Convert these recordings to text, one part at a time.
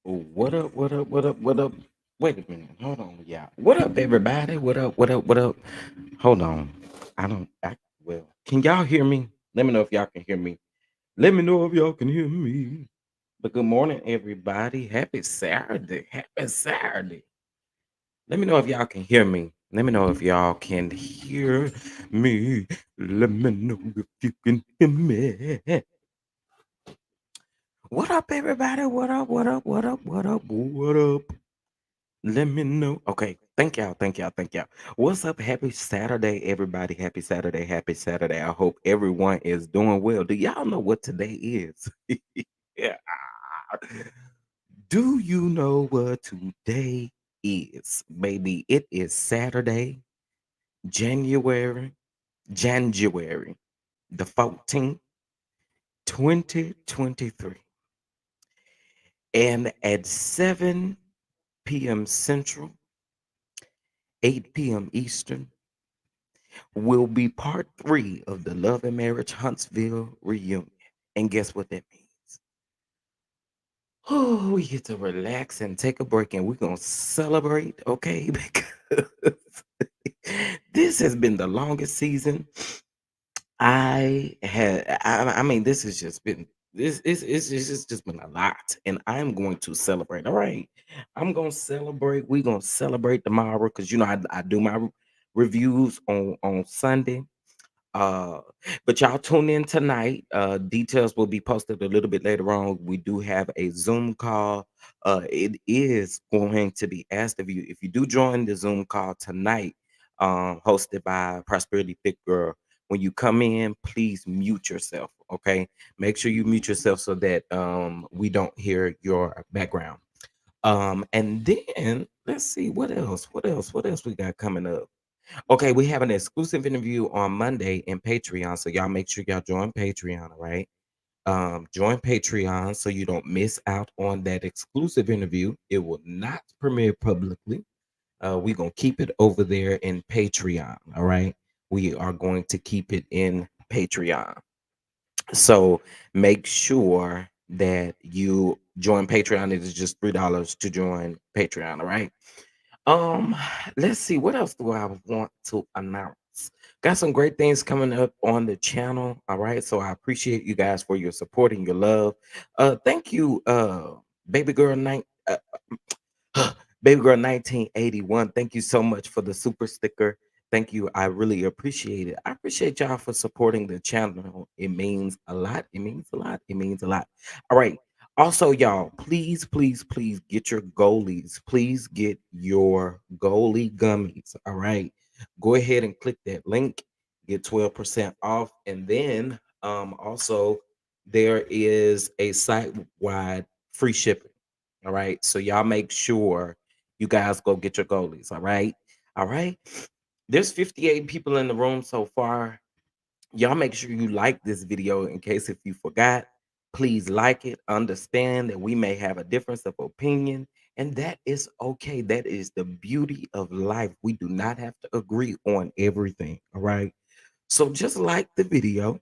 What up? What up? What up? What up? Wait a minute. Hold on, y'all. What up, everybody? What up? What up? What up? Hold on. I don't. Well, can y'all hear me? Let me know if y'all can hear me. Let me know if y'all can hear me. But good morning, everybody. Happy Saturday. Happy Saturday. Let me know if y'all can hear me. Let me know if y'all can hear me. Let me know if you can hear me. What up, everybody? What up? What up? What up? What up? What up? Let me know. Okay. Thank y'all. Thank y'all. Thank y'all. What's up? Happy Saturday, everybody. Happy Saturday. Happy Saturday. I hope everyone is doing well. Do y'all know what today is? Yeah. Do you know what today is? Baby, it is Saturday, January, January the 14th, 2023. And at 7 p.m. Central, 8 p.m. Eastern, will be part three of the Love and Marriage Huntsville reunion. And guess what that means? Oh, we get to relax and take a break, and we're going to celebrate, okay? Because this has been the longest season I mean, this has just been it's just been a lot, and I'm going to celebrate. All right, I'm gonna celebrate. We're gonna celebrate tomorrow because I do my reviews on Sunday. Uh, but y'all tune in tonight. Details will be posted a little bit later on. We do have a Zoom call. It is going to be asked of you if you do join the Zoom call tonight, hosted by Prosperity Thick Girl. When you come in, please mute yourself. Okay, make sure you mute yourself so that we don't hear your background. And then let's see what else. What else we got coming up? Okay, we have an exclusive interview on Monday in Patreon. So y'all make sure y'all join Patreon, all right? Join Patreon so you don't miss out on that exclusive interview. It will not premiere publicly. We're gonna keep it over there in Patreon, all right? We are going to keep it in Patreon. So make sure that you join Patreon. It is just $3 to join Patreon, all right? Um, let's see, what else do I want to announce? Got some great things coming up on the channel. All right. So I appreciate you guys for your support and your love. Thank you, baby girl night. Baby girl 1981. Thank you so much for the super sticker. Thank you. I really appreciate it. I appreciate y'all for supporting the channel. It means a lot. It means a lot. It means a lot. All right. Also, y'all, please, please, please get your goalies. Please get your goalie gummies. All right. Go ahead and click that link. Get 12% off. And then also there is a site-wide free shipping. All right. So y'all make sure you guys go get your goalies. All right. All right. There's 58 people in the room so far. Y'all make sure you like this video in case if you forgot. Please like it. Understand that we may have a difference of opinion, and that is okay. That is the beauty of life. We do not have to agree on everything. All right. So just like the video,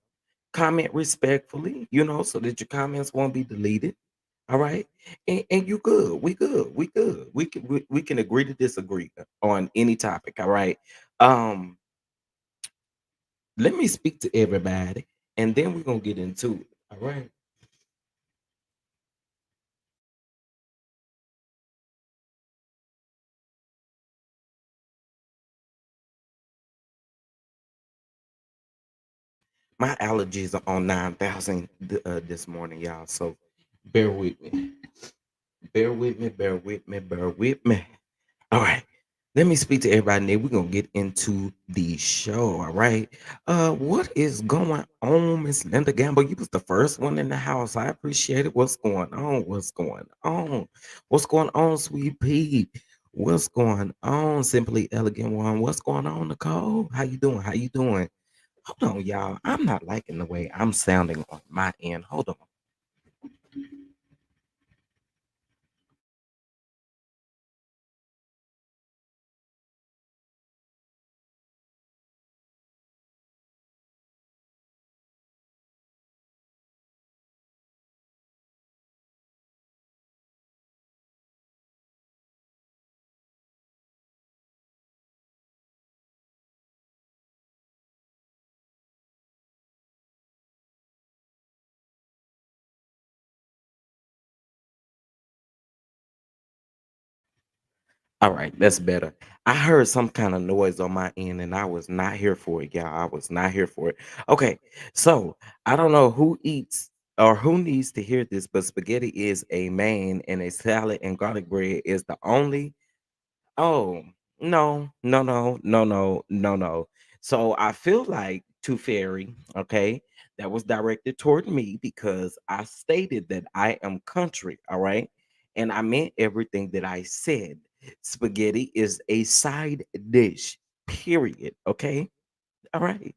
comment respectfully, so that your comments won't be deleted. All right. And you good. We good. We good. We can agree to disagree on any topic. All right. Um, let me speak to everybody and then we're gonna get into it. All right. My allergies are on 9,000 this morning, y'all. So bear with me. Bear with me, bear with me, bear with me. All right. Let me speak to everybody, and then we're gonna get into the show. All right. What is going on, Miss Linda Gamble? You was the first one in the house. I appreciate it. What's going on? What's going on? What's going on, Sweet Pea? What's going on, Simply Elegant One? What's going on, Nicole? How you doing? How you doing? Hold on, y'all. I'm not liking the way I'm sounding on my end. Hold on. All right, that's better. I heard some kind of noise on my end and I was not here for it, y'all. I was not here for it. Okay, so I don't know who eats or who needs to hear this, but spaghetti is a main and a salad and garlic bread is the only. Oh, no, no, no, no, no, no, no. So I feel like to Fairy, okay, that was directed toward me because I stated that I am country, all right? And I meant everything that I said. Spaghetti is a side dish, period, okay? All right.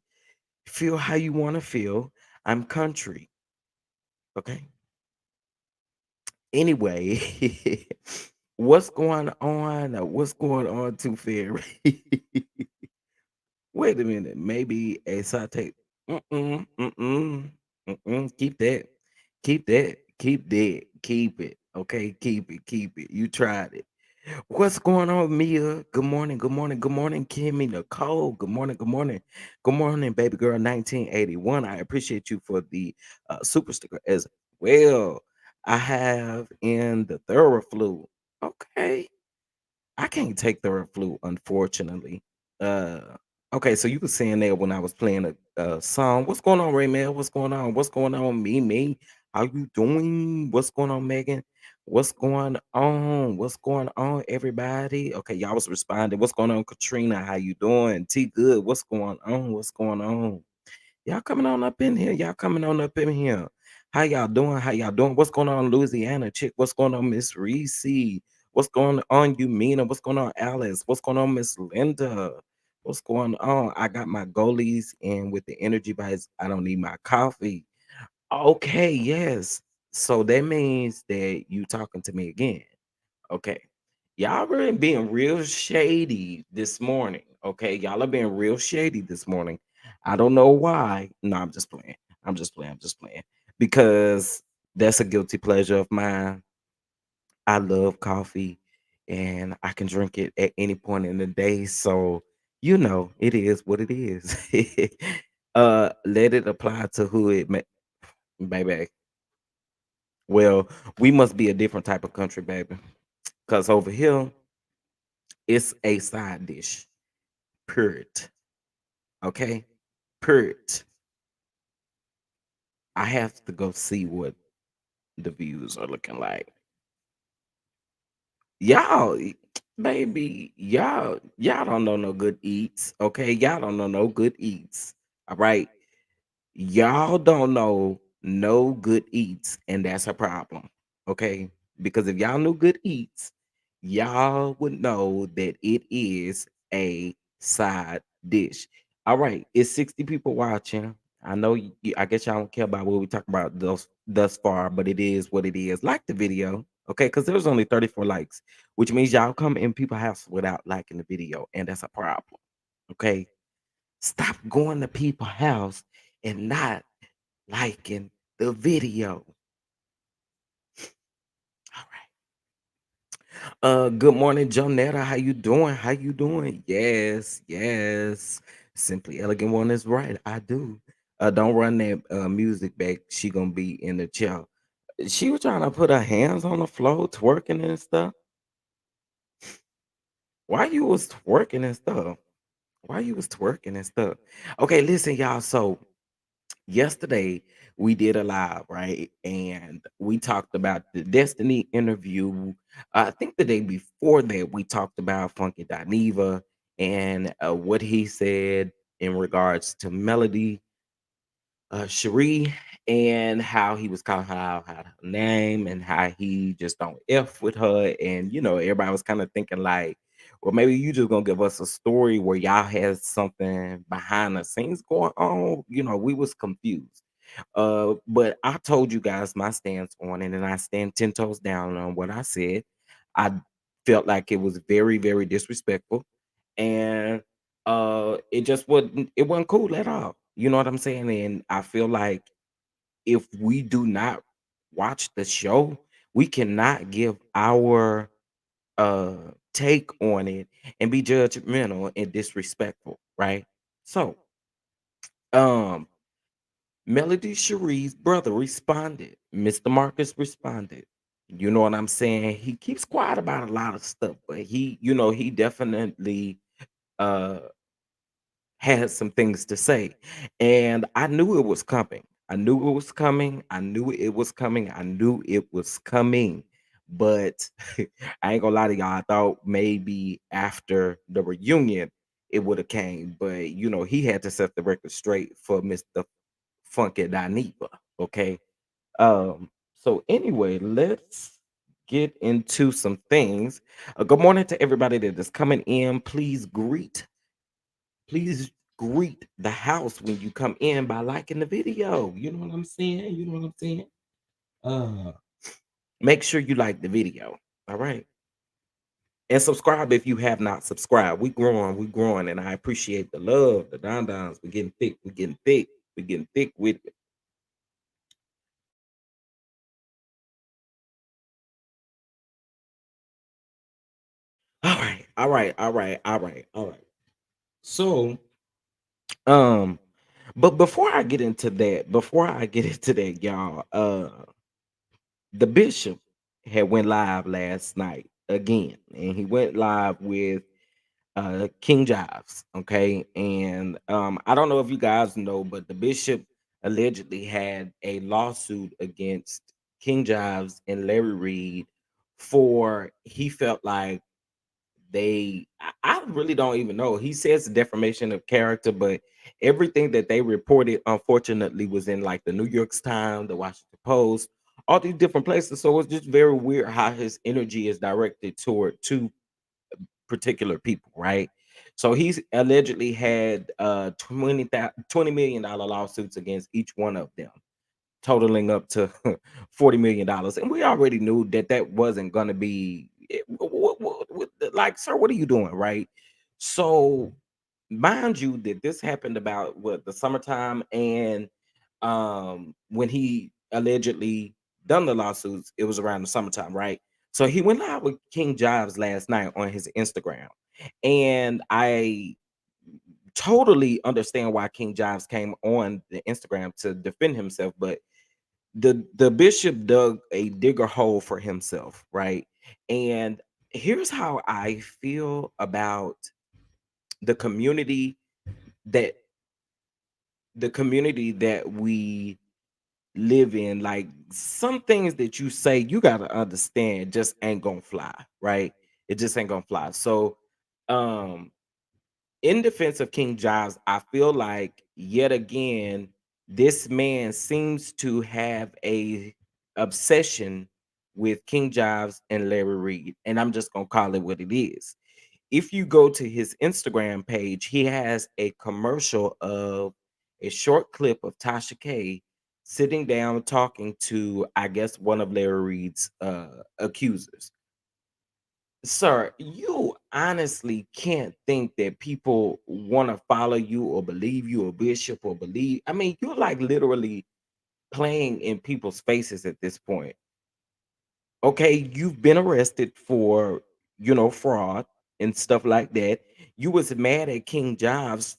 Feel how you want to feel. I'm country, okay? Anyway, what's going on? What's going on, to Fairy? Wait a minute, maybe a saute. Mm-mm, mm-mm, mm-mm. Keep that. Keep that. Keep that. Keep it. Okay, keep it. Keep it. You tried it. What's going on, Mia? Good morning. Good morning. Good morning, Kimmy Nicole. Good morning. Good morning. Good morning, baby girl 1981. I appreciate you for the super sticker as well. I have in the thorough flu. Okay. I can't take the flu, unfortunately. Uh, okay, so you were saying that when I was playing a song. What's going on, Raymel? What's going on? What's going on, me? How you doing? What's going on, Megan? What's going on? What's going on, everybody? Okay, y'all was responding. What's going on, Katrina? How you doing? T Good. What's going on? What's going on? Y'all coming on up in here. Y'all coming on up in here. How y'all doing? How y'all doing? What's going on, Louisiana chick? What's going on, Miss Reese? What's going on, Umina? What's going on, Alice? What's going on, Miss Linda? What's going on? I got my goalies and with the energy bites, I don't need my coffee. Okay, yes. So that means that you talking to me again. Okay. Y'all been being real shady this morning. Okay. Y'all are being real shady this morning. I don't know why. No, I'm just playing. I'm just playing. I'm just playing. Because that's a guilty pleasure of mine. I love coffee and I can drink it at any point in the day. So, it is what it is. Let it apply to who it may, baby. Well, we must be a different type of country, baby. Because over here, it's a side dish. Period. Okay? Period. I have to go see what the views are looking like. Y'all, baby, y'all don't know no good eats. Okay, y'all don't know no good eats. All right. Y'all don't know no good eats, and that's a problem. Okay? Because if y'all knew good eats, y'all would know that it is a side dish. All right, it's 60 people watching. I know I guess y'all don't care about what we talk about thus far, but it is what it is. Like the video, okay? Because there was only 34 likes, which means y'all come in people's house without liking the video, and that's a problem. Okay? Stop going to people's house and not liking the video. All right. Good morning, Jonetta. How you doing? How you doing? Yes, yes. Simply elegant one is right. I do. Don't run that music back. She gonna be in the chair. She was trying to put her hands on the floor, twerking and stuff. Why you was twerking and stuff? Why you was twerking and stuff? Okay, listen, y'all. So yesterday we did a live, right? And we talked about the Destiny interview. I think the day before that, we talked about Funky Dineva and what he said in regards to Melody Shari and how he was calling her out her name and how he just don't F with her. And, everybody was kind of thinking like, well, maybe you just gonna give us a story where y'all had something behind the scenes going on. We was confused. But I told you guys my stance on it, and I stand 10 toes down on what I said. I felt like it was very, very disrespectful. And it wasn't cool at all. You know what I'm saying? And I feel like if we do not watch the show, we cannot give our uh take on it and be judgmental and disrespectful, right? So, um Melody Cherie's brother responded. Mr. Marcus responded. You know what I'm saying? He keeps quiet about a lot of stuff, but he definitely uh had some things to say. And I knew it was coming. I knew it was coming. I knew it was coming. I knew it was coming. But I ain't gonna lie to y'all. I thought maybe after the reunion it would have came, but he had to set the record straight for Mr. Funky Dineva. Okay. So anyway, let's get into some things. Good morning to everybody that is coming in. Please greet the house when you come in by liking the video. You know what I'm saying? You know what I'm saying? Uh Make sure you like the video. All right. And subscribe if you have not subscribed. We growing, and I appreciate the love, the don dons. We're getting thick, we're getting thick, we're getting thick with it. All right, all right, all right, all right, all right. So, um, but before I get into that, y'all, the bishop had went live last night again, and he went live with King Jives. Okay, and I don't know if you guys know, but the bishop allegedly had a lawsuit against King Jives and Larry Reed for he felt like I really don't even know. He says defamation of character, but everything that they reported, unfortunately, was in like the New York Times, the Washington Post, all these different places. So it's just very weird how his energy is directed toward two particular people, right? So he's allegedly had 20 million dollar lawsuits against each one of them, totaling up to $40 million. And we already knew that that wasn't going to be like, sir, what are you doing? Right. So, mind you, that this happened about what the summertime, and when he allegedly done the lawsuits, it was around the summertime, right? So he went live with King Jobs last night on his Instagram. And I totally understand why King Jobs came on the Instagram to defend himself, but the bishop dug a digger hole for himself, right? And here's how I feel about the community that we live in. Like, some things that you say, you got to understand, just ain't gonna fly, right? It just ain't gonna fly. So um in defense of King Giles, I feel like yet again, this man seems to have a obsession with King Giles and Larry Reed, and I'm just gonna call it what it is. If you go to his Instagram page, he has a commercial of a short clip of Tasha K sitting down talking to, I guess, one of Larry Reed's accusers. Sir, you honestly can't think that people want to follow you or believe you a bishop or believe. I mean, you're like literally playing in people's faces at this point. Okay, you've been arrested for, fraud and stuff like that. You was mad at King Jobs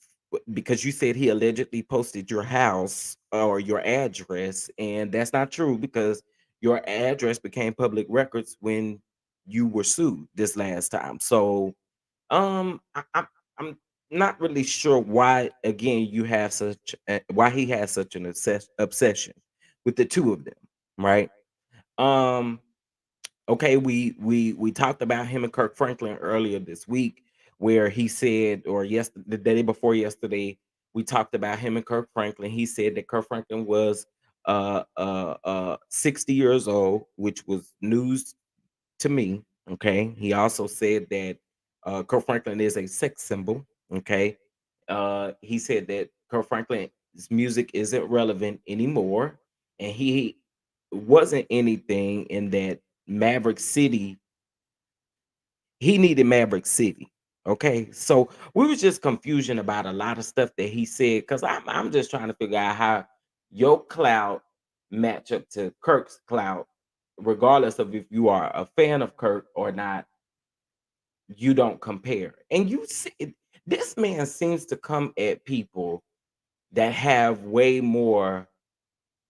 because you said he allegedly posted your house or your address, and that's not true because your address became public records when you were sued this last time. So, I'm not really sure why again you have why he has such an obsession with the two of them, right? Um Okay, we talked about him and Kirk Franklin earlier this week, where he said, or the day before yesterday, we talked about him and Kirk Franklin. He said that Kirk Franklin was 60 years old, which was news to me. Okay. He also said that Kirk Franklin is a sex symbol. Okay. He said that Kirk Franklin's music isn't relevant anymore, and he wasn't anything in that Maverick City. He needed Maverick City. Okay. So we was just confusion about a lot of stuff that he said, because I'm just trying to figure out how your cloud match up to Kirk's cloud, regardless of if you are a fan of Kirk or not. You don't compare. And you see, this man seems to come at people that have way more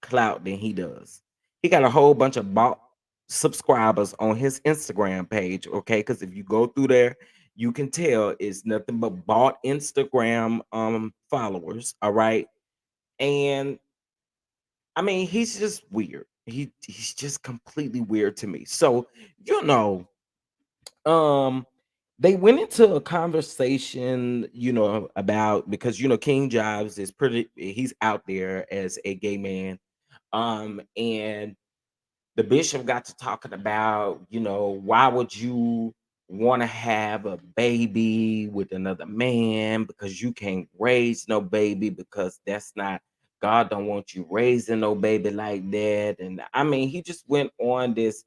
clout than he does. He got a whole bunch of bought. subscribers on his Instagram page, okay? Because if you go through there, you can tell it's nothing but bought Instagram followers, all right? And I mean, he's just weird. He's just completely weird to me. So, you know, um they went into a conversation, about, because King Jobs is pretty, he's out there as a gay man. And the bishop got to talking about, why would you want to have a baby with another man, because you can't raise no baby, because that's not, God don't want you raising no baby like that. And I mean, he just went on this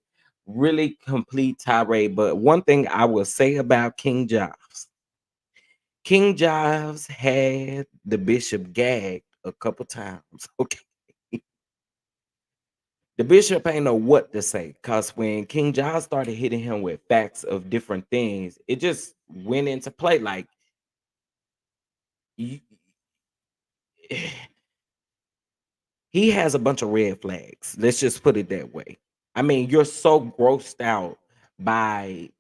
really complete tirade. But one thing I will say about King Giles had the bishop gagged a couple times. Okay. The bishop ain't know what to say, because when King John started hitting him with facts of different things, it just went into play. Like, y- he has a bunch of red flags. Let's just put it that way. I mean, you're so grossed out by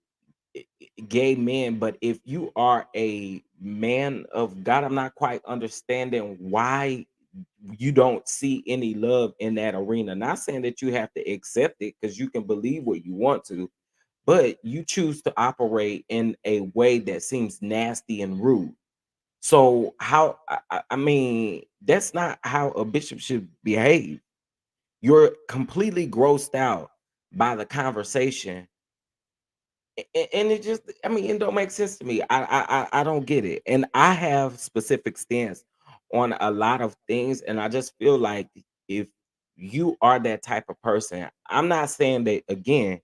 gay men, but if you are a man of God, I'm not quite understanding why you don't see any love in that arena. Not saying that you have to accept it, because you can believe what you want to, but you choose to operate in a way that seems nasty and rude. So how, I mean, that's not how a bishop should behave. You're completely grossed out by the conversation, and it just, I mean, it don't make sense to me. I don't get it, and I have specific stance on a lot of things, and I just feel like if you are that type of person, I'm not saying that again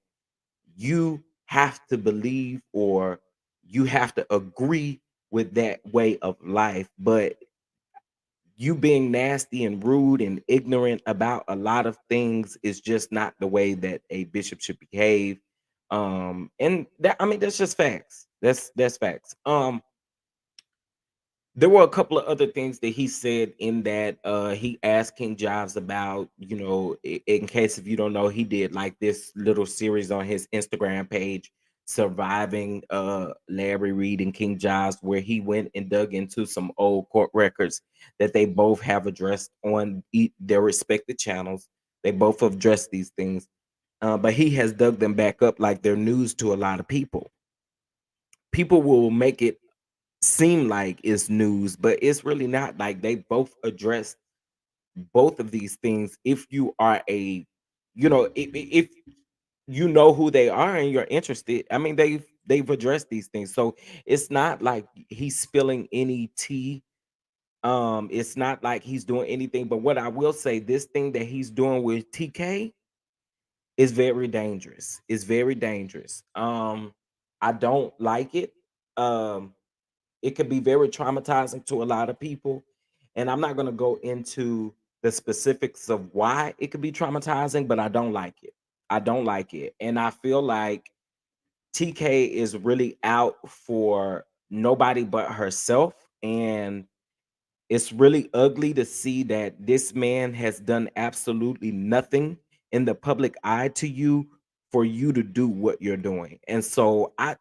you have to believe or you have to agree with that way of life, but you being nasty and rude and ignorant about a lot of things is just not the way that a bishop should behave. And that, I mean, that's just facts. That's facts. There were a couple of other things that he said in that he asked King Jobs about, in case if you don't know, he did like this little series on his Instagram page, Surviving Larry Reed and King Jobs, where he went and dug into some old court records that they both have addressed on their respective channels. They both have addressed these things, but he has dug them back up like they're news to a lot of people. People will make it seem like it's news, but it's really not. Like, they both address both of these things. If you are a, if you know who they are and you're interested, I mean, they've addressed these things. So it's not like he's spilling any tea. It's not like he's doing anything. But what I will say, this thing that he's doing with TK is very dangerous. It's very dangerous. I don't like it. Um, it could be very traumatizing to a lot of people. And I'm not going to go into the specifics of why it could be traumatizing, but I don't like it. I don't like it. And I feel like TK is really out for nobody but herself. And it's really ugly to see that this man has done absolutely nothing in the public eye to you for you to do what you're doing. And so I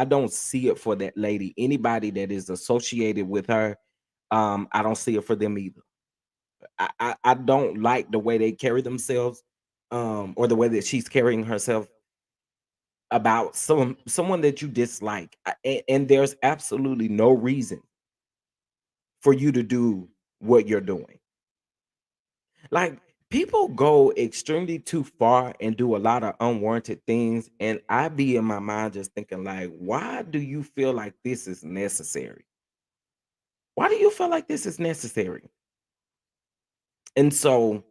don't see it for that lady. Anybody that is associated with her, I don't see it for them either. I don't like the way they carry themselves, or the way that she's carrying herself about someone that you dislike. And there's absolutely no reason for you to do what you're doing. Like, people go extremely too far and do a lot of unwarranted things, and I be in my mind just thinking like, why do you feel like this is necessary? Why do you feel like this is necessary? And so,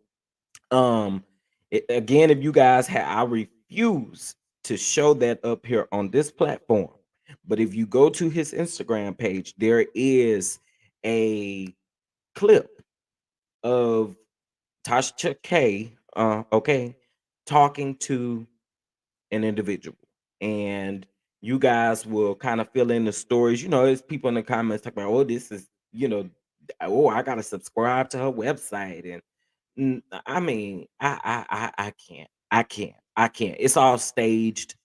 um, again, if you guys have, I refuse to show that up here on this platform. But if you go to his Instagram page, there is a clip of Tasha K, okay, talking to an individual, and you guys will kind of fill in the stories. There's people in the comments talking about, oh, this is, oh, I gotta subscribe to her website, and I mean, I can't. I can't. It's all staged.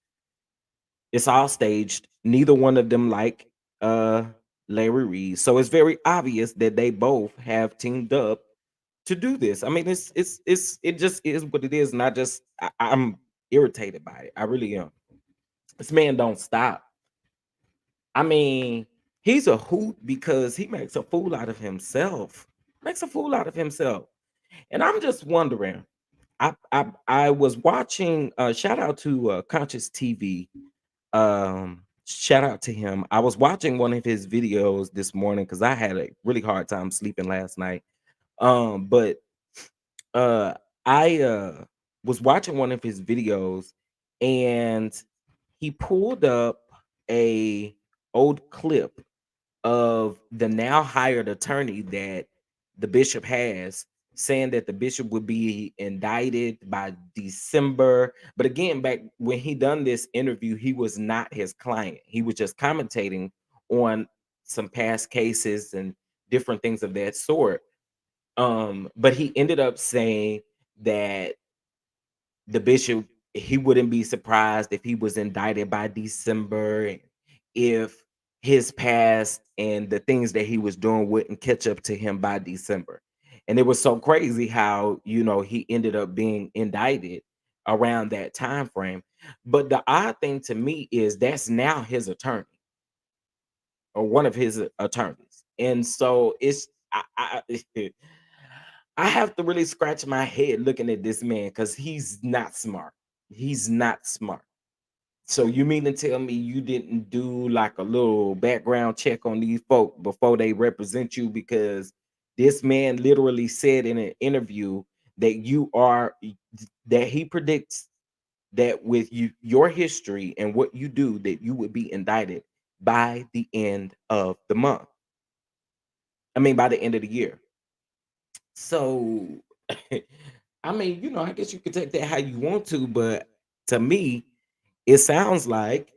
Neither one of them like uh Larry Reed. So it's very obvious that they both have teamed up to do this. I mean, it just is what it is, and I'm irritated by it. I really am. This man don't stop. I mean, he's a hoot because he makes a fool out of himself. Makes a fool out of himself. And I'm just wondering. I was watching shout out to Conscious TV. Shout out to him. I was watching one of his videos this morning because I had a really hard time sleeping last night. But uh I was watching one of his videos and he pulled up a old clip of the now hired attorney that the bishop has, saying that the bishop would be indicted by December. But again, back when he done this interview, he was not his client. He was just commentating on some past cases and different things of that sort. But he ended up saying that the bishop, he wouldn't be surprised if he was indicted by December, and if his past and the things that he was doing wouldn't catch up to him by December. And it was so crazy how, he ended up being indicted around that time frame. But the odd thing to me is that's now his attorney, or one of his attorneys. And so I have to really scratch my head looking at this man because he's not smart. He's not smart. So you mean to tell me you didn't do like a little background check on these folk before they represent you? Because this man literally said in an interview that that he predicts that with your history and what you do, that you would be indicted by the end of the month. I mean, by the end of the year. So, I mean, I guess you could take that how you want to, but to me, it sounds like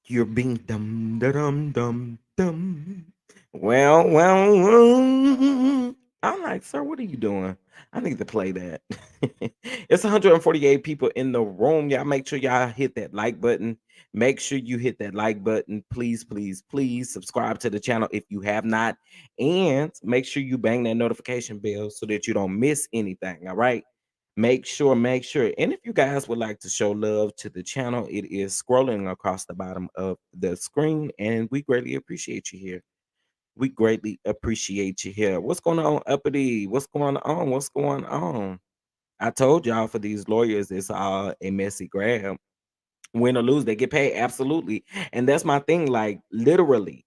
you're being dum da dum dum dum. Well, I'm like, sir, what are you doing? I need to play that. It's 148 people in the room. Y'all make sure y'all hit that like button. Make sure you hit that like button. Please, please, please subscribe to the channel if you have not. And make sure you bang that notification bell so that you don't miss anything. All right. Make sure. And if you guys would like to show love to the channel, it is scrolling across the bottom of the screen. And we greatly appreciate you here. We greatly appreciate you here. What's going on, Uppity? What's going on? What's going on? I told y'all for these lawyers, it's all a messy grab. Win or lose, they get paid. Absolutely. And that's my thing. Like, literally,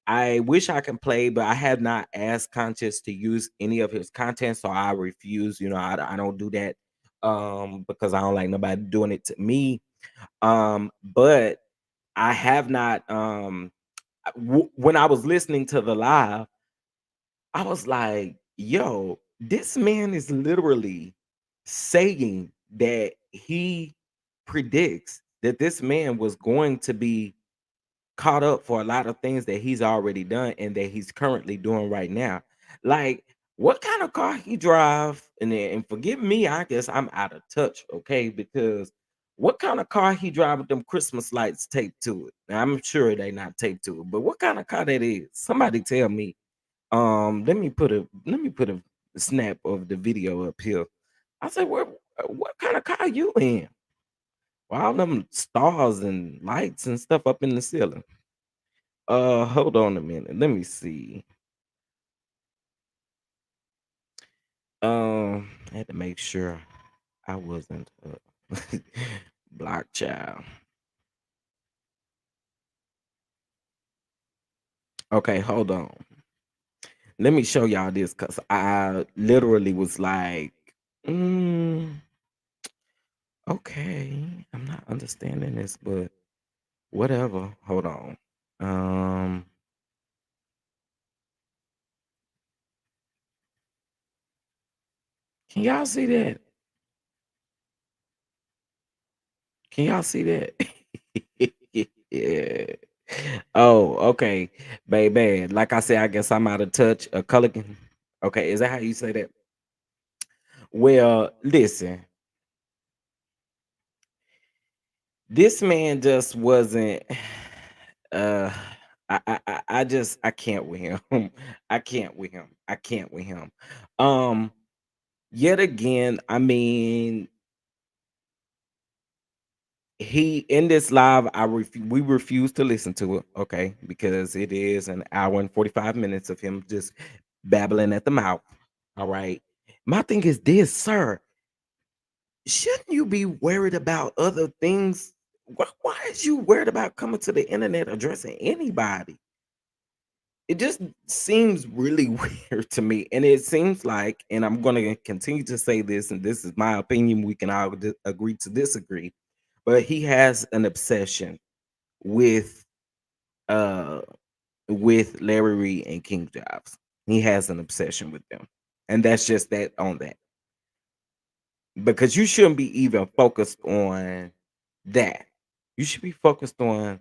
I wish I can play, but I have not asked Conscious to use any of his content. So I refuse. I don't do that because I don't like nobody doing it to me. But I have not when I was listening to the live, I was like, yo, this man is literally saying that he predicts that this man was going to be caught up for a lot of things that he's already done and that he's currently doing right now. Like, what kind of car he drive? And forgive me, I guess I'm out of touch, okay? Because what kind of car he drive with them Christmas lights taped to it? Now, I'm sure they not taped to it, but what kind of car that is? Somebody tell me. Let me put a snap of the video up here. I said, what kind of car you in? All them stars and lights and stuff up in the ceiling. Hold on a minute. Let me see. I had to make sure I wasn't block child. Okay, hold on. Let me show y'all this because I literally was like, mm, okay, I'm not understanding this, but whatever. Hold on. Um, can y'all see that? Can y'all see that? Yeah. Oh, okay, baby. Like I said, I guess I'm out of touch. Okay, is that how you say that? Well, listen, this man just wasn't. Uh, I just I can't with him. I can't with him. I can't with him. Um, Yet again, I mean, he in this live, we refuse to listen to it, okay, because it is an hour and 45 minutes of him just babbling at the mouth. All right. My thing is this, sir. Shouldn't you be worried about other things? Why is you worried about coming to the internet addressing anybody? It just seems really weird to me. And it seems like, and I'm going to continue to say this, and this is my opinion. We can all agree to disagree, but he has an obsession with uh Larry Reed and King Jobs. He has an obsession with them. And that's just that on that. Because you shouldn't be even focused on that. You should be focused on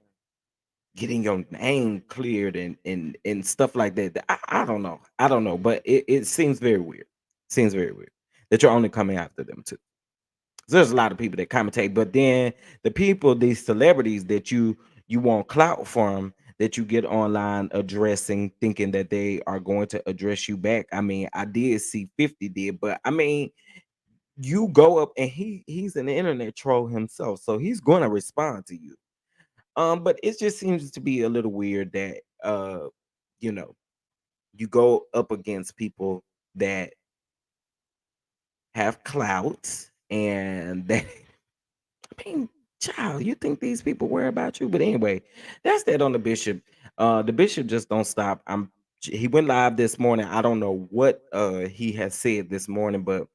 getting your name cleared and stuff like that. I don't know. I don't know, but it seems very weird. Seems very weird that you're only coming after them too. There's a lot of people that commentate, but then the people, these celebrities that you want clout from, that you get online addressing, thinking that they are going to address you back. I mean, I did see 50 did, but I mean, you go up and he's an internet troll himself, so he's going to respond to you. But it just seems to be a little weird that you know, you go up against people that have clout and that I mean, child, you think these people worry about you? But anyway, that's that on the bishop. The bishop just don't stop. He went live this morning. I don't know what he has said this morning, but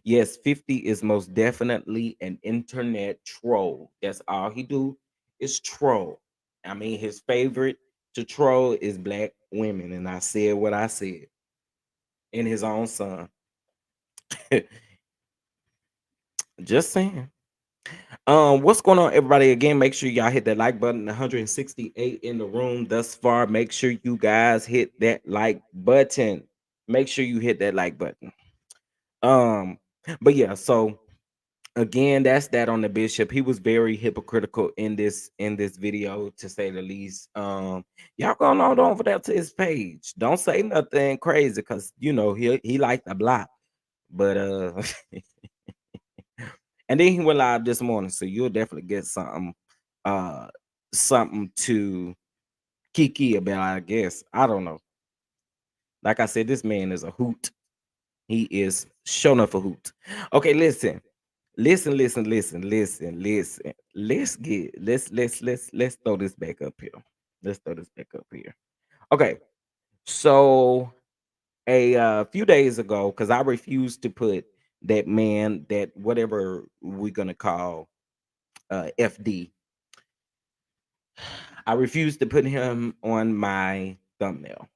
yes, 50 is most definitely an internet troll. That's all he do is troll. I mean, his favorite to troll is black women, and I said what I said in his own son. Just saying. What's going on, everybody? Again, make sure y'all hit that like button. 168 in the room thus far. Make sure you guys hit that like button. Make sure you hit that like button. Um, but yeah, so again, that's that on the bishop. He was very hypocritical in this video, to say the least. Y'all going on over there to his page. Don't say nothing crazy, because you know he liked the block. But and then he went live this morning, so you'll definitely get uh something to kiki about, I guess. I don't know. Like I said, this man is a hoot. He is showing up a hoot. Okay, listen. Listen. Let's throw this back up here. Let's throw this back up here. Okay. So a few days ago, because I refused to put that man, that whatever we're gonna call FD, I refused to put him on my thumbnail.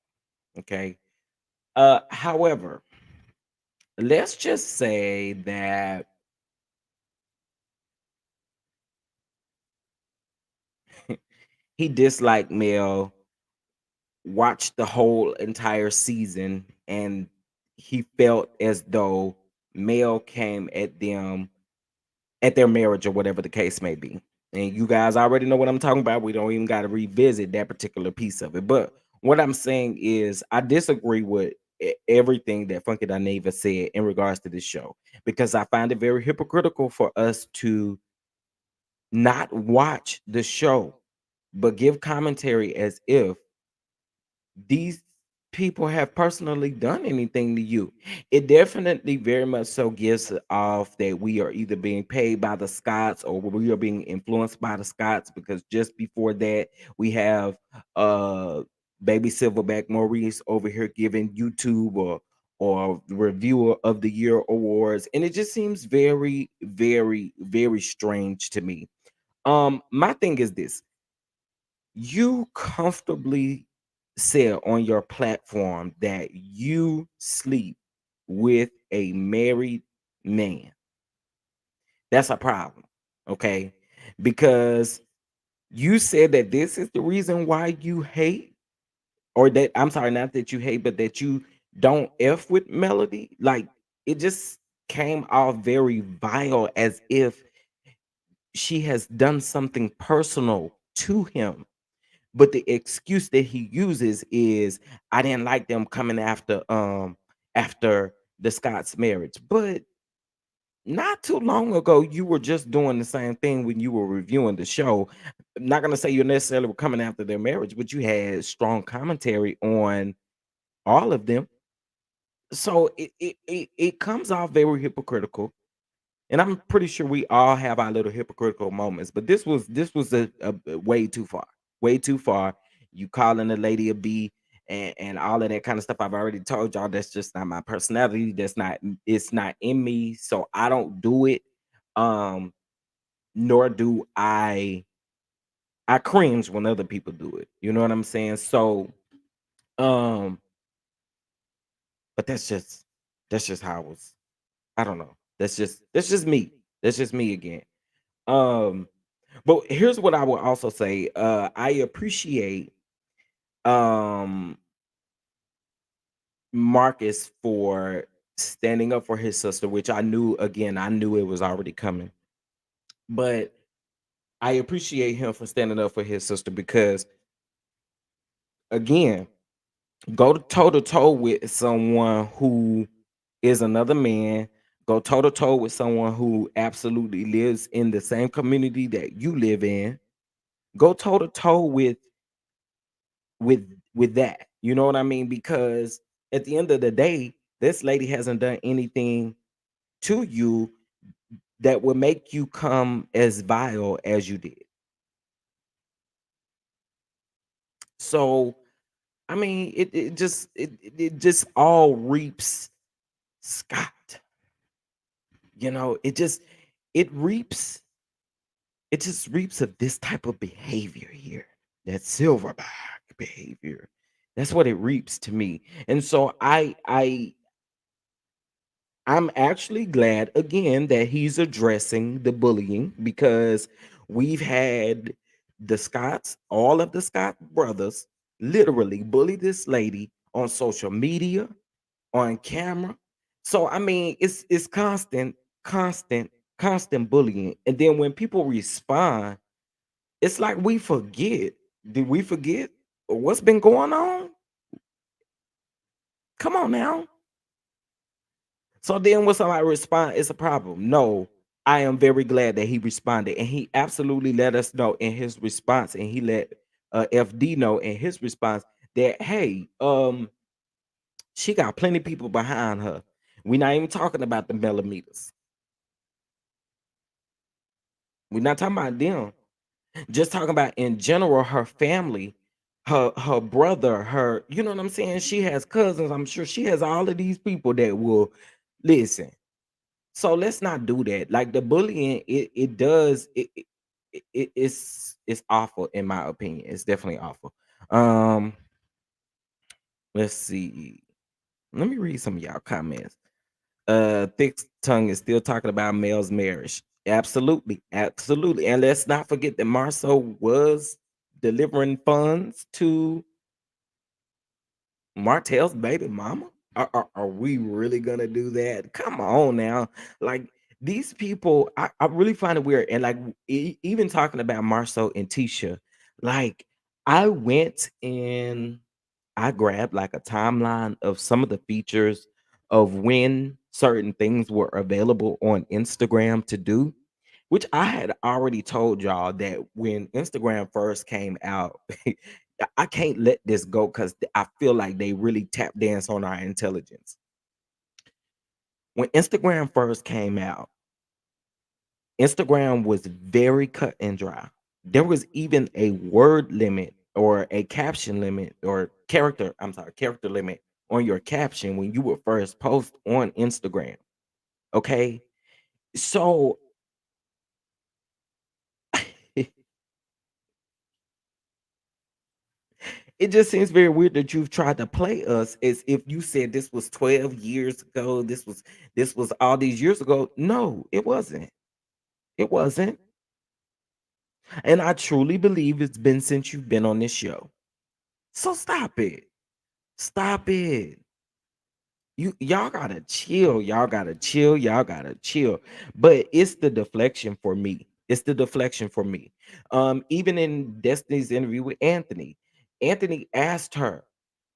Okay. However, let's just say that he disliked Mel, watched the whole entire season, and he felt as though Mel came at them at their marriage, or whatever the case may be. And you guys already know what I'm talking about. We don't even got to revisit that particular piece of it. But what I'm saying is, I disagree with everything that Funky Dineva said in regards to this show, because I find it very hypocritical for us to not watch the show, but give commentary as if these people have personally done anything to you. It definitely very much so gives off that we are either being paid by the Scots, or we are being influenced by the Scots, because just before that we have uh baby Silverback Maurice over here giving YouTube or reviewer of the year awards, and it just seems very, very, very strange to me. My thing is this: you comfortably said on your platform that you sleep with a married man. That's a problem, okay? Because you said that this is the reason why you hate, or that, I'm sorry, not that you hate, but that you don't F with Melody. Like, it just came off very vile, as if she has done something personal to him. But the excuse that he uses is, I didn't like them coming after the Scott's marriage. But not too long ago, you were just doing the same thing when you were reviewing the show. I'm not gonna say you necessarily were coming after their marriage, but you had strong commentary on all of them. So it comes off very hypocritical. And I'm pretty sure we all have our little hypocritical moments, but this was a way too far, way too far. You calling a lady a B, and all of that kind of stuff. I've already told y'all that's just not my personality. That's not, it's not in me, so I don't do it. Um, Nor do I cringe when other people do it. You know what I'm saying? So, um, but that's just how I was. I don't know. That's just me. That's just me again. Um, but here's what I will also say. I appreciate um Marcus for standing up for his sister, which I knew it was already coming. But I appreciate him for standing up for his sister because, again, go toe to toe with someone who is another man, go toe to toe with someone who absolutely lives in the same community that you live in, go toe to toe with that. You know what I mean? Because at the end of the day, this lady hasn't done anything to you that would make you come as vile as you did. So, I mean, it just all reaps Scott. It reaps it just reaps of this type of behavior here. That silverback behavior. That's what it reaps to me. And so I'm actually glad again that he's addressing the bullying, because we've had the Scotts, all of the Scott brothers, literally bully this lady on social media, on camera. So I mean, it's constant bullying. And then when people respond, it's like we forget. Did we forget what's been going on? Come on now. So then when somebody respond, it's a problem. No, I am very glad that he responded, and he absolutely let us know in his response, and he let FD know in his response that, hey, she got plenty of people behind her. We're not even talking about the millimeters. We're not talking about them. Just talking about in general, her family, her brother, her, you know what I'm saying? She has cousins. I'm sure she has all of these people that will listen. So let's not do that. Like the bullying, it does it's awful in my opinion. It's definitely awful. Um, let's see. Let me read some of y'all comments. Thick tongue is still talking about Mel's marriage. Absolutely, absolutely. And let's not forget that Marceau was delivering funds to Martell's baby mama? Are we really gonna do that? Come on now. Like these people, I really find it weird. And like even talking about Marceau and Tisha, like I went and I grabbed like a timeline of some of the features of when certain things were available on Instagram to do, which I had already told y'all that when Instagram first came out, I can't let this go because I feel like they really tap dance on our intelligence. When Instagram first came out, Instagram was very cut and dry. There was even a word limit or a caption limit or character limit on your caption when you would first post on Instagram. Okay. So it just seems very weird that you've tried to play us as if you said this was 12 years ago. This was all these years ago. No, it wasn't. It wasn't. And I truly believe it's been since you've been on this show. So stop it. Stop it. Y'all gotta chill. Y'all gotta chill. Y'all gotta chill. But it's the deflection for me. It's the deflection for me. Even in Destiny's interview with Anthony, Anthony asked her,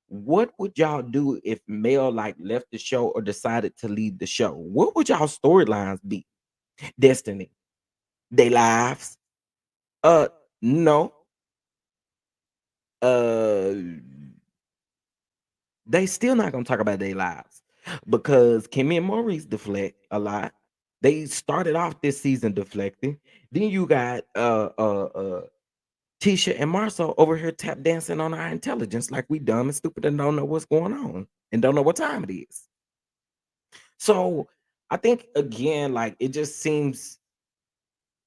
"What would y'all do if Mel like left the show or decided to leave the show? What would y'all storylines be?" Destiny, they lives. Uh, no. Uh, they still not gonna talk about their lives because Kimmy and Maurice deflect a lot. They started off this season deflecting. Then you got Tisha and Marcel over here tap dancing on our intelligence like we dumb and stupid and don't know what's going on and don't know what time it is. So I think again, like it just seems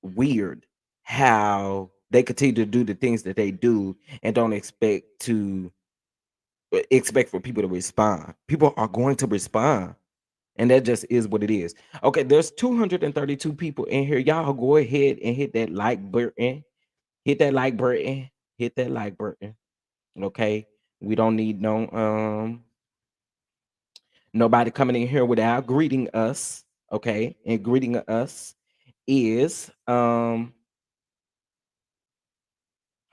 weird how they continue to do the things that they do and don't expect for people to respond. People are going to respond. And that just is what it is. Okay, there's 232 people in here. Y'all go ahead and hit that like button. Hit that like button. Hit that like button. Okay. We don't need nobody coming in here without greeting us. Okay. And greeting us is hold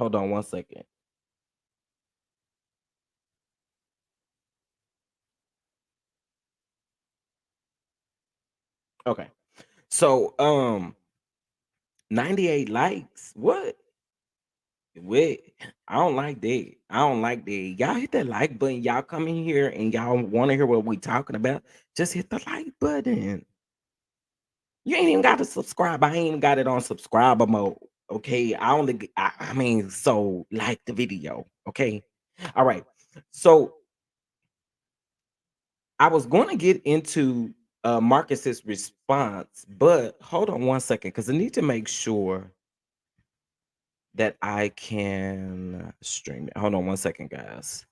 on one second. Okay. So 98 likes. What? Wait, I don't like that. I don't like that. Y'all hit that like button. Y'all come in here and y'all want to hear what we talking about. Just hit the like button. You ain't even got to subscribe. I ain't even got it on subscriber mode. Okay. I mean, so like the video. Okay. All right. So I was going to get into Marcus's response, but hold on one second because I need to make sure that I can stream it. Hold on one second, guys.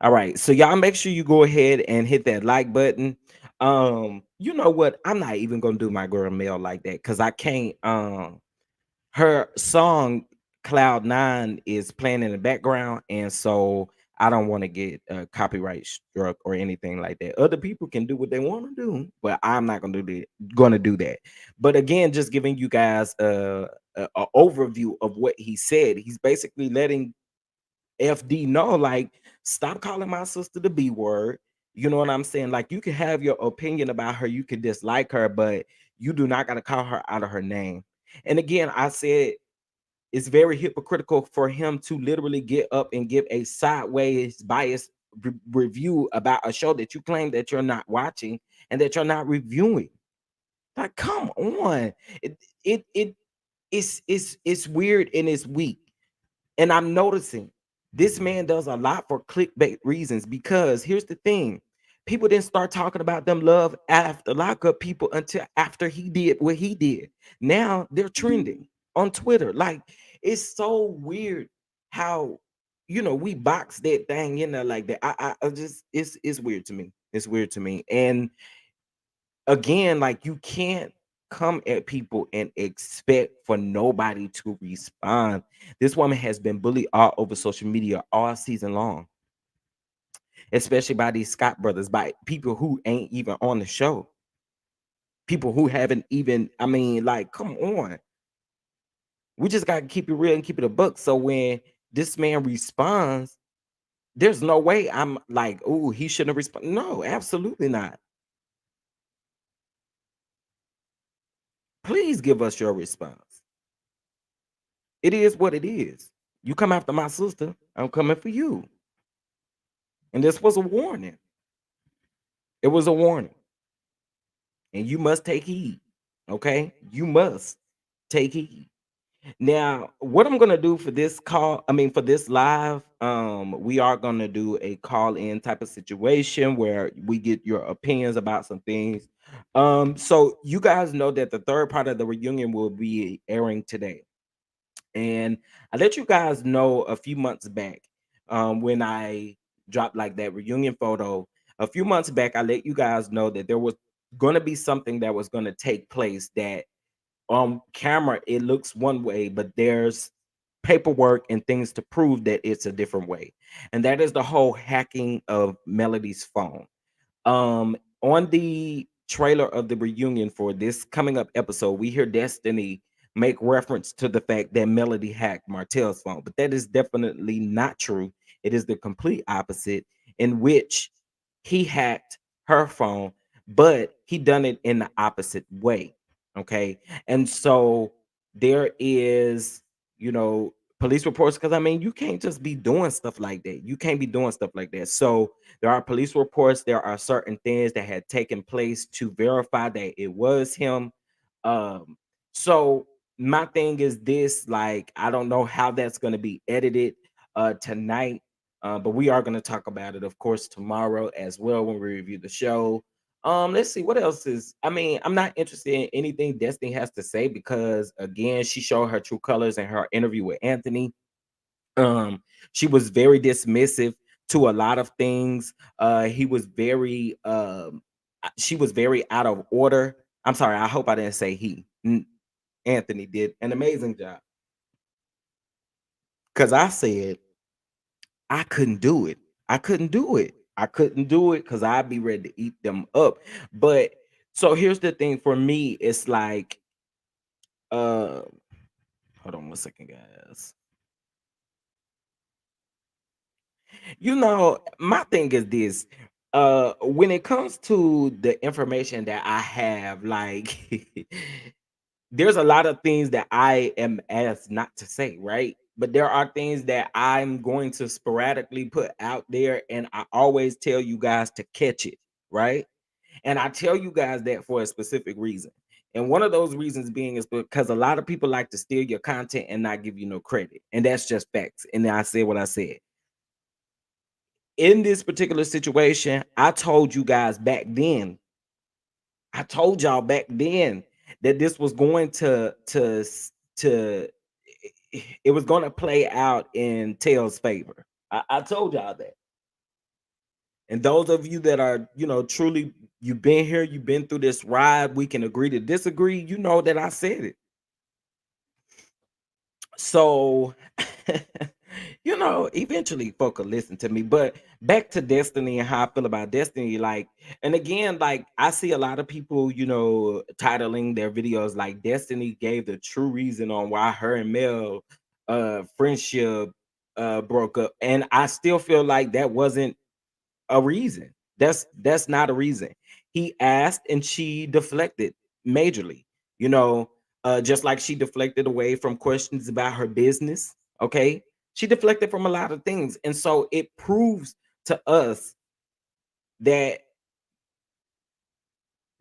All right. So y'all make sure you go ahead and hit that like button. You know what? I'm not even gonna do my girl mail like that because I can't her song Cloud Nine is playing in the background, and so I don't want to get copyright struck or anything like that. Other people can do what they want to do, but I'm not gonna do that. But again, just giving you guys a overview of what he said. He's basically letting FD know, like, stop calling my sister the B word. You know what I'm saying? Like, you can have your opinion about her, you can dislike her, but you do not got to call her out of her name. And again, I said it's very hypocritical for him to literally get up and give a sideways biased review about a show that you claim that you're not watching and that you're not reviewing. Like, come on. It it's weird and it's weak. And I'm noticing this man does a lot for clickbait reasons because here's the thing. People didn't start talking about them love after lockup people until after he did what he did. Now they're trending on Twitter. Like it's so weird how we box that thing in there like that. I just it's weird to me. It's weird to me. And again, like you can't come at people and expect for nobody to respond. This woman has been bullied all over social media all season long, especially by these Scott brothers, by people who ain't even on the show, people who haven't even, I mean, like, come on. We just got to keep it real and keep it a buck. So when this man responds, there's no way I'm like, oh, he shouldn't respond. No, absolutely not. Please give us your response. It is what it is. You come after my sister, I'm coming for you. And this was a warning. It was a warning. And you must take heed. Okay? You must take heed. Now, what I'm gonna do for this call, I mean for this live, we are gonna do a call-in type of situation where we get your opinions about some things. So you guys know that the third part of the reunion will be airing today. And I let you guys know a few months back, when I dropped like that reunion photo. A few months back, I let you guys know that there was going to be something that was going to take place that on camera it looks one way, but there's paperwork and things to prove that it's a different way. And that is the whole hacking of Melody's phone. On the trailer of the reunion for this coming up episode, we hear Destiny make reference to the fact that Melody hacked Martell's phone, but that is definitely not true. It is the complete opposite, in which he hacked her phone, but he done it in the opposite way. Okay. And so there is, you know, police reports, because I mean, you can't just be doing stuff like that. You can't be doing stuff like that. So there are police reports. There are certain things that had taken place to verify that it was him. Um, so my thing is this: like, I don't know how that's going to be edited tonight, but we are going to talk about it, of course, tomorrow as well when we review the show. Let's see what else is. I mean, I'm not interested in anything Destiny has to say because, again, she showed her true colors in her interview with Anthony. um she was very dismissive to a lot of things. He was very she was very out of order. I'm sorry, I hope I didn't say he. Anthony did an amazing job, because I said I couldn't do it. I couldn't do it. I couldn't do it because I'd be ready to eat them up. But so here's the thing for me, it's like uh hold on one second, guys. My thing is this. When it comes to the information that I have, like there's a lot of things that I am asked not to say, right? But there are things that I'm going to sporadically put out there, and I always tell you guys to catch it, right? And I tell you guys that for a specific reason. And one of those reasons being is because a lot of people like to steal your content and not give you no credit. And that's just facts. And then I said what I said. In this particular situation, I told y'all back then that this was going to it was going to play out in Tails' favor. I told y'all that. And those of you that are, truly, you've been here, you've been through this ride, we can agree to disagree. You know that I said it. So, eventually folk will listen to me. But back to Destiny and how I feel about Destiny, like, and again, like I see a lot of people, titling their videos like Destiny gave the true reason on why her and Mel friendship broke up. And I still feel like that wasn't a reason. That's not a reason. He asked and she deflected majorly. You know, just like she deflected away from questions about her business. Okay, she deflected from a lot of things, and so it proves to us that,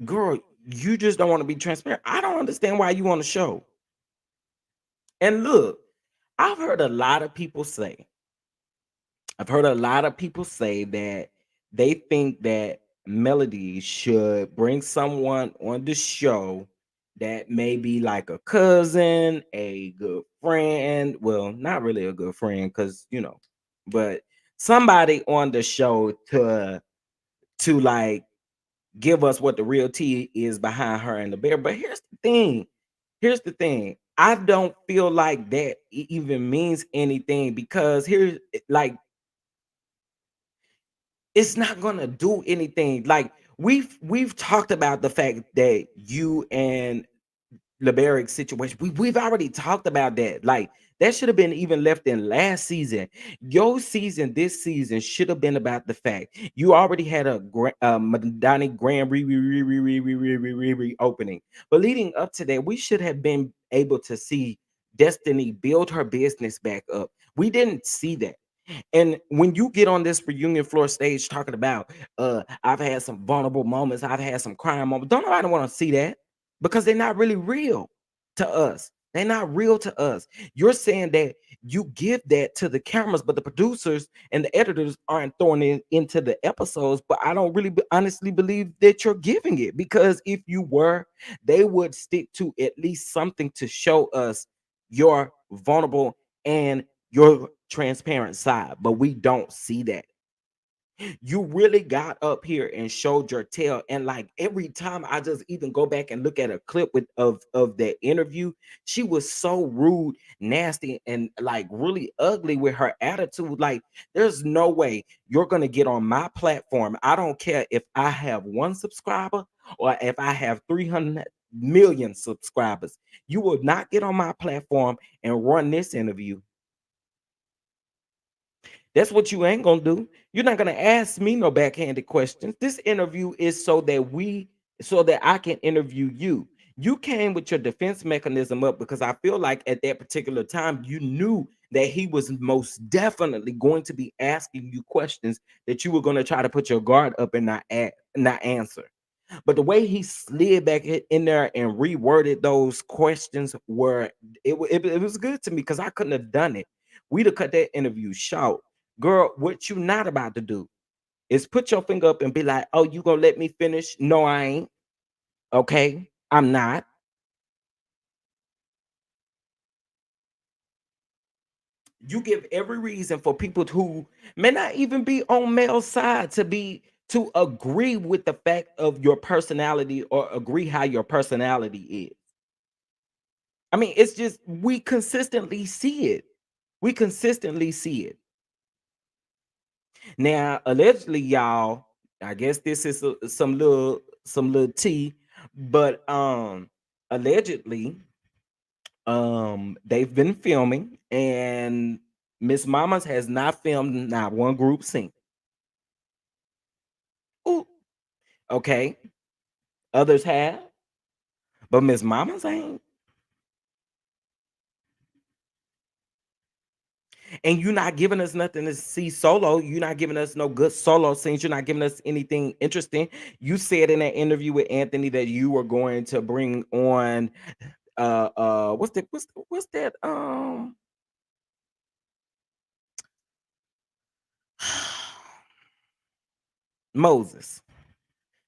girl, you just don't want to be transparent. I don't understand why you want to show. And look, I've heard a lot of people say I've heard a lot of people say that they think that Melody should bring someone on the show that may be like a cousin, a good friend. Well, not really a good friend because, but somebody on the show to like give us what the real tea is behind her and the bear. But here's the thing. Here's the thing. I don't feel like that even means anything because here's like it's not gonna do anything. Like we've talked about the fact that you and LeBaric's situation. We've already talked about that. Like that should have been even left in last season. Your season, this season, should have been about the fact you already had a Madani Grand reopening. But leading up to that, we should have been able to see Destiny build her business back up. We didn't see that. And when you get on this reunion floor stage talking about, I've had some vulnerable moments, I've had some crying moments, don't nobody want to see that because they're not really real to us. They're not real to us. You're saying that you give that to the cameras, but the producers and the editors aren't throwing it into the episodes. But I don't really honestly believe that you're giving it because if you were, they would stick to at least something to show us your vulnerable and your transparent side, but we don't see that. You really got up here and showed your tail. And like every time I just even go back and look at a clip of that interview, she was so rude, nasty, and like really ugly with her attitude. Like, there's no way you're gonna get on my platform. I don't care if I have one subscriber or if I have 300 million subscribers. You will not get on my platform and run this interview. That's what you ain't gonna do. You're not gonna ask me no backhanded questions. This interview is so that I can interview you. You came with your defense mechanism up because I feel like at that particular time you knew that he was most definitely going to be asking you questions that you were going to try to put your guard up and not answer. But the way he slid back in there and reworded those questions were it was good to me because I couldn't have done it. We'd have cut that interview short. Girl, what you not about to do is put your finger up and be like, "Oh, you gonna let me finish?" No, I ain't. Okay, I'm not. You give every reason for people who may not even be on male side to agree with the fact of your personality or agree how your personality is. I mean, it's just we consistently see it. We consistently see it. Now, allegedly, y'all, I guess this is some little tea, but allegedly, they've been filming and Miss Mamas has not filmed not one group scene. Ooh, okay. Others have, but Miss Mamas ain't. And you're not giving us nothing to see solo. You're not giving us no good solo scenes. You're not giving us anything interesting. You said in that interview with Anthony that you were going to bring on what's that Moses.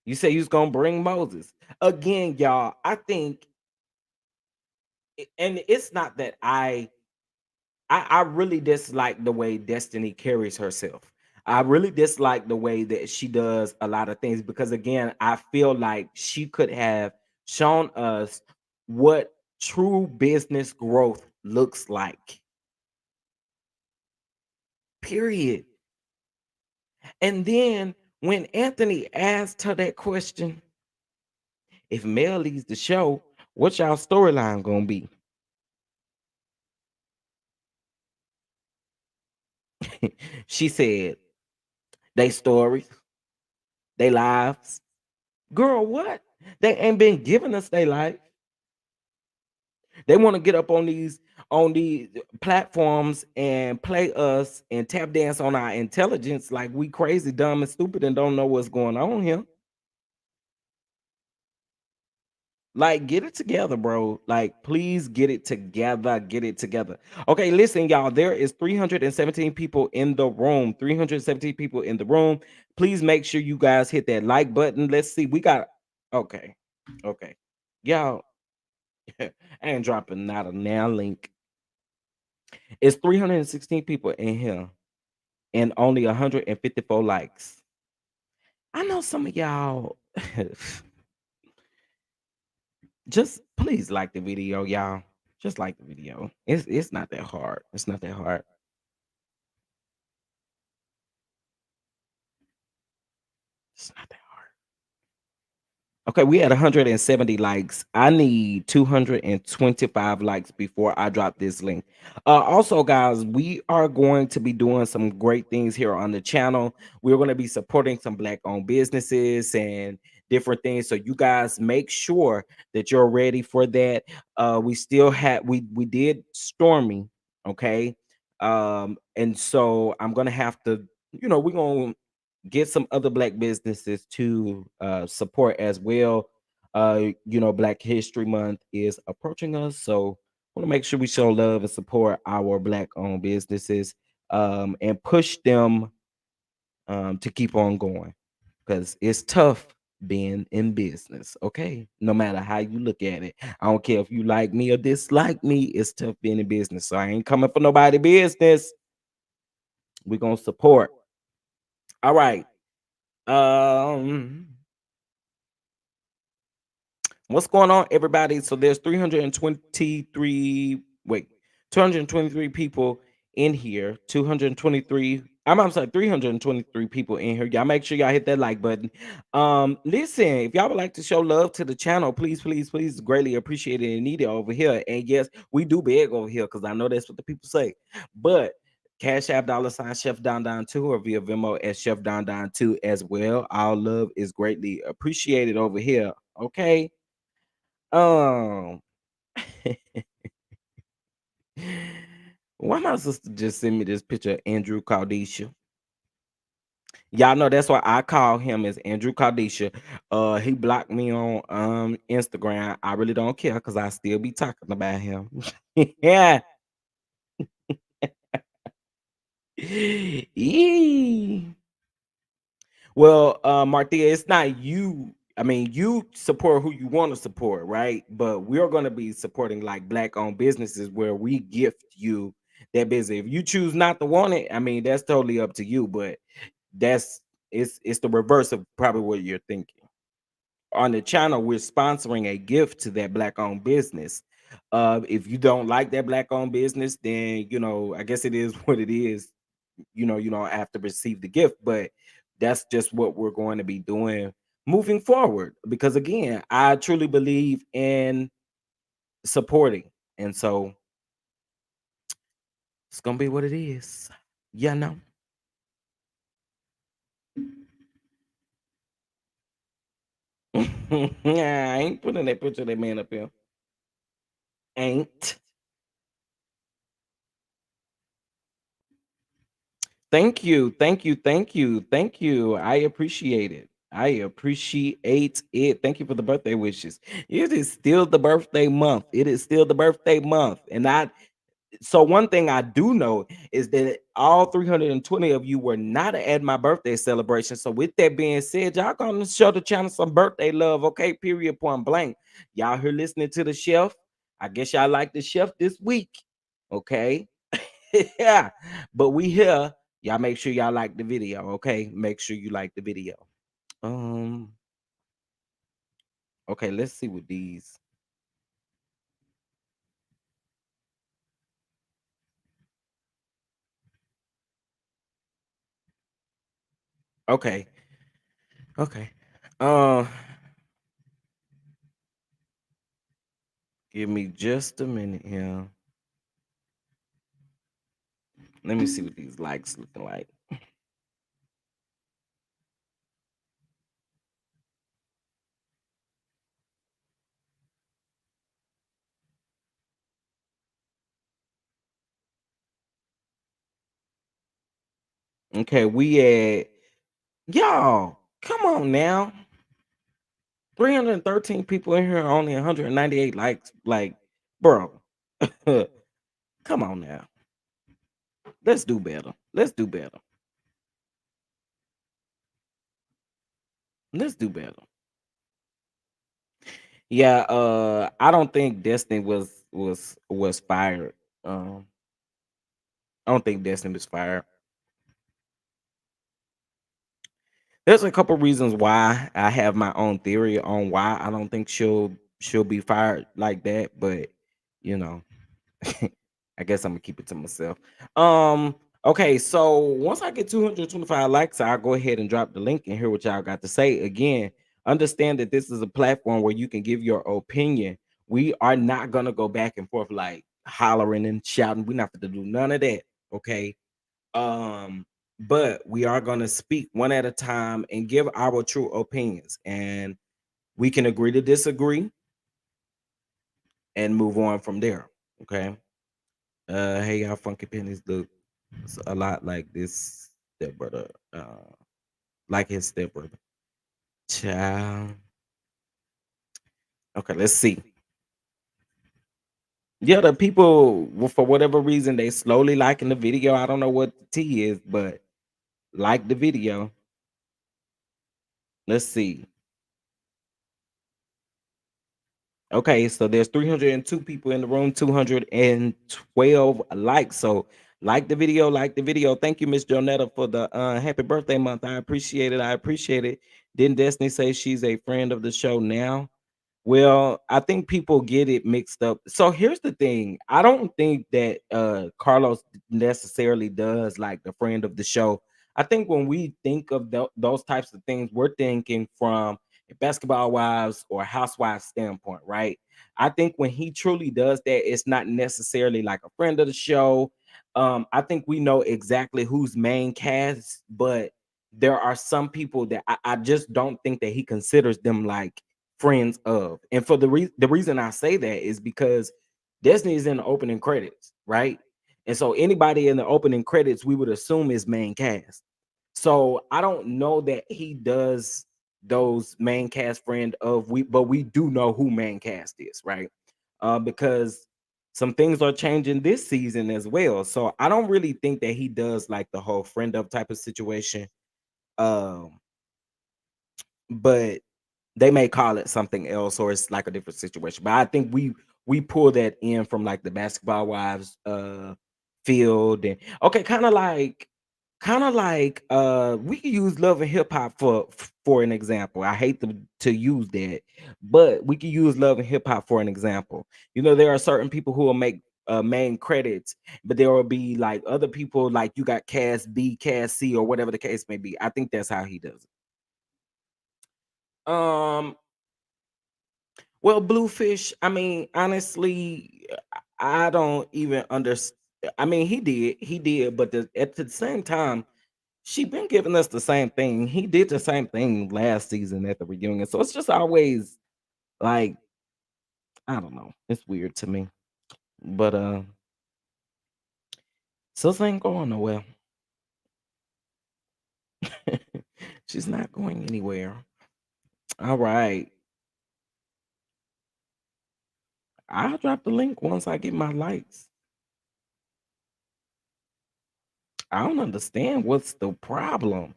You say you was gonna bring Moses. Again, y'all, I think and it's not that I really dislike the way Destiny carries herself. I really dislike the way that she does a lot of things because again, I feel like she could have shown us what true business growth looks like. Period. And then when Anthony asked her that question, if Mel leaves the show, what's y'all storyline gonna be? She said, they stories, they lives. Girl, what? They ain't been giving us their life. They want to get up on these platforms and play us and tap dance on our intelligence like we crazy, dumb, and stupid and don't know what's going on here. Like, get it together, bro. Like, please get it together. Get it together. Okay, listen, y'all. There is 317 people in the room. 317 people in the room. Please make sure you guys hit that like button. Let's see. We got okay. Okay. Y'all, I ain't dropping not a now link. It's 316 people in here and only 154 likes. I know some of y'all just please like the video, y'all. Just like the video. It's not that hard. It's not that hard. It's not that hard. Okay, we had 170 likes. I need 225 likes before I drop this link. Also, guys, we are going to be doing some great things here on the channel. We're going to be supporting some black-owned businesses and different things. So you guys make sure that you're ready for that. We still have we did Stormy, okay? And so I'm gonna have to, we're gonna get some other black businesses to support as well. Black History Month is approaching us, so want to make sure we show love and support our black owned businesses and push them to keep on going because it's tough being in business. Okay, no matter how you look at it, I don't care if you like me or dislike me, it's tough being in business. So I ain't coming for nobody business. We're gonna support. All right. Um, what's going on, everybody? So there's 323, wait, 223 people in here. 223. I'm sorry, 323 people in here. Y'all make sure y'all hit that like button. Listen, if y'all would like to show love to the channel, please, please, please, greatly appreciate it and need it over here. And yes, we do beg over here because I know that's what the people say. But Cash App $ Chef Don Don 2 or via Venmo at Chef Don Don 2 as well. Our love is greatly appreciated over here. Okay. Um, why my sister just sent me this picture of Andrew Caldisha? Y'all know that's why I call him as Andrew Caldisha. He blocked me on Instagram. I really don't care because I still be talking about him. Yeah. Yee. Well, Marthea, it's not you. I mean, you support who you want to support, right? But we're going to be supporting like black-owned businesses where we gift you that business. If you choose not to want it, I mean, that's totally up to you. But that's it's the reverse of probably what you're thinking. On the channel, we're sponsoring a gift to that black-owned business. If you don't like that black-owned business, then I guess it is what it is. You don't have to receive the gift, but that's just what we're going to be doing moving forward. Because again, I truly believe in supporting, and so it's gonna be what it is. Yeah, no, I ain't putting that picture of that man up here. Ain't. Thank you, thank you, thank you, thank you. I appreciate it. I appreciate it. Thank you for the birthday wishes. It is still the birthday month. It is still the birthday month, and I so one thing I do know is that all 320 of you were not at my birthday celebration. So with that being said, y'all gonna show the channel some birthday love, okay? Period, point blank. Y'all here listening to the chef. I guess y'all like the chef this week, okay? Yeah, but we here. Y'all make sure y'all like the video, okay? Make sure you like the video. Um, okay, let's see what these. Okay, okay. Uh, give me just a minute here. Let me see what these likes looking like. Okay, we at y'all. Come on now. 313 people in here, only 198 likes. Like, bro. Come on now. Let's do better. Let's do better. Let's do better. Yeah, I don't think Destiny was fired. Um, I don't think Destiny was fired. There's a couple reasons why I have my own theory on why I don't think she'll be fired like that, but you know, I guess I'm gonna keep it to myself. Okay, so once I get 225 likes, I'll go ahead and drop the link and hear what y'all got to say. Again, understand that this is a platform where you can give your opinion. We are not gonna go back and forth like hollering and shouting. We're not gonna do none of that. Okay. But we are gonna speak one at a time and give our true opinions, and we can agree to disagree and move on from there. Okay. Hey y'all, funky pennies look a lot like this stepbrother, like his stepbrother. Child. Okay, let's see. Yeah, the people for whatever reason they slowly liking the video. I don't know what the T is, but like the video. Let's see. Okay, so there's 302 people in the room, 212 likes. So Like the video, like the video. Thank you, Miss Jonetta, for the happy birthday month. I appreciate it. I appreciate it. Didn't Destiny say she's a friend of the show now? Well, I think people get it mixed up. So here's the thing. I don't think that Carlos necessarily does like the friend of the show. I think when we think of those types of things, we're thinking from a basketball wives or housewives standpoint, right? I think when he truly does that, it's not necessarily like a friend of the show. I think we know exactly who's main cast, but there are some people that I just don't think that he considers them like friends of. And for the reason I say that is because Destiny is in the opening credits, right? And so anybody in the opening credits, we would assume is main cast. So I don't know that he does those main cast friend of we, but we do know who main cast is, right? Because some things are changing this season as well. So I don't really think that he does like the whole friend of type of situation. Um, but they may call it something else or it's like a different situation. But I think we pull that in from like the basketball wives field and okay, kind of like we can use love and hip hop for an example. I hate to use that, but we can use love and hip hop for an example. You know, there are certain people who will make main credits, but there will be like other people like you got cast B, cast C, or whatever the case may be. I think that's how he does it. Well, Bluefish, I mean, honestly, I don't even understand. I mean, he did, but at the same time, she been giving us the same thing. He did the same thing last season at the reunion, so it's just always like I don't know. It's weird to me, but sis ain't going nowhere. She's not going anywhere. All right, I'll drop the link once I get my likes. I don't understand what's the problem.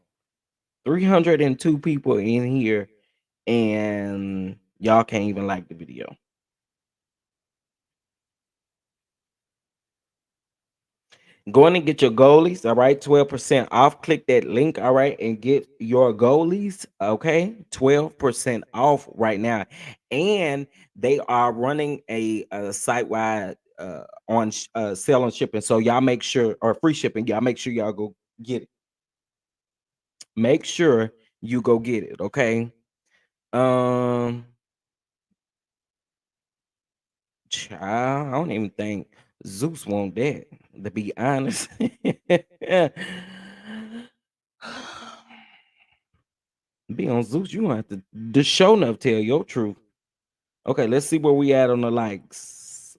302 people in here and y'all can't even like the video. Go in and get your goalies, all right? 12% off. Click that link, all right, and get your goalies, okay? 12% off right now. And they are running a site-wide on sale on shipping. So y'all make sure, or free shipping, y'all make sure y'all go get it. Make sure you go get it, okay? Um Child, I don't even think Zeus want that, to be honest. Be on Zeus, you gonna have to the show enough tell your truth. Okay, let's see where we at on the likes.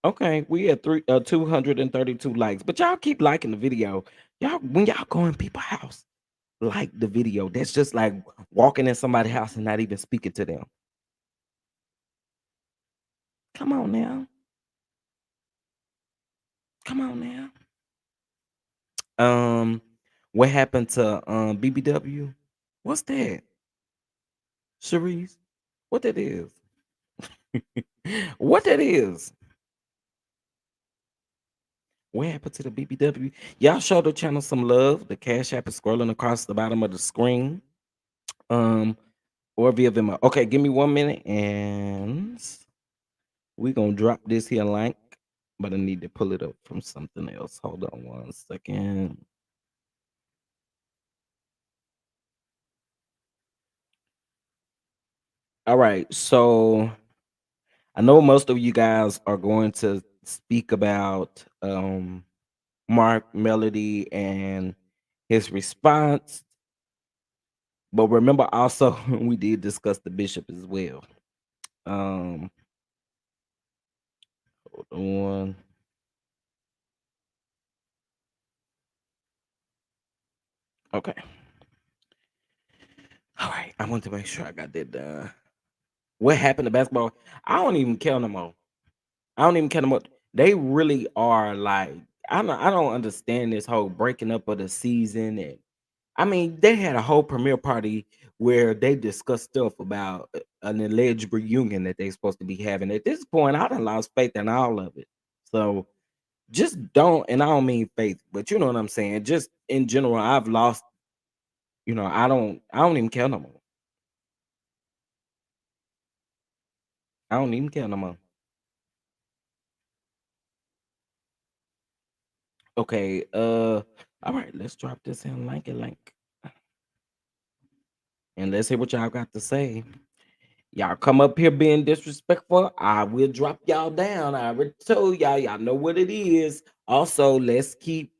Okay, we at 232 likes, but y'all keep liking the video. Y'all, when y'all go in people's house, like the video. That's just like walking in somebody's house and not even speaking to them. Come on now. Come on now. Um, what happened to BBW? What's that? Sharice? What that is? What that is? What happened to the BBW? Y'all show the channel some love. The Cash App is scrolling across the bottom of the screen. Um, or via Venmo. Okay, give me 1 minute and we gonna drop this here link, but I need to pull it up from something else. Hold on 1 second. All right, so I know most of you guys are going to speak about Mark Melody and his response, but remember also we did discuss the bishop as well. Um, hold on. Okay. All right. I want to make sure I got that done. What happened to basketball? I don't even care no more. I don't even care no more. They really are like I don't understand this whole breaking up of the season. And I mean, they had a whole premiere party where they discussed stuff about an alleged reunion that they're supposed to be having. At this point, I done lost faith in all of it. So just don't, and I don't mean faith, but you know what I'm saying. Just in general, I've lost. I don't even care no more. I don't even care no more. Okay. All right. Let's drop this in link, and let's hear what y'all got to say. Y'all come up here being disrespectful, I will drop y'all down. I already told y'all. Y'all know what it is. Also, let's keep,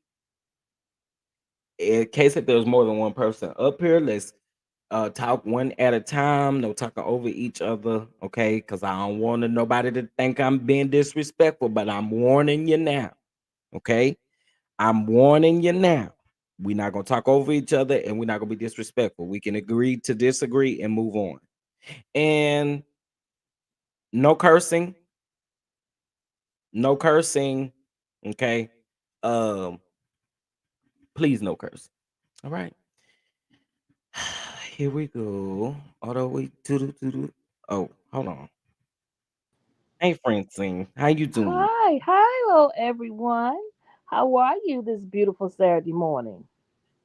in case if there's more than one person up here, let's talk one at a time. No talking over each other, okay? Because I don't want nobody to think I'm being disrespectful, but I'm warning you now, okay? I'm warning you now. We're not gonna talk over each other, and we're not gonna be disrespectful. We can agree to disagree and move on. And no cursing, no cursing, okay? Um, please no curse. All right. Here we go. Although we do. Oh, hold on. Hey Francine, how you doing? Hello everyone. How are you this beautiful Saturday morning?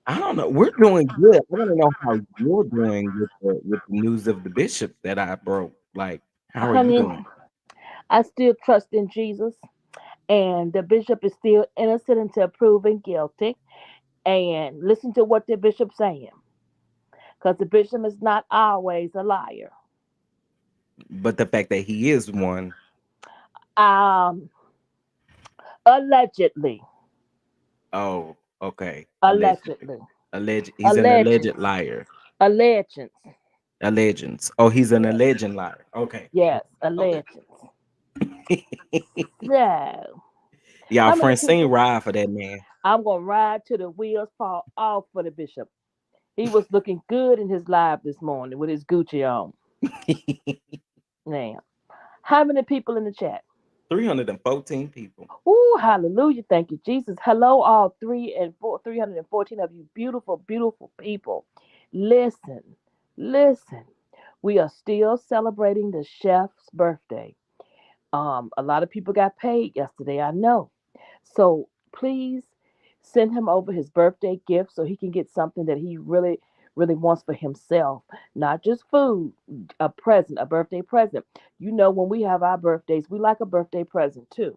I don't know. We're doing good. I want to know how you're doing with the news of the bishop that I broke. Like, how are you Honey, doing? I still trust in Jesus, and the bishop is still innocent until proven guilty. And listen to what the bishop's saying, because the bishop is not always a liar. But the fact that he is one, Um, allegedly, oh, okay, allegedly, allegedly, he's an alleged, alleged liar, allegiance. allegends. Oh, he's an Yes, alleged liar. Okay, yes, okay. allegiance. So, Y'all, how many Francine people? ride for that man. I'm gonna ride till the wheels fall off for the bishop. He was looking good in his live this morning with his Gucci on. Now, how many people in the chat? 314 people. Ooh, hallelujah. Thank you, Jesus. Hello, all 314 of you beautiful, beautiful people. Listen, listen. We are still celebrating the chef's birthday. A lot of people got paid yesterday, I know. So please send him over his birthday gift so he can get something that he really, really wants for himself. Not just food, a present, a birthday present. You know, when we have our birthdays, we like a birthday present too.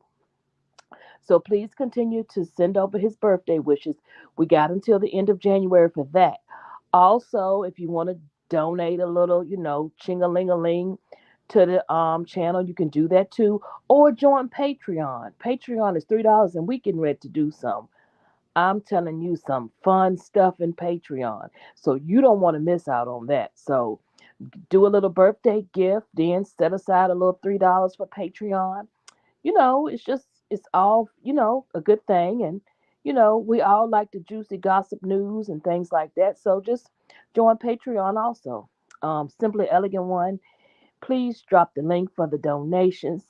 So please continue to send over his birthday wishes. We got until the end of January for that. Also, if you want to donate a little, ching a ling a ling to the channel, you can do that too. Or join Patreon. Patreon is $3 and we getting ready to do some. I'm telling you some fun stuff in Patreon. So you don't want to miss out on that. So do a little birthday gift, then set aside a little $3 for Patreon. It's all, a good thing. And, we all like the juicy gossip news and things like that. So just join Patreon also. Simply Elegant One, please drop the link for the donations,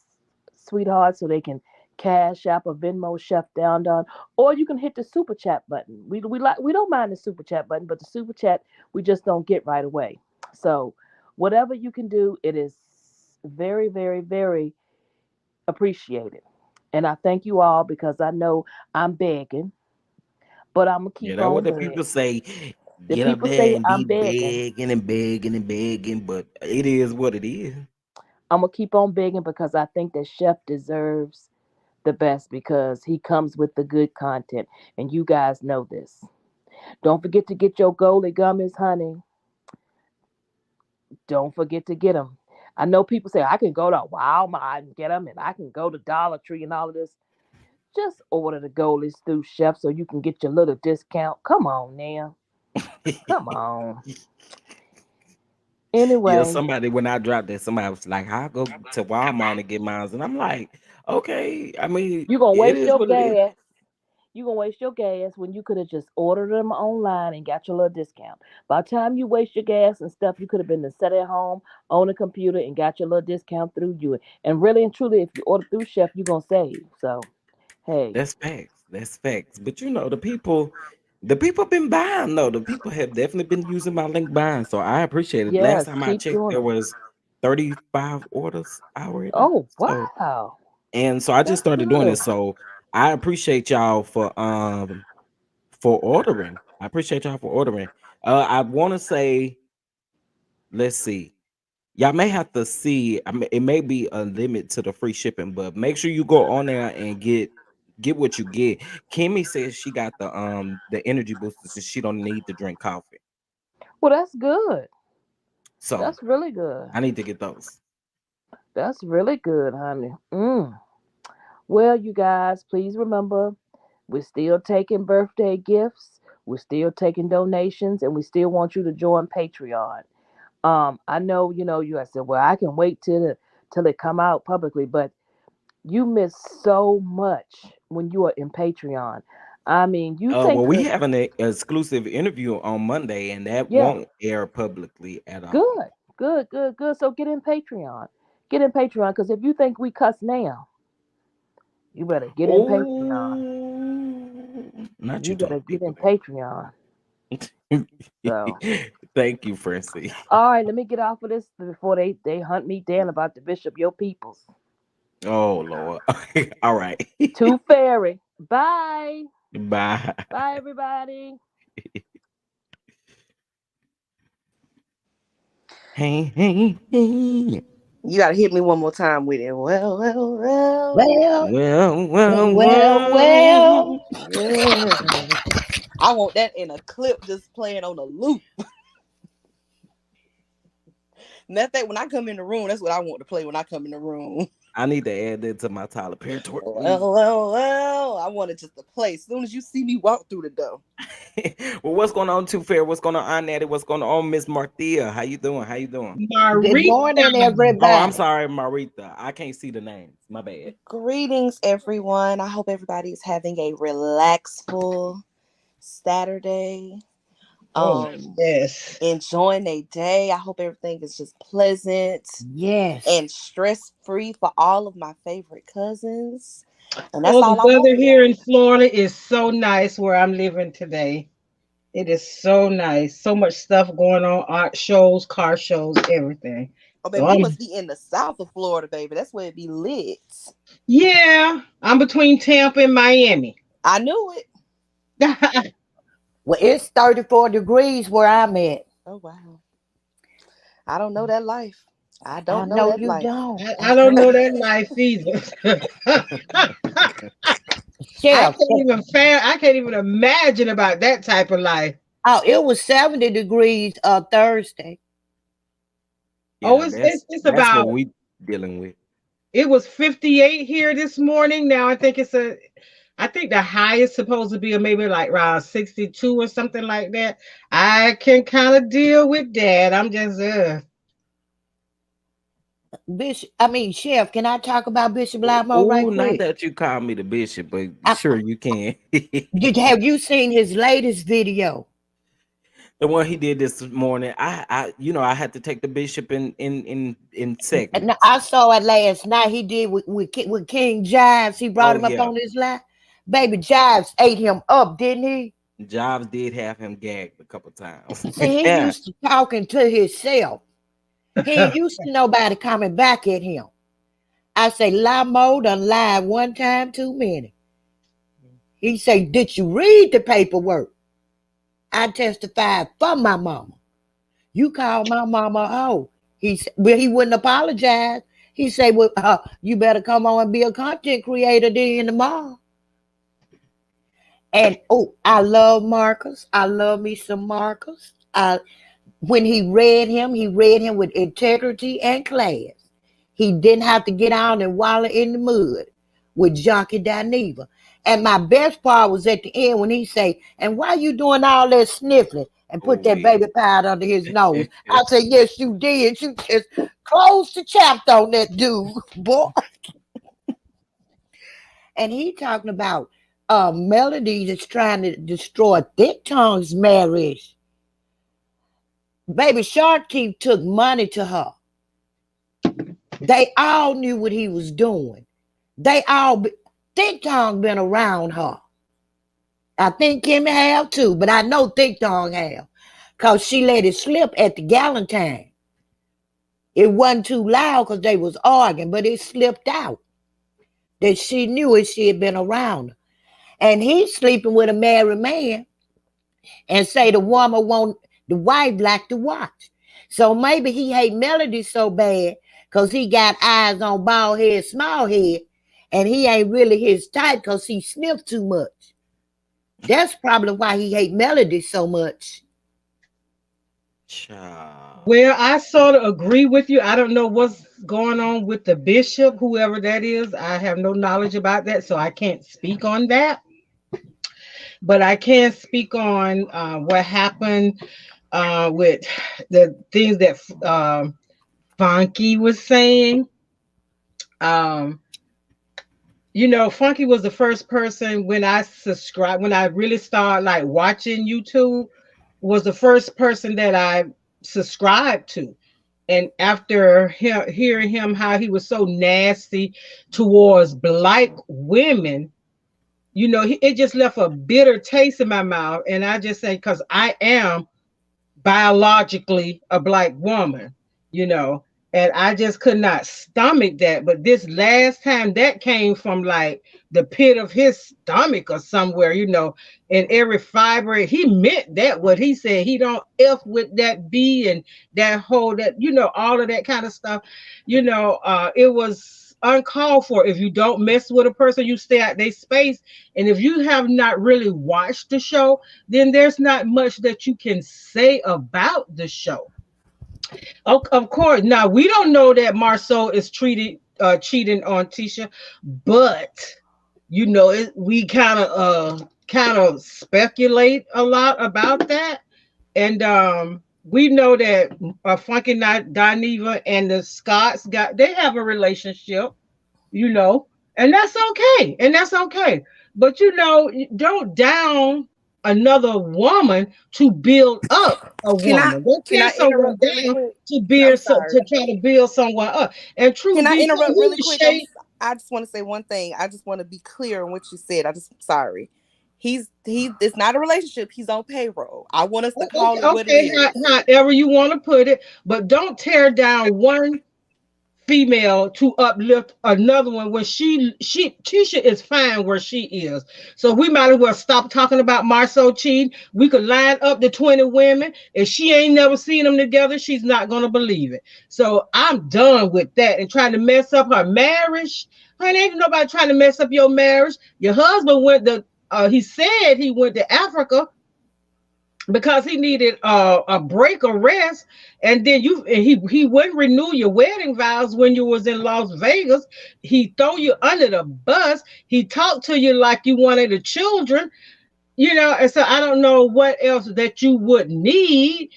sweetheart, so they can Cash App or Venmo Chef Down Down, or you can hit the super chat button. We don't mind the super chat button, but the super chat we just don't get right away. So whatever you can do, it is very, very, very appreciated. And I thank you all because I know I'm begging, but I'm gonna Yeah, keep that's what on the begging. people say. The Get up people there say and I'm be begging. begging and begging and begging, but it is what it is. I'm gonna keep on begging because I think that Chef deserves the best because he comes with the good content, and you guys know this. Don't forget to get your goalie gummies, honey. Don't forget to get them. I know people say I can go to Walmart and get them, and I can go to Dollar Tree and all of this. Just order the goalies through Chef so you can get your little discount. Come on now. Come on. Yeah, Anyway, somebody when I dropped that, somebody was like, "I'll go to Walmart and get mine," and I'm like, "Okay, I mean, you're gonna it waste is your what it is." gas. You're gonna waste your gas when you could have just ordered them online and got your little discount. By the time you waste your gas and stuff, you could have been to set at home on a computer and got your little discount through you. And really and truly, if you order through Chef, you're gonna save. So hey, That's facts. That's facts. But the people been buying though. The people have definitely been using my link buying, so I appreciate it. Last yes, time I keep checked, doing there them. was 35 orders already. Oh So wow. And so I just That's started doing good. it. So I appreciate y'all for ordering. I appreciate y'all for ordering. I want to say, let's see. Y'all may have to see. It may be a limit to the free shipping, but make sure you go on there and get what you get. Kimmy says she got the energy boosters and she don't need to drink coffee. Well, that's good. So That's really good. I need to get those. That's really good, honey. Well, you guys, please remember we're still taking birthday gifts, we're still taking donations, and we still want you to join Patreon. I know, you guys said, well, I can wait till it come out publicly, but you miss so much when you are in Patreon. I mean, you Well, think we of have an exclusive interview on Monday, and that yeah, won't air publicly at all. good, good, good, good. So get in Patreon. Get in Patreon because if you think we cuss now, you better get in Patreon. Oh, not You you better talk get people in Patreon. that. So, Thank you, Francie. all right, let me get off of this before they hunt me down about the bishop, your peoples. Oh Lord. All right. Too fairy. Bye. Bye. Bye, everybody. Hey, hey, hey. You gotta hit me one more time with it. Well, well, well. Well, Well, well, well, well. well. Yeah. I want that in a clip just playing on a loop. Nothing when I come in the room, that's what I want to play when I come in the room. I need to add that to my Tyler Perry tour music. Well, well, well. I want it just to play as soon as you see me walk through the door. Well, what's going on, Too Fair? What's going on, Natty? What's going on, Miss Marthea? How you doing? How you doing? Good Marita. morning, Oh, I'm everybody. sorry, Marita. I can't see the names. My bad. Greetings, everyone. I hope everybody is having a relaxful Saturday. Oh, Um, yes. Enjoying a day. I hope everything is just pleasant Yes. and stress free for all of my favorite cousins. And that's Oh, the all I want weather for here y'all. in Florida is so nice where I'm living today. It is so nice. So much stuff going on, art shows, car shows, everything. Oh, So baby, you must be in the south of Florida, baby. That's where it be lit. yeah, I'm between Tampa and Miami. I knew it. I, Well, it's 34 degrees where I'm at. Oh, wow. I don't know that life. I I don't know know that you life. don't. I don't know that life either. Chef. I can't even imagine about that type of life. Oh, it was 70 degrees Thursday. Oh, Yeah, it's that's about what we dealing with. it was 58 here this morning. Now I think the highest supposed to be maybe like around 62 or something like that. I can kind of deal with that. I'm just Bishop, I mean, Chef, can I talk about Bishop Limo right Oh, not quick? that you call me the bishop, but I, sure you can. have you seen his latest video? The one he did this morning, I had to take the bishop in And segments. I saw it last night. He did with King Jives. He brought Oh him up yeah, on his line. Baby Jives ate him up, didn't he? Jobs did have him gagged a couple times. See, he Yeah, used to talking to himself. He ain't used to nobody coming back at him. I say, Lamo done lied one time too many. He say, did you read the paperwork? I testified for my mama. You called my mama a hoe. Well, he wouldn't apologize. He say, well, you better come on and be a content creator then tomorrow. And oh, I love Marcus. I love me some Marcus. When he read him with integrity and class. He didn't have to get out and wallow in the mud with Jockey Dineva. And my best part was at the end when he say, and why you doing all that sniffling and oh put that we. baby powder under his nose? I said, yes, you did. You just closed the chapter on that dude, boy. And he talking about Melody that's trying to destroy Thick Tongue's marriage. Baby Shark Teeth took money to her. They all knew what he was doing. They all, Thick Tongue been around her. I think Kimmy have too, but I know Thick Tongue have. Because she let it slip at the Galentine. It wasn't too loud because they was arguing, but it slipped out. that she knew if she had been around her. And he's sleeping with a married man and say the woman won't, the wife like to watch. So maybe he hate Melody so bad because he got eyes on bald head, small head, and he ain't really his type because he sniffed too much. That's probably why he hate Melody so much. Child. Well, I sort of agree with you. I don't know what's going on with the bishop, whoever that is. I have no knowledge about that, so I can't speak on that. But I can speak on what happened with the things that Funky was saying. Um, Funky was the first person when I subscribed, when I really started like watching YouTube, was the first person that I subscribed to. And after hearing him how he was so nasty towards black women, it just left a bitter taste in my mouth. And I just say, because I am biologically a black woman, you know, and I just could not stomach that. But this last time, that came from like the pit of his stomach or somewhere, and every fiber, he meant that what he said. He don't F with that B and that whole, that, all of that kind of stuff. It was uncalled for. If you don't mess with a person, you stay out their space. And if you have not really watched the show, then there's not much that you can say about the show. Of course, now we don't know that Marceau is cheating on Tisha, but we kind of speculate a lot about that, and we know that Funky Dineva and the Scots they have a relationship, you know, and that's okay. And that's okay. But don't down another woman to build up a Can I woman. Don't can tear I someone interrupt really down quick? to I'm build sorry. to try to build someone up. And Can truth I be told, interrupt we really was quick? shade. I just want to say one thing. I just want to be clear on what you said. I just sorry. He it's not a relationship. He's on payroll. I want us to call Okay, it what it okay, is. however you want to put it, but don't tear down one female to uplift another one when she Tisha is fine where she is. So we might as well stop talking about Marceau cheating. We could line up the 20 women. If she ain't never seen them together, she's not gonna believe it. So I'm done with that and trying to mess up her marriage. Honey, ain't nobody trying to mess up your marriage. Your husband went to he said he went to Africa because he needed a break or rest, and then he wouldn't renew your wedding vows when you was in Las Vegas. He throw you under the bus. He talked to you like you wanted the children, and so I don't know what else that you would need.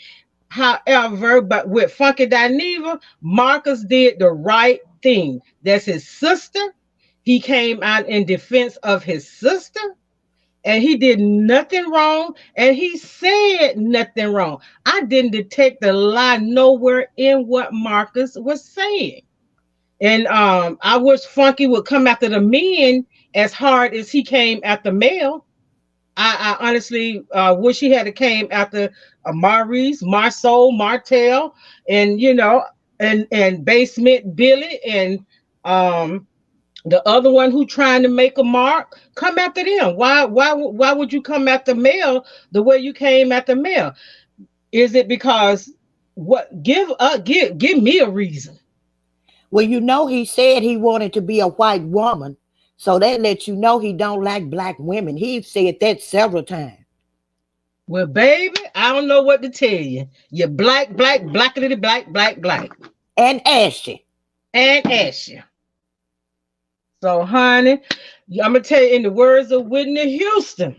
However, but with Funky Dineva, Marcus did the right thing. That's his sister. He came out in defense of his sister, and he did nothing wrong, and he said nothing wrong. I didn't detect a lie nowhere in what Marcus was saying. And I wish Funky would come after the men as hard as he came after Mel. I honestly wish he had came after Maurice, Marceau, Martel, and and Basement Billy, and um the other one who trying to make a mark. Come after them. Why would you come after Mel the way you came after Mel? Is it because what? Give me a reason. Well, he said he wanted to be a white woman. So that lets you know he don't like black women. He said that several times. Well, baby, I don't know what to tell you. You're black, black, blackity, black, black, black, And Ashley. and Asher. So, honey, I'm gonna tell you in the words of Whitney Houston.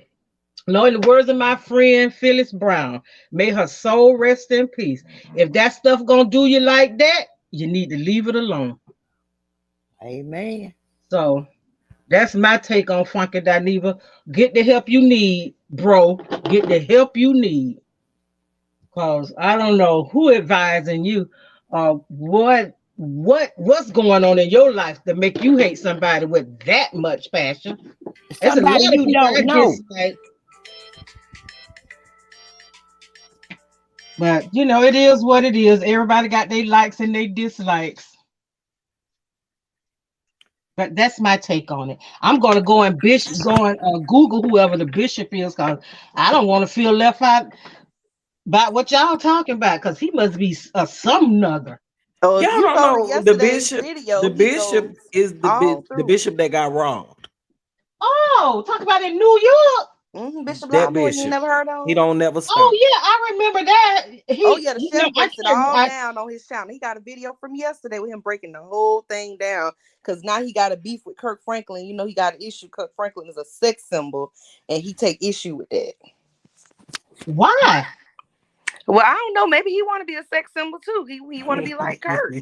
No, in the words of my friend Phyllis Brown, may her soul rest in peace. If that stuff gonna do you like that, you need to leave it alone. Amen. So that's my take on Funky Dineva. Get the help you need, bro. Get the help you need. Cause I don't know who advising you what's going on in your life to make you hate somebody with that much passion. There's a Somebody lot of you people I don't know. dislike, but it is what it is. Everybody got their likes and their dislikes. But that's my take on it. I'm gonna go and Google whoever the bishop is, cause I don't want to feel left out about what y'all talking about, cause he must be a some nugger. Oh, if Y'all you don't go to know the yesterday's bishop. The video, he bishop goes is all the through it. bishop that got robbed. Oh, talk about in New York. Bishop That Limore, you bishop. never heard He of him? don't never Oh stop. yeah, I remember that. Oh yeah, the You know, chef I breaks it can't. all down on his channel. He got a video from yesterday with him breaking the whole thing down because now he got a beef with Kirk Franklin. You know he got an issue. Kirk Franklin is a sex symbol, and he take issue with that. Why Well, I don't know. Maybe he want to be a sex symbol too. He want to be like Kirk.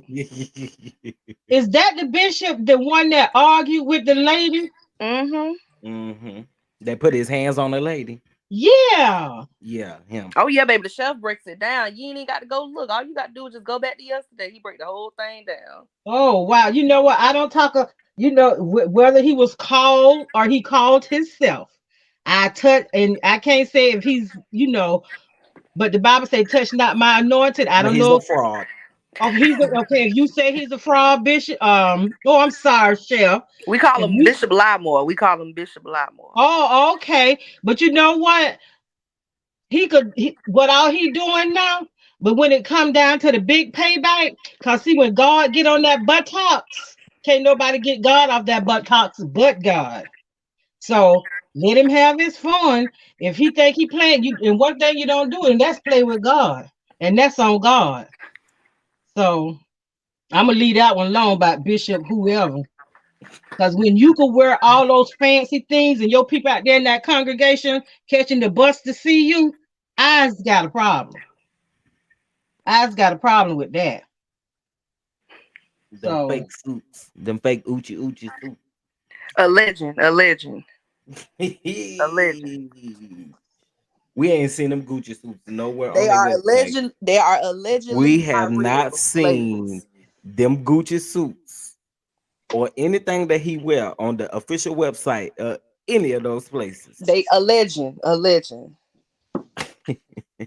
is that the bishop, the one that argued with the lady? Mm-hmm. hmm They put his hands on the lady. Yeah. Yeah, him. Oh yeah, baby. The chef breaks it down. You ain't even got to go look. All you got to do is just go back to yesterday. He break the whole thing down. Oh wow. You know what? I don't talk. You know whether he was called or he called himself. I touch, and I can't say if he's, but the Bible say, "Touch not my anointed." I But don't he's know. a fraud. Oh, okay. If you say he's a fraud bishop, oh, I'm sorry, Chef. We call If him you, Bishop Limore. We call him Bishop Limore. oh, okay. But you know what? What all he doing now? But when it come down to the big payback, cause see, when God get on that buttocks, can't nobody get God off that buttocks but God. So let him have his fun. If he think he playing, you and one thing you don't do, and that's play with God, and that's on God. So I'm gonna leave that one alone about Bishop whoever. Because when you could wear all those fancy things and your people out there in that congregation catching the bus to see you, I's got a problem. I's got a problem with that. Them So, fake suits. Them fake Uchi Uchi suits. A legend. A legend. A legend. We ain't seen them Gucci suits nowhere on They their are a website. legend. They are allegedly We have not not real seen labels. them Gucci suits or anything that he wear on the official website. Any of those places. They a legend. A legend.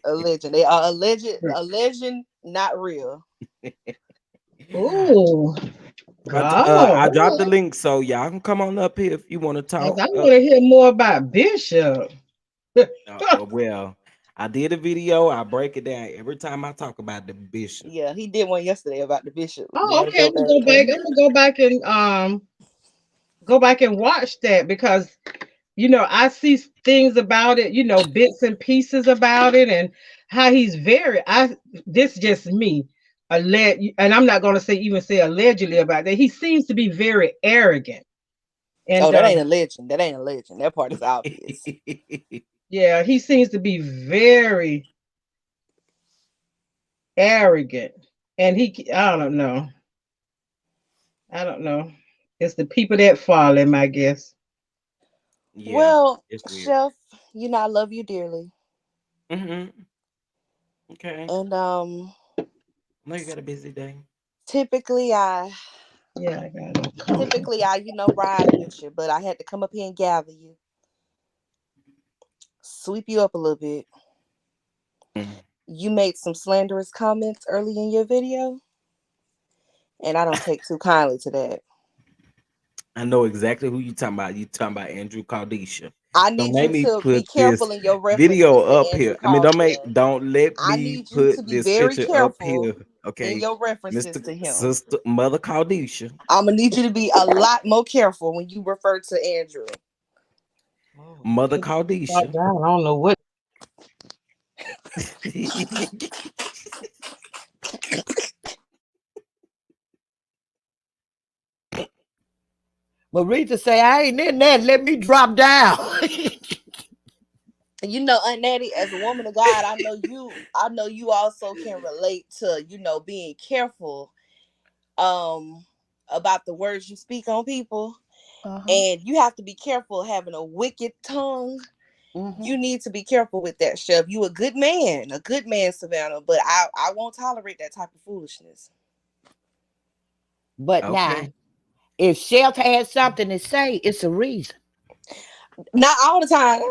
A legend. They are alleged. A legend, not real. oh, But God. I dropped the link, so y'all can come on up here if you want to I talk. want to hear more about Bishop. Well, I did a video. I break it down every time I talk about the bishop. Yeah, he did one yesterday about the bishop. You Oh, got to okay. go I'm gonna back. go back. I'm gonna go back and watch that because I see things about it, bits and pieces about it, and how he's very. This just me, and I'm not gonna say allegedly about that. He seems to be very arrogant, Oh, and that ain't a legend. That ain't a legend. That part is obvious. yeah, he seems to be very arrogant, and I don't know. I don't know. It's the people that follow him, I guess. Yeah, Well, it's weird. Chef, I love you dearly, hmm Okay. and I know you got a busy day. typically I Yeah, I got it. ride with you, but I had to come up here and gather you, sweep you up a little bit. Mhm. You made some slanderous comments early in your video, and I don't take too kindly to that. I know exactly who you talking about. You talking about Andrew Caldisha. I Don't need make you me to be put careful this in your video references to up Andrew here. I mean, Calden. don't let I me need you put to be this very picture up careful here. in Okay, your references Mr. to him. Sister Mother Caldisha. I'm gonna need you to be a lot more careful when you refer to Andrew. Oh, Mother get shot Caldisha. down. I don't know what. Marita say, I ain't in there. Let me drop down. Aunt Natty, as a woman of God, I know you. I know you also can relate to being careful about the words you speak on people, Uh-huh. and you have to be careful having a wicked tongue. Mm-hmm. You need to be careful with that, Chef. You a good man, Savannah. But I won't tolerate that type of foolishness. But now, Okay. if Chef has something to say, it's a reason. Not all the time.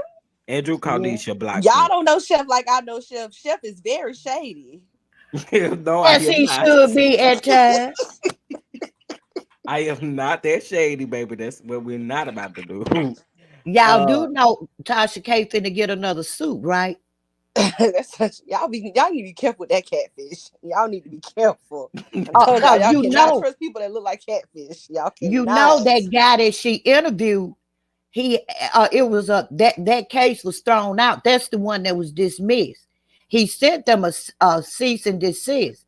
Andrew Yeah. Caldisha blocked Y'all me. don't know Chef like I know Chef. Chef is very shady. No, I Yes, hear he not. should be at times. I am not that shady, baby. That's what we're not about to do. Y'all Uh, do know Tasha K finna get another suit, right? That's such y'all need to be careful with that catfish. Y'all need to be careful. I'm Oh, telling y'all, cause y'all cannot trust people that look like catfish. Y'all you cannot. know that guy that she interviewed, he it was a that case was thrown out. That's the one that was dismissed. He sent them a cease and desist.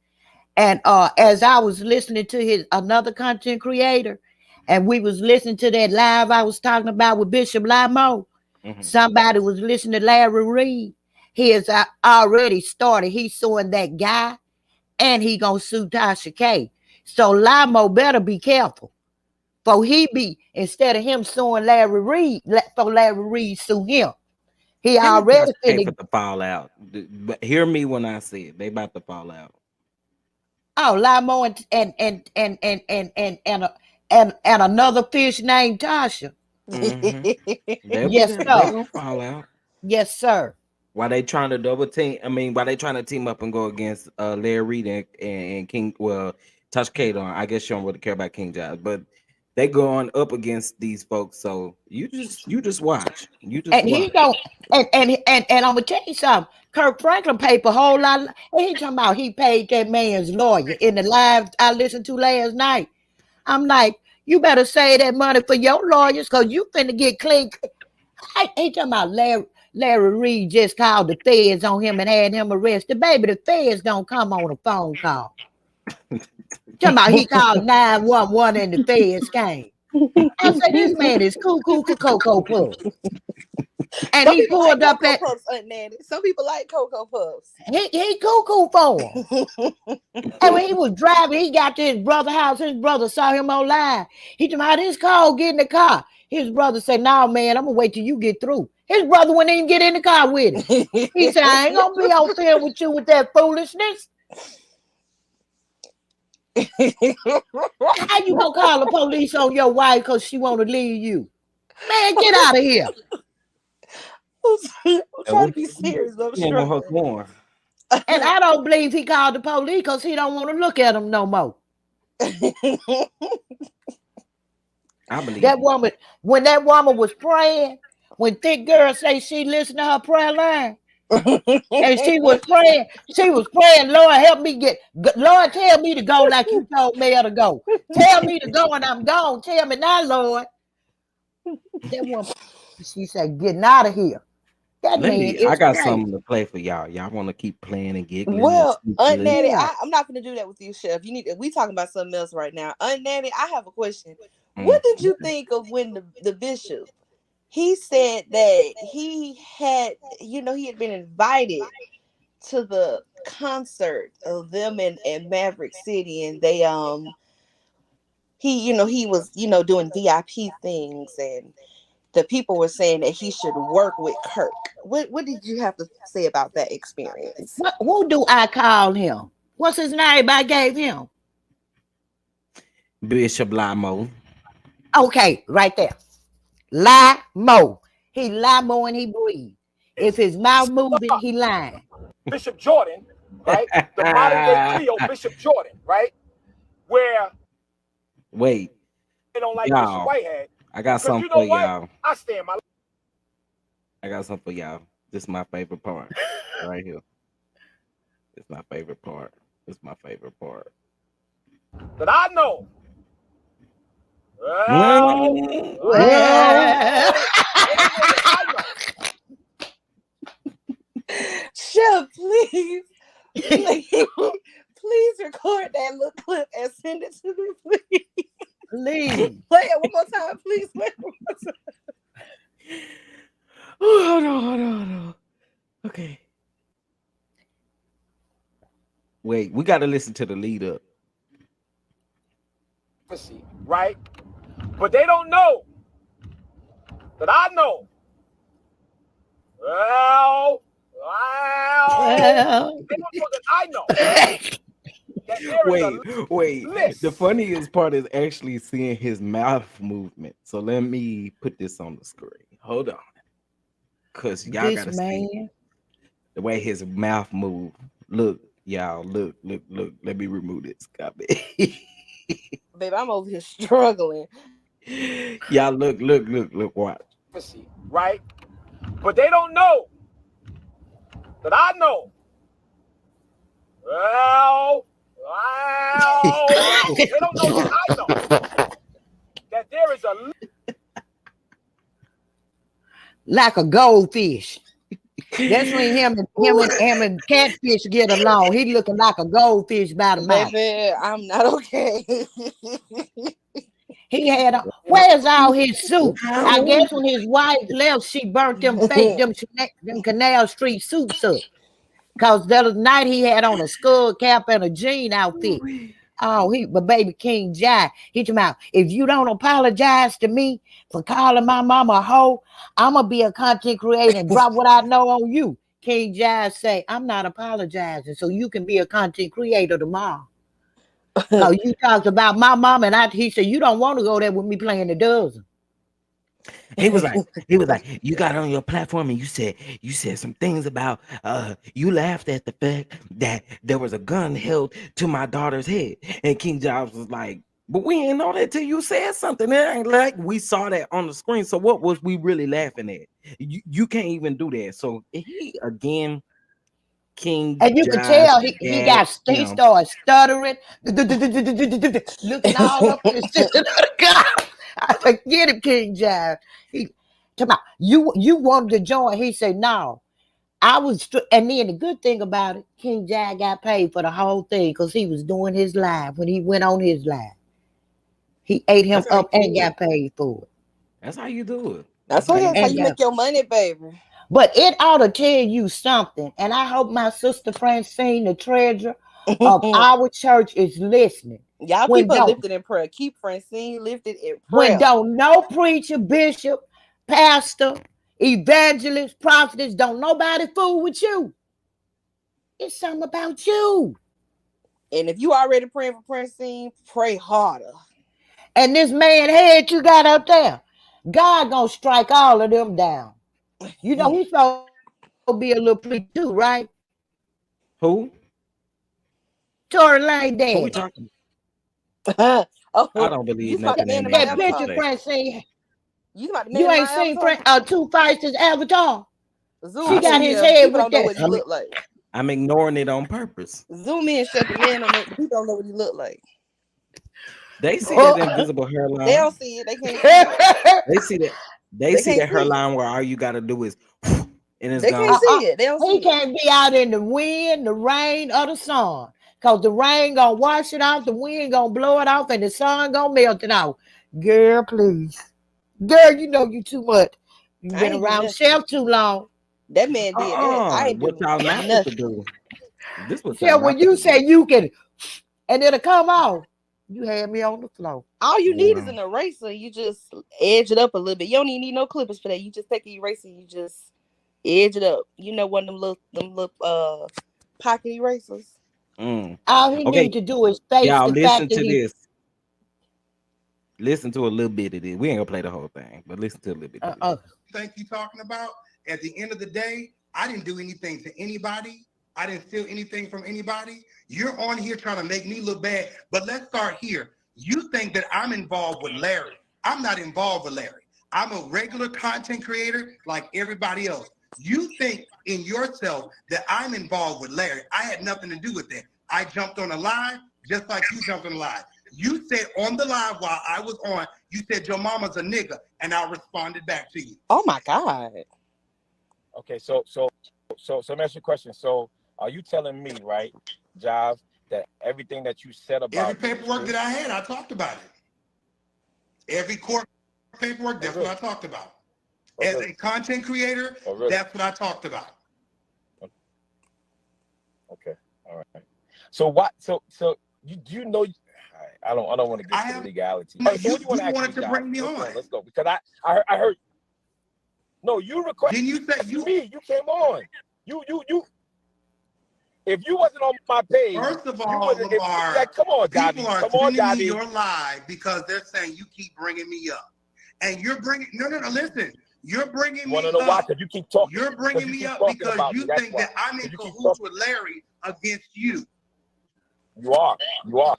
And as I was listening to his another content creator, and we was listening to that live I was talking about with Bishop Limo, mhm. somebody was listening to Larry Reed. He has already started. He's suing that guy, and he gonna sue Tasha K. So Limo better be careful. For he be instead of him suing Larry Reed, for Larry Reed sue him. He Him and Tasha already K for finna. the fallout. But hear me when I say it. They about to fall out. Oh, Limo and another fish named Tasha. Hmm. Yes, They sir. gonna fall out. Yes, sir. Why they trying to double team? I mean, why they trying to team up and go against Larry Reid and King? Well, Touch Kate on. I guess she don't really care about King Giles, but they going up against these folks. So you just watch. You just And he watch. don't. And I'm gonna tell you something. Kirk Franklin paid for a whole lot. And he talking about he paid that man's lawyer in the live I listened to last night. I'm like, you better save that money for your lawyers, cause you finna get clean. He talking about Larry Reed just called the feds on him and had him arrested. Baby, the feds don't come on a phone call. Talking about he called 911 and the feds came. I said, this man is cuckoo for Cocoa Puffs. And Some he people like pulled up Cocoa at, Puffs, Aunt Nanny. Some people like Cocoa Puffs. he cuckoo for him. And when he was driving, he got to his brother's house. His brother saw him on live. He told me, this call, get in the car. His brother said, no, man, I'm going to wait till you get through. His brother wouldn't even get in the car with him. He said, I ain't going to be out there with you with that foolishness. How you going to call the police on your wife because she want to leave you? Man, get out of here. I'm And trying we to be serious, but I'm stand on her struggling. corn. And I don't believe he called the police because he don't want to look at him no more. I believe That it. woman, when that woman was praying, when thick girl say she listened to her prayer line, and she was praying, Lord, help me Lord, tell me to go like you told me to go. Tell me to go and I'm gone. Tell me now, Lord. That woman, she said, getting out of here. That Let man me. I is got crazy. something to play for y'all. Y'all want to keep playing and giggling and Well, Aunt sneaking. Nanny, Yeah. I'm not gonna do that with you, Chef. You need to, we talking about something else right now. Aunt Nanny, I have a question. What Mm. did you think of when the bishop he said that he had, he had been invited to the concert of them in Maverick City, and they he was doing VIP things, and the people were saying that he should work with Kirk. What did you have to say about that experience? Who do I call him? What's his name I gave him? Bishop Lamo. Okay, right there. Lie mo. He lie more and he breathe. If his mouth moving, he lying. Bishop Jordan, right? The modern day Cleo, Bishop Jordan, right? Where Wait, they don't like Bishop y'all. Whitehead. I got Because something you for know what? y'all. I stand my I got something for y'all. This is my favorite part. Right here. It's my favorite part. It's my favorite part. that I know. Well, Mm. well, Well, what I know that I know. Chef, please, please, please record that little clip and send it to me, please. please. Play it one more time, please. Play it one more time. Oh, hold on. Okay. Wait, we got to listen to the lead up. Right? But they don't know that I know. Well, Well, they don't know that I know that there is a Wait. The list. funniest part is actually seeing his mouth movement. So let me put this on the screen. Hold on. Cause y'all this gotta see man, the way his mouth move. Look, y'all, look. Let me remove this copy. Baby, I'm over here struggling. Y'all look, watch. Right? But they don't know that I know. They don't know that I know that there is a like a goldfish. That's when him and catfish get along. He looking like a goldfish by the mouth. Baby, I'm not okay. He had where's all his suits? I How? guess when his wife left, she burnt them Canal Street suits up. Cause the other night he had on a skull cap and a jean outfit. Oh, but baby King Jai, he talking about, if you don't apologize to me for calling my mama a hoe, I'm gonna be a content creator and drop what I know on you. King Jai say, I'm not apologizing, so you can be a content creator tomorrow. Cause you talked about my mom and he said you don't want to go there with me playing the dozen. He was like, you got on your platform and you said some things about you laughed at the fact that there was a gun held to my daughter's head. And King Jobs was like, but we ain't know that till you said something. It ain't like we saw that on the screen. So what was we really laughing at? You can't even do that. So he again, King And you could Josh tell he him. started stuttering, looking all up in the ceiling of the car. I said, get him, King Jive. He talking about you wanted to join. He said, no. I was, and then the good thing about it, King Jive got paid for the whole thing because he was doing his live when he went on his live. He ate him That's how up you and do it. got paid for it. That's how you do it. That's That's how okay. you That's how do you it. make your money, baby. But it ought to tell you something. And I hope my sister Francine, the treasurer of our church, is listening. Y'all keep When her don't lifted in prayer. Keep Francine lifted in when prayer. don't no preacher, bishop, pastor, evangelist, prophetess, don't nobody fool with you. It's something about you. And if you already praying for Francine, pray harder. And this man head you got up there, God gonna strike all of them down. You know he's supposed to be a little preacher too, right? Who? Tory Lane Who we daddy. talking? I Oh, don't you believe talking about the nothing man that in my man That used to picture, avatar? say. Francine, You talking about the man you in ain't my seen avatar? Two Faces Avatar. Zoom I She got in see his it. here. head People with don't know that. what he I'm look like. I'm ignoring it on purpose. Zoom in, shut the man on it. The people don't know what he look like. They see that invisible They hairline. don't see it. They can't see it. They see that. They They see can't that see it. hairline where all you got to do is, and it's They can't gone. see it. They don't He see it. can't be out in the wind, the rain, or the sun. Cause the rain gonna wash it off, the wind gonna blow it off, and the sun gonna melt it off. Girl, please. Girl, you know you too much. You I been ain't do around nothing. Chef too long. That man did that. I ain't What do y'all not supposed to nothing. do? This what y'all Chef, not when supposed you to do. say you can and it'll come off, you had me on the floor. All you need is Wow. an eraser. You just edge it up a little bit. You don't even need no clippers for that. You just take an eraser and you just edge it up. You know, one of them little pocket erasers. Mm. All he Okay, need to do is face y'all the fact listen that to he this. Listen to a little bit of this. We ain't gonna play the whole thing, but listen to a little bit of this. uh-uh. Think you talking about? At the end of the day, I didn't do anything to anybody. I didn't steal anything from anybody. You're on here trying to make me look bad. But let's start here. You think that I'm involved with Larry. I'm not involved with Larry. I'm a regular content creator like everybody else. You think in yourself that I'm involved with Larry. I had nothing to do with that. I jumped on a live just like you jumped on a live. You said on the live while I was on, you said your mama's a nigga, and I responded back to you. Oh my God. Okay, so let me ask you a question. So are you telling me, right, Jive, that everything that you said Every about me is paperwork true? that I had, I talked about it. Every court paperwork, that's what I talked about. Oh, As really? a content creator, Oh, really? that's what I talked about. Okay, all right. So what? So you know? All right, I don't want to I get to the have legality. All right, so you what do you want to ask me, wanted to Jive? bring me on. Let's go. Because I heard. No, you requested Didn't you say you me. You came on. You. If you wasn't on my page, first of you all, would. Lamar, Like, come on, people Davi. are Come on, sending me Davi. your live because they're saying you keep bringing me up. And you're bringing no, listen. You're bringing You want me to know why? up. Because you keep talking. You're Because bringing you me keep up talking because about me. you That's think why. that I'm in Because you keep cahoots talking. with Larry against you. You are. You are.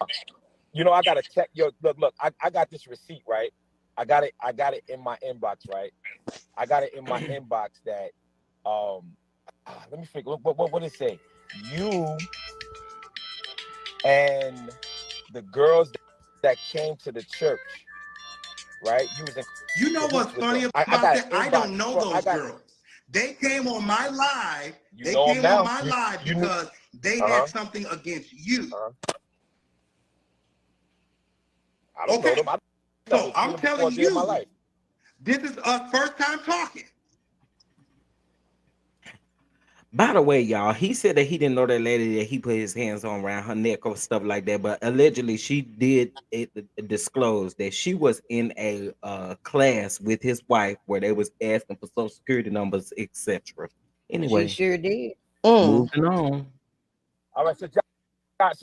You know, I gotta check your look. I got this receipt, right? I got it in my inbox, right? I got it in my inbox that let me figure what did it say? You and the girls that came to the church, right? You was in You know cahoots what's with funny them. I about got that? an I inbox don't know from I those got girls. They came on my live. you They know them came on now. my live You knew because they had uh-huh. something against you. I don't know Okay. them. I never So seen I'm them before a telling day in my you, life. this is us first time talking. By the way, y'all, he said that he didn't know that lady that he put his hands on around her neck or stuff like that, but allegedly she did disclose that she was in a class with his wife where they was asking for social security numbers, etc. She Anyway, sure did. Mm. moving on. All right, so John,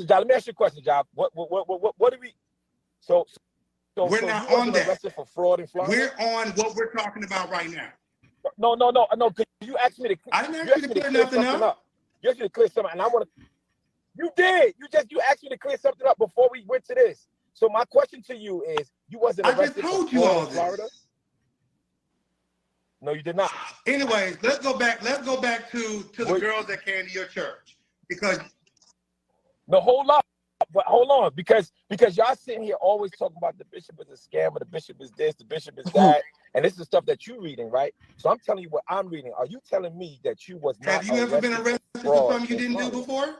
let me ask you a question, John. What do we so We're so not you on wasn't that. arrested for fraud in Florida? We're on what we're talking about right now. No. You asked me to. I didn't You ask you asked to me to clear clear nothing something up. up. You asked me to clear something, and I want to. You did. You asked me to clear something up before we went to this. So my question to you is: you wasn't I just arrested for told you fraud all in Florida? this. No, you did not. Anyways, let's go back. Let's go back to the Wait, girls that came to your church because no, hold up. But hold on, because y'all sitting here always talking about the bishop is a scammer, the bishop is this, the bishop is that, and this is stuff that you're reading, right? So I'm telling you what I'm reading. Are you telling me that you was not have you ever been arrested arrested for for fraud something you in didn't do Florida? before?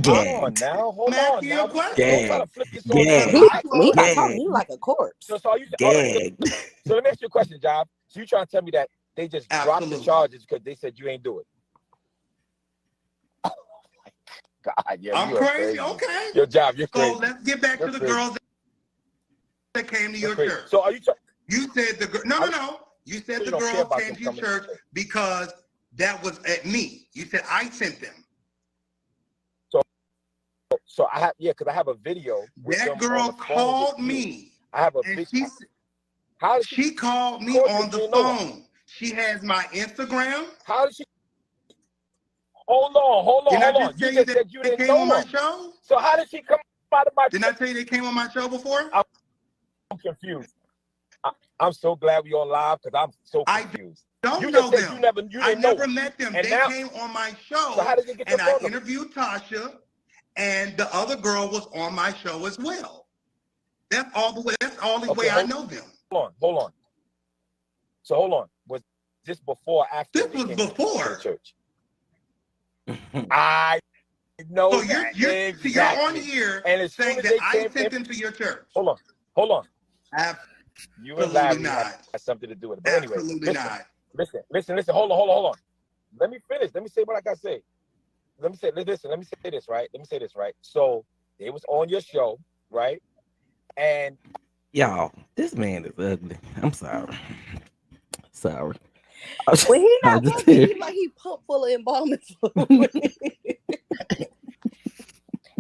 Hold on Gagged. now, I'm hold on asking you now. a Don't try question. to Gagged. flip this on me. He Gagged. I he told about you. to talk to me Gagged. like a corpse. So are you all right? Gagged. So let me ask you a question, Job. So you trying to tell me that they just dropped the Absolutely. charges because they said you ain't do it? God, yeah, I'm you are crazy. crazy. Okay. Your job, you're So crazy. let's get back You're to the crazy. girls that came to You're your crazy. church. So are you? You said no. You said You the don't care girls about came them to your coming to church church. because that was at me. You said I sent them. So I have because I have a video with That them on girl the phone with called you. me I have a and video. How did she called me record you on if the you didn't know her? phone. She has my Instagram. How did she? Hold Didn't I on. just You tell you just that said you they didn't came on know my them. show? So how did she come out of my Didn't I church? tell you they came on my show before? I'm confused. I'm so glad we on live because I'm so I confused. don't You just know said them. you I didn't know never them, met them. and They now came on my so how show did you get your and I phone number? interviewed Tasha and the other girl was on my show as well. That's all the way. That's the only Okay, way I know them. hold on. So hold on. Was this before or after This they was came to the before. church? I know So that you're on exactly. here And as soon saying as that they I came in, sent them to your church. hold on. You and Absolutely Larry had not. something to do with it. But anyway, Absolutely not. listen. Hold on. Let me finish. Let me say what I gotta say. Let me say this, right? So they was on your show, right? And Y'all, this man is ugly. I'm sorry. Sorry. Well, he I not just ugly. He like he pumped full of embalming fluid.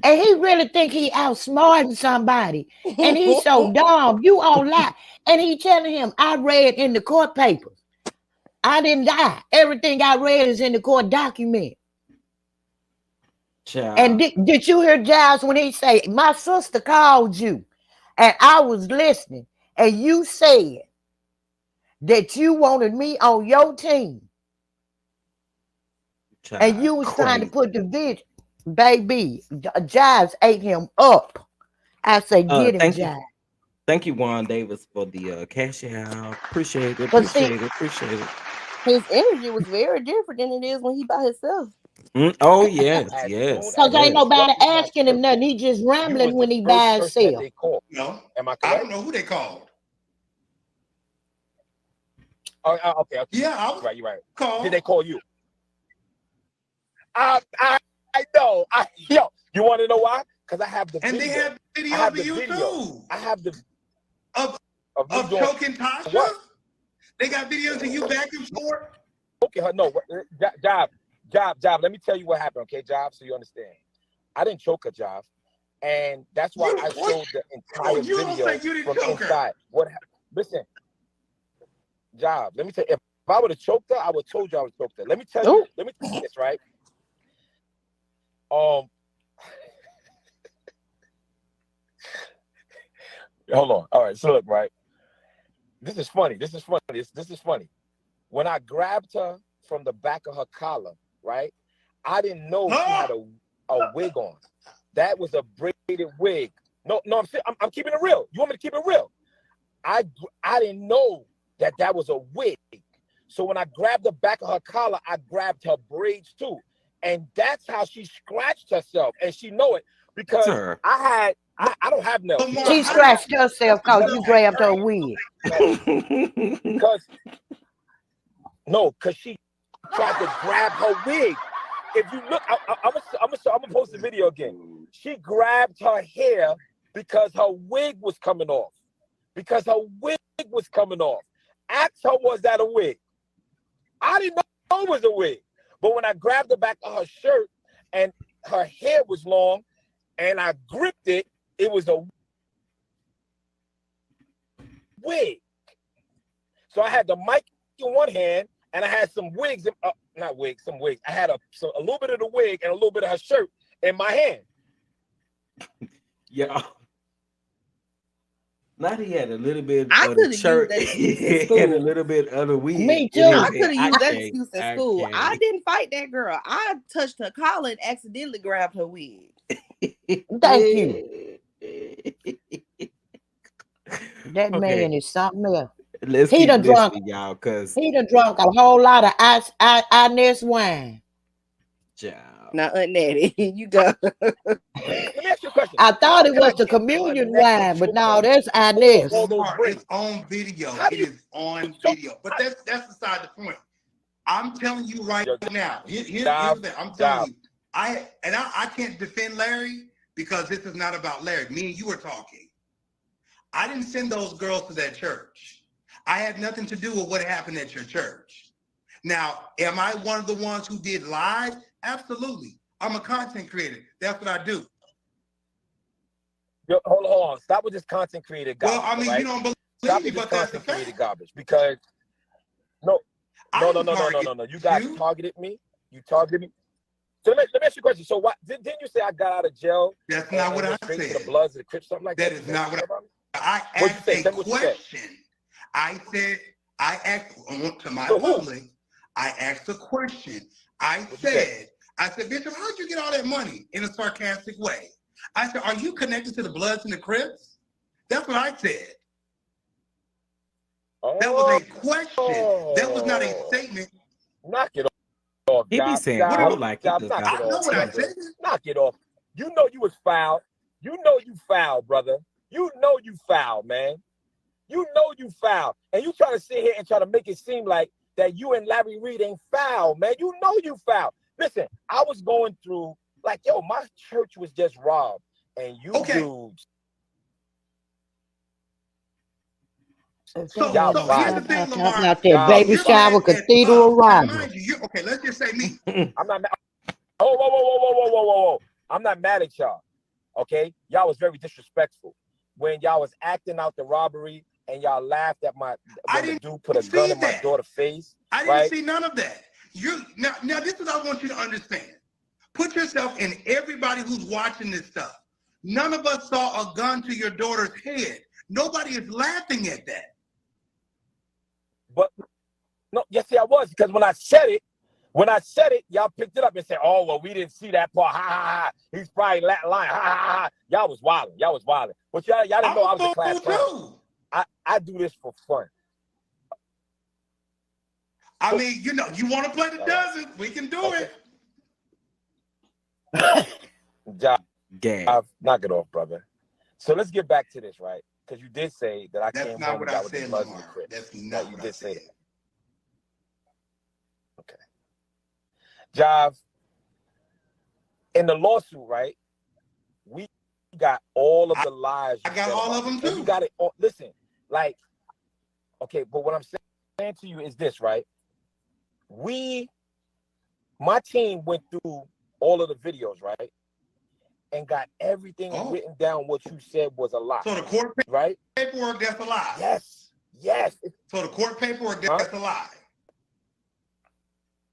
And he really think he outsmarting somebody. And he's so dumb. You all lie. And he telling him, I read in the court papers. I didn't die. Everything I read is in the court document. And child. did you hear Giles when he say, my sister called you and I was listening and you said that you wanted me on your team and Child. you was trying to Crazy. put the vision. Baby, Giles ate him up. I say, get him, Thank you. Giles. Thank you, Juan Davis, for the cash out. Appreciate it. But see, Appreciate it. Appreciate it. His energy was very different than it is when he by himself. Oh yes, as soon yes, because as ain't you yes. nobody walked in my asking him church, nothing. He just you was rambling the when he first by person that himself. they called. No, Am I I correct? don't know who they called. Okay. Yeah, I was You're right. Did called. they call you? I know. You want to know why? Because I have the And they video. had I videos have of the you video. too. I have the Of of me doing choking Tasha. what? They got videos of you back and forth. Okay, her no. Job. Let me tell you what happened, okay, Job, so you understand. I didn't choke her, Job, and that's why I showed the entire You don't say video you didn't from choke her. inside. Listen, Job. Let me tell you. If I would have choked her, I would have told you I would have choked her. Let me tell you. Oh, Let me tell you this, right? hold on. All right, so look, right. This is funny. This is funny. This is funny. When I grabbed her from the back of her collar, right? I didn't know she had a wig on. That was a braided wig. No, I'm keeping it real. You want me to keep it real? I didn't know that was a wig. So when I grabbed the back of her collar, I grabbed her braids too. And that's how she scratched herself. And she know it because Sir. I don't have nails. She scratched herself because you grabbed her wig. Because she tried to grab her wig. If you look, I'm gonna post the video again. She grabbed her hair because her wig was coming off. Because her wig was coming off. Ask her, was that a wig? I didn't know it was a wig. But when I grabbed the back of her shirt and her hair was long and I gripped it, it was a wig. So I had the mic in one hand and I had some wigs, some wigs. I had a little bit of the wig and a little bit of her shirt in my hand. Yeah. Not he had a little bit I of could the have used shirt that excuse at and a school. little bit of the wig. Me in his too. I could head. have used that can't- excuse I at school. I can't. didn't fight that girl. I touched her collar and accidentally grabbed her wig. Thank you. That Okay, man is something else. let's He keep done drunk. listening, y'all, because He done drunk a whole lot of Inez wine. Now, Aunt Natty, you go. Let me ask you a question. I thought it was the communion wine, but no, that's Inez. It's on video. It is on video. But that's beside the point. I'm telling you right now. Here's the thing. I'm telling you. I can't defend Larry because this is not about Larry. Me and you are talking. I didn't send those girls to that church. I had nothing to do with what happened at your church. Now, am I one of the ones who did live? Absolutely. I'm a content creator. That's what I do. Yo, hold on. Stop with this content creator garbage. Well, I mean, right? you don't believe Stop me, with this but that's the content creator fact. garbage because no. You guys targeted me. You targeted me. So let me ask you a question. So what didn't you say I got out of jail? That's not what I straight said. to the Bloods, the Crips, something like that. That is not what I What'd asked you say? a Tell me what you said. question. I asked to my So who? public, I asked a question. I said, Bishop, how'd you get all that money in a sarcastic way? I said, are you connected to the Bloods and the Crips? That's what I said. That was a question. That was not a statement. Knock it off. he be saying Job, like he just knock got it I know off, what I brother. said. Knock it off. You know you was foul. You know you foul, brother. You know you foul, man. You know you foul. And you try to sit here and try to make it seem like that you and Larry Reed ain't foul, man. You know you foul. Listen, I was going through, like, yo, my church was just robbed. And you dudes. So here's the thing, Lamar. Out there, baby shower, cathedral robbery. Mind you, okay, let's just say me. I'm not mad. Whoa. I'm not mad at y'all. Okay? Y'all was very disrespectful. When y'all was acting out the robbery and y'all laughed at the dude put a gun in my daughter's face. I didn't see none of that. Now this is what I want you to understand. Put yourself in everybody who's watching this stuff. None of us saw a gun to your daughter's head. Nobody is laughing at that. But no, yes, I was, because when I said it, y'all picked it up and said, "Oh, well, we didn't see that part. Ha ha ha. He's probably lying. Ha ha ha." Y'all was wilding. But y'all didn't know I was a class clown. I do this for fun. I mean, you want to play the dozen? We can do it. Job, knock it off, brother. So let's get back to this, right? Because you did say that I came home and got with the Bloods and the Crips. That's not what I said. Okay. Jive, in the lawsuit, right? We got all of the lies. I got all of them too. You got it. Listen, like, okay, but what I'm saying to you is this, right? My team went through all of the videos, right? And got everything written down. What you said was a lie. So the court paperwork, that's a lie. Yes. So the court paperwork, that's a lie.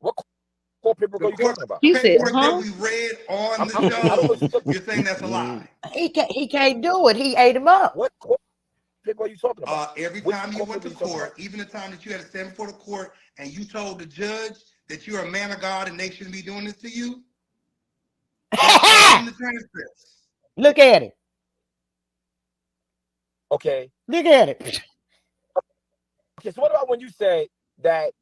What what paperwork The are you court talking about? He said, paperwork that huh? we read on the I don't know what show, you're talking. you're saying that's a lie. He can't do it. He ate him up. What court paper are you talking about? Every Which time you court went paper to are you talking about? court, even the time that you had to stand before the court and you told the judge that you're a man of God and they shouldn't be doing this to you, that's all in the transcripts. Look at it. Okay. Look at it. Okay. So what about when you say that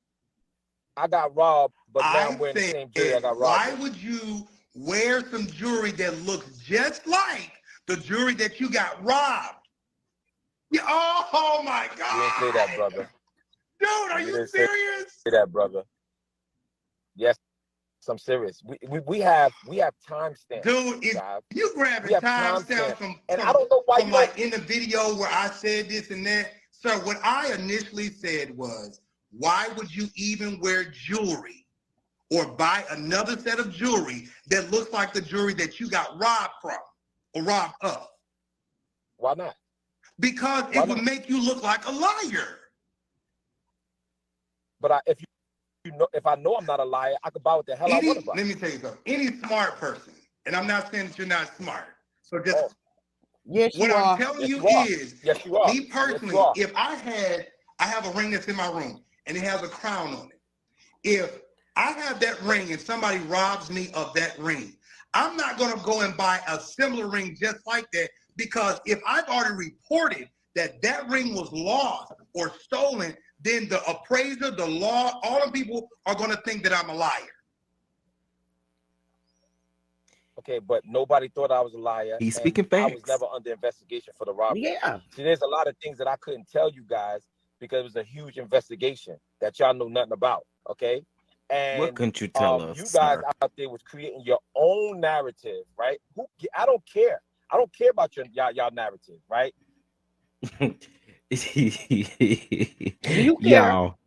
I got robbed, but now I I'm wearing the same jewelry I said, got robbed why with? would you wear some jewelry that looks just like the jewelry that you got robbed? Yeah, oh my You didn't say that, God. brother. Dude, are You you didn't say serious? that, brother. Yes, I'm serious. We have timestamps, Dude, if Jive. you We grabbing have timestamps timestamps, and I don't know why from you don't. like in the video where I said this and that, sir, what I initially said was, why would you even wear jewelry or buy another set of jewelry that looks like the jewelry that you got robbed from or robbed of? Why not? Because Why it would not? make you look like a liar. But if you know, if I know I'm not a liar, I could buy what the hell I want to buy. Let me tell you something. Any smart person, and I'm not saying that you're not smart. So just Yes, what you I'm are. telling Yes, you you are. is, Yes, you are. me Yes, you personally, are. if I have a ring that's in my room and it has a crown on it. If I have that ring and somebody robs me of that ring, I'm not going to go and buy a similar ring just like that, because if I've already reported that that ring was lost or stolen, then the appraiser, the law, all the people are going to think that I'm a liar. Okay, but nobody thought I was a liar, He's and speaking I was facts. never under investigation for the robbery. Yeah. See, there's a lot of things that I couldn't tell you guys because it was a huge investigation that y'all know nothing about. Okay, What and couldn't you tell us, you guys sir? out there was creating your own narrative, right? I don't care. I don't care about y'all narrative, right? You care. y'all,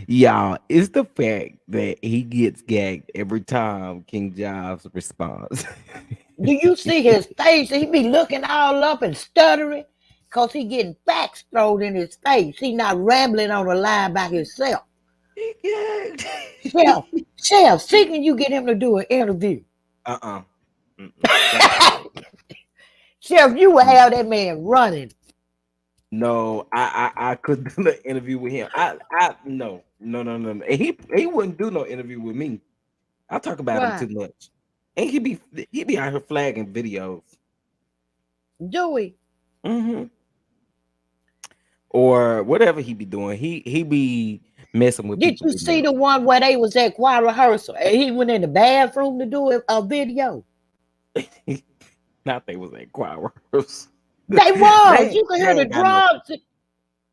y'all, it's the fact that he gets gagged every time King Jives responds. Do you see his face? He be looking all up and stuttering because he getting facts thrown in his face. He not rambling on a lie by himself. He gagged. Chef, see can you get him to do an interview? uh-uh. Thank you. Chef, you will Mm. have that man running. No, I could do the interview with him. I no. And he wouldn't do no interview with me. I talk about him Why? too much. And he be out here flagging videos. Dewey, Hmm. Or whatever he be doing. He be messing with did people you see video. the one where they was at choir rehearsal and he went in the bathroom to do a video? Not they was at choir rehearsal. They was. they You can they hear the ain't got no drums.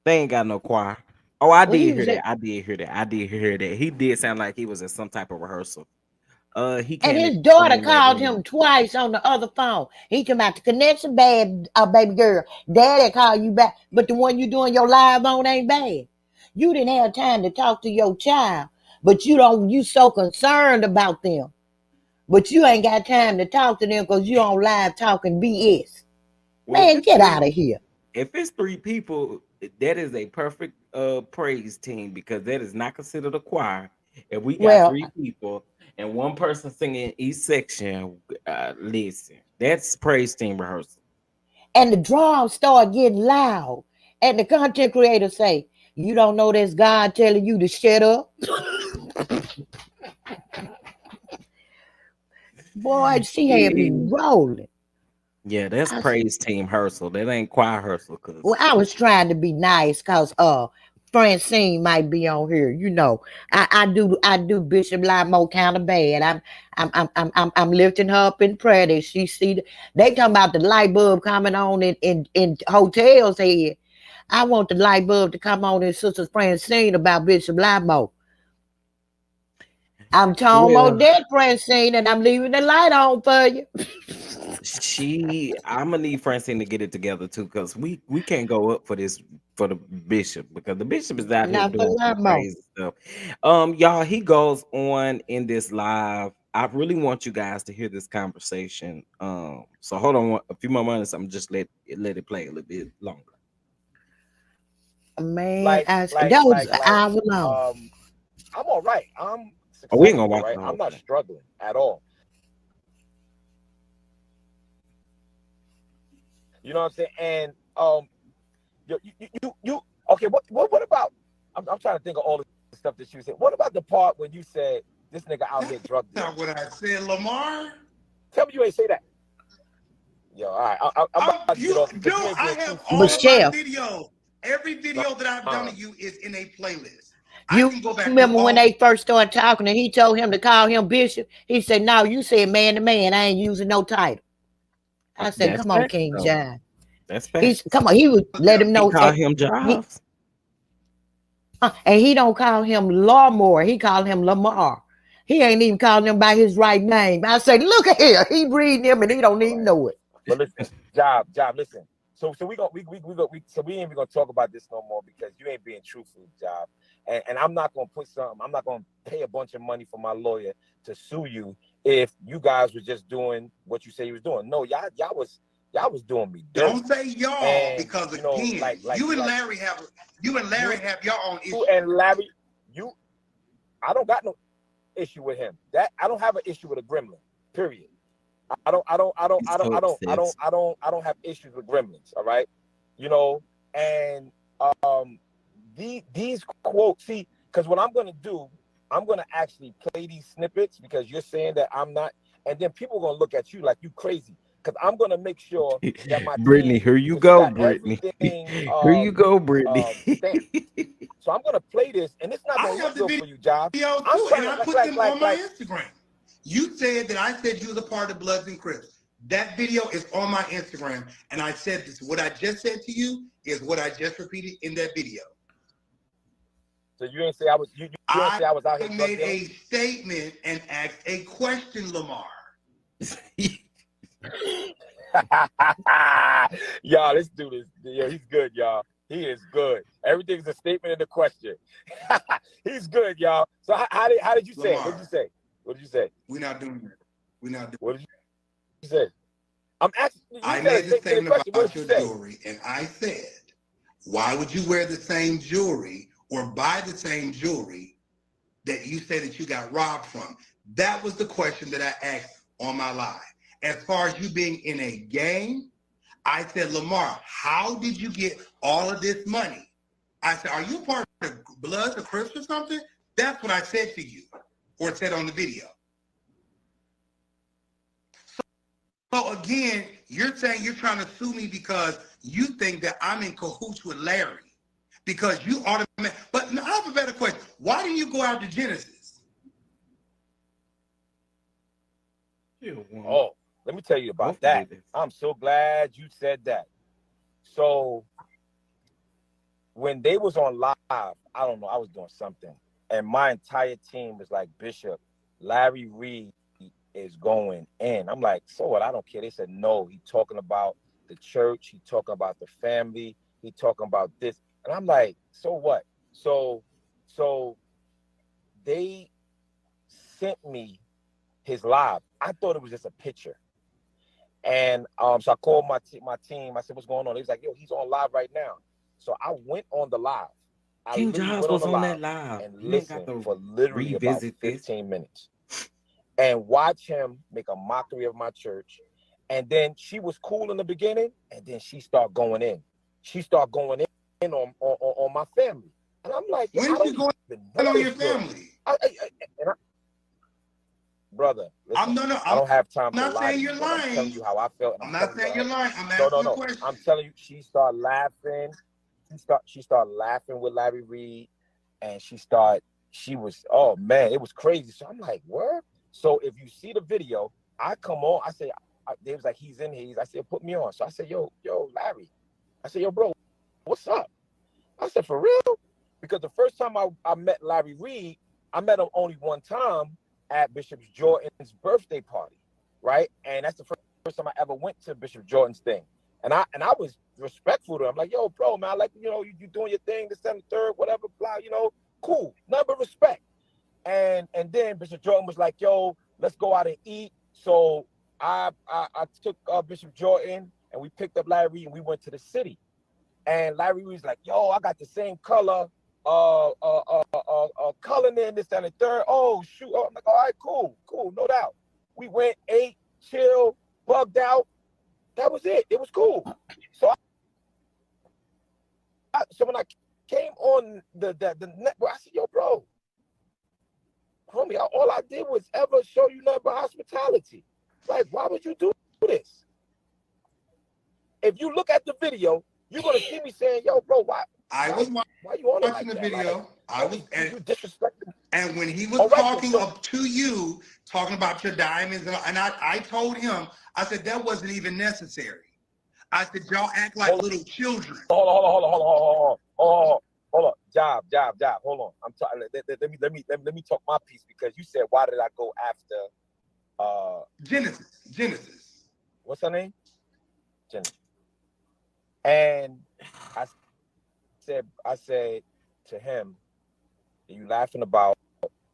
they ain't got no choir. Oh, I Well, he did was hear at, that. I did hear that. I did hear that. He did sound like he was at some type of rehearsal. He and came his in daughter playing that called room. him twice on the other phone. He talking about the connection bad, baby girl. Daddy call you back, but the one you doing your live on ain't bad. You didn't have time to talk to your child, but you don't. You so concerned about them, but you ain't got time to talk to them because you on live talking BS. Well, Man, get out of here. if it's three people, that is a perfect praise team because that is not considered a choir. If we got Well, three people and one person singing each section, listen, that's praise team rehearsal. and the drums start getting loud, and the content creator say, "You don't know that's God telling you to shut up." Boy, she had me Yeah, rolling. yeah, that's I said, praise team rehearsal. That ain't choir rehearsal, well, cause I was trying to be nice because Francine might be on here. You know, I do Bishop Limo kind of bad. I'm lifting her up in prayer that she see they talking about the light bulb coming on in hotels here. I want the light bulb to come on in Sister Francine about Bishop Limo. I'm talking about well, that, Francine, and I'm leaving the light on for you. I'm gonna need Francine to get it together too, cause we can't go up for this for the bishop because the bishop is out here Not for doing some Limo. crazy stuff. Y'all, he goes on in this live. I really want you guys to hear this conversation. So hold on a few more minutes. I'm just let it play a little bit longer. Man, Like, that like, was like, an like, hour long. um, I'm all right. Oh, we ain't gonna successful, watch right? the I'm whole not thing. struggling at all. You know what I'm saying? And you okay, what about I'm trying to think of all the stuff that you said. What about the part when you said this nigga out here That's drug not dealing? what I said, Lamar. Tell me you ain't say that. Yo, all right, I'm about to get off Dude, because you ain't I being have truthful, But all man. of my Chef, videos. Every video that I've done Uh, to you is in a playlist. I you can go back through remember when all. they first started talking and he told him to call him Bishop? He said, "No, you said man to man. I ain't using no title." I said, That's "Come on, facts, King though. John." That's He's facts. come on. He would let him He know, called him he, Jobs. and he don't call him Lawmore. He called him Lamar. He ain't even calling him by his right name. I said, "Look at here. He reading him and he don't even right. know it." But listen, job, listen. So we ain't even gonna talk about this no more because you ain't being truthful, job. And I'm not gonna I'm not gonna pay a bunch of money for my lawyer to sue you if you guys were just doing what you say you was doing. No, y'all was doing me Don't dirty. say y'all And because you know, again, you and you Larry have your own issue. and Larry, you I don't got no issue with him. That I don't have an issue with a gremlin. Period. He's so obsessed. I don't have issues with gremlins. All right, you know, and um, these quotes. See, because what I'm gonna do, I'm gonna actually play these snippets because you're saying that I'm not, and then people are gonna look at you like you crazy. Because I'm gonna make sure that my Brittany, team, here you because you go, got Brittany. everything Here you go, Brittany. stamped. So I'm gonna play this, and it's not I gonna have look the good for you, Job. video I'm too, and trying I to put them on my like. Instagram. You said that I said you was a part of Bloods and Crips. That video is on my Instagram, and I said this. What I just said to you is what I just repeated in that video. So you ain't say I was you ain't I say I was out here drug made dealing. a statement and asked a question, Lamar. Y'all, this dude is he's good, y'all. He is good. Everything's a statement and a question. He's good, y'all. So how did you say it? What did you Lamar, say? What did you say? we're not doing that. We're not doing. What did you say? I'm asking. You I said a made the statement and a statement question. What about did you your say? jewelry, and I said, why would you wear the same jewelry or buy the same jewelry that you say that you got robbed from? That was the question that I asked on my live. As far as you being in a gang, I said, Lamar, how did you get all of this money? I said, are you part of the Bloods or Crips or something? That's what I said to you, or said on the video. So again, you're saying you're trying to sue me because you think that I'm in cahoots with Larry. Because you automatically, but I have a better question. Why didn't you go out to Genesis? Oh, let me tell you about Both that. did this. I'm so glad you said that. So when they was on live, I don't know, I was doing something, and my entire team was like, Bishop, Larry Reed is going in. I'm like, so what? I don't care. They said no. He talking about the church. He talking about the family. He talking about this, and I'm like, so what? So they sent me his live. I thought it was just a picture. And so I called my team. I said, "What's going on?" He was like, "Yo, he's on live right now." So I went on the live. I King literally Jobs went on was the on that live live. and You ain't got listened to for literally about revisit this. 15 minutes and watch him make a mockery of my church. And then she was cool in the beginning, and then she started going in. She started going in on my family, and I'm like, When I did you don't go even in know on this your girl. family? Brother, listen, I I'm don't have time to not lie to saying you, you're but I'm telling lying. you how I felt, and I'm I'm not telling you saying how. you're lying. I'm No, no, asking a no. I'm question. telling you, she started laughing. She started laughing with Larry Reed, and she was, oh man, it was crazy. So I'm like, what? So if you see the video, I come on, I say, they was like, he's in here. I said, put me on. So I said, yo, Larry. I said, yo, bro, what's up? I said, for real? Because the first time I met Larry Reed, I met him only one time at Bishop Jordan's birthday party, right? And that's the first time I ever went to Bishop Jordan's thing. And I was respectful to him. I'm like, yo, bro, man, I like, you doing your thing, the 73rd, whatever, blah, cool. Nothing but respect. And then Bishop Jordan was like, yo, let's go out and eat. So I took Bishop Jordan and we picked up Larry Reed and we went to the city. And Larry was like, yo, I got the same color Cullen in this and the third. Oh shoot! Oh, I'm like, all right, cool, no doubt. We went, ate, chill, bugged out. That was it. It was cool. So when I came on the network, I said, yo, bro, homie, all I did was ever show you nothing but hospitality. Like, why would you do this? If you look at the video, you're gonna see me saying, yo, bro, I was why you on it watching like the that? Like, video. I was, you disrespecting. and when he was All right, talking so up to you, talking about your diamonds, and I told him, I said that wasn't even necessary. I said y'all act like little children. Hold on. Job. Hold on. I'm talking. Let me talk my piece, because you said, why did I go after Genesis? What's her name? Genesis. And I said to him, you laughing about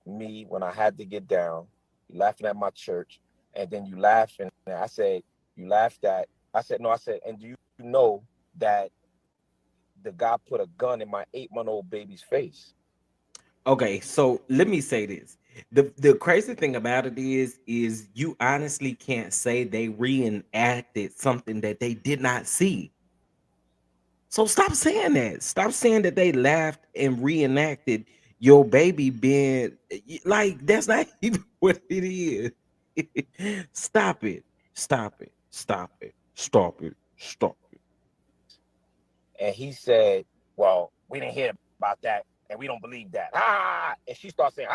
me when I had to get down, you laughing at my church, and then you laughing. And I said, you laughed at. I said, no, I said, and do you know that the guy put a gun in my 8-month-old baby's face? Okay, so let me say this. The crazy thing about it is you honestly can't say they reenacted something that they did not see. So stop saying that. Stop saying that they laughed and reenacted your baby being like that's not even what it is. Stop it. Stop it. Stop it. Stop it. Stop it. And he said, well, we didn't hear about that, and we don't believe that. And she started saying,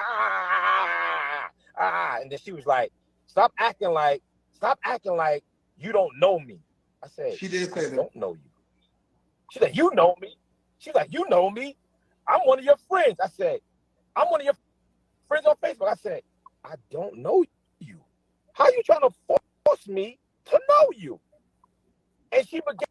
and then she was like, stop acting like you don't know me. I said, she did say I that. don't know you. She said, you know me. She's like, you know me. I'm one of your friends. I said, I'm one of your friends on Facebook. I said, I don't know you. How you trying to force me to know you? And she began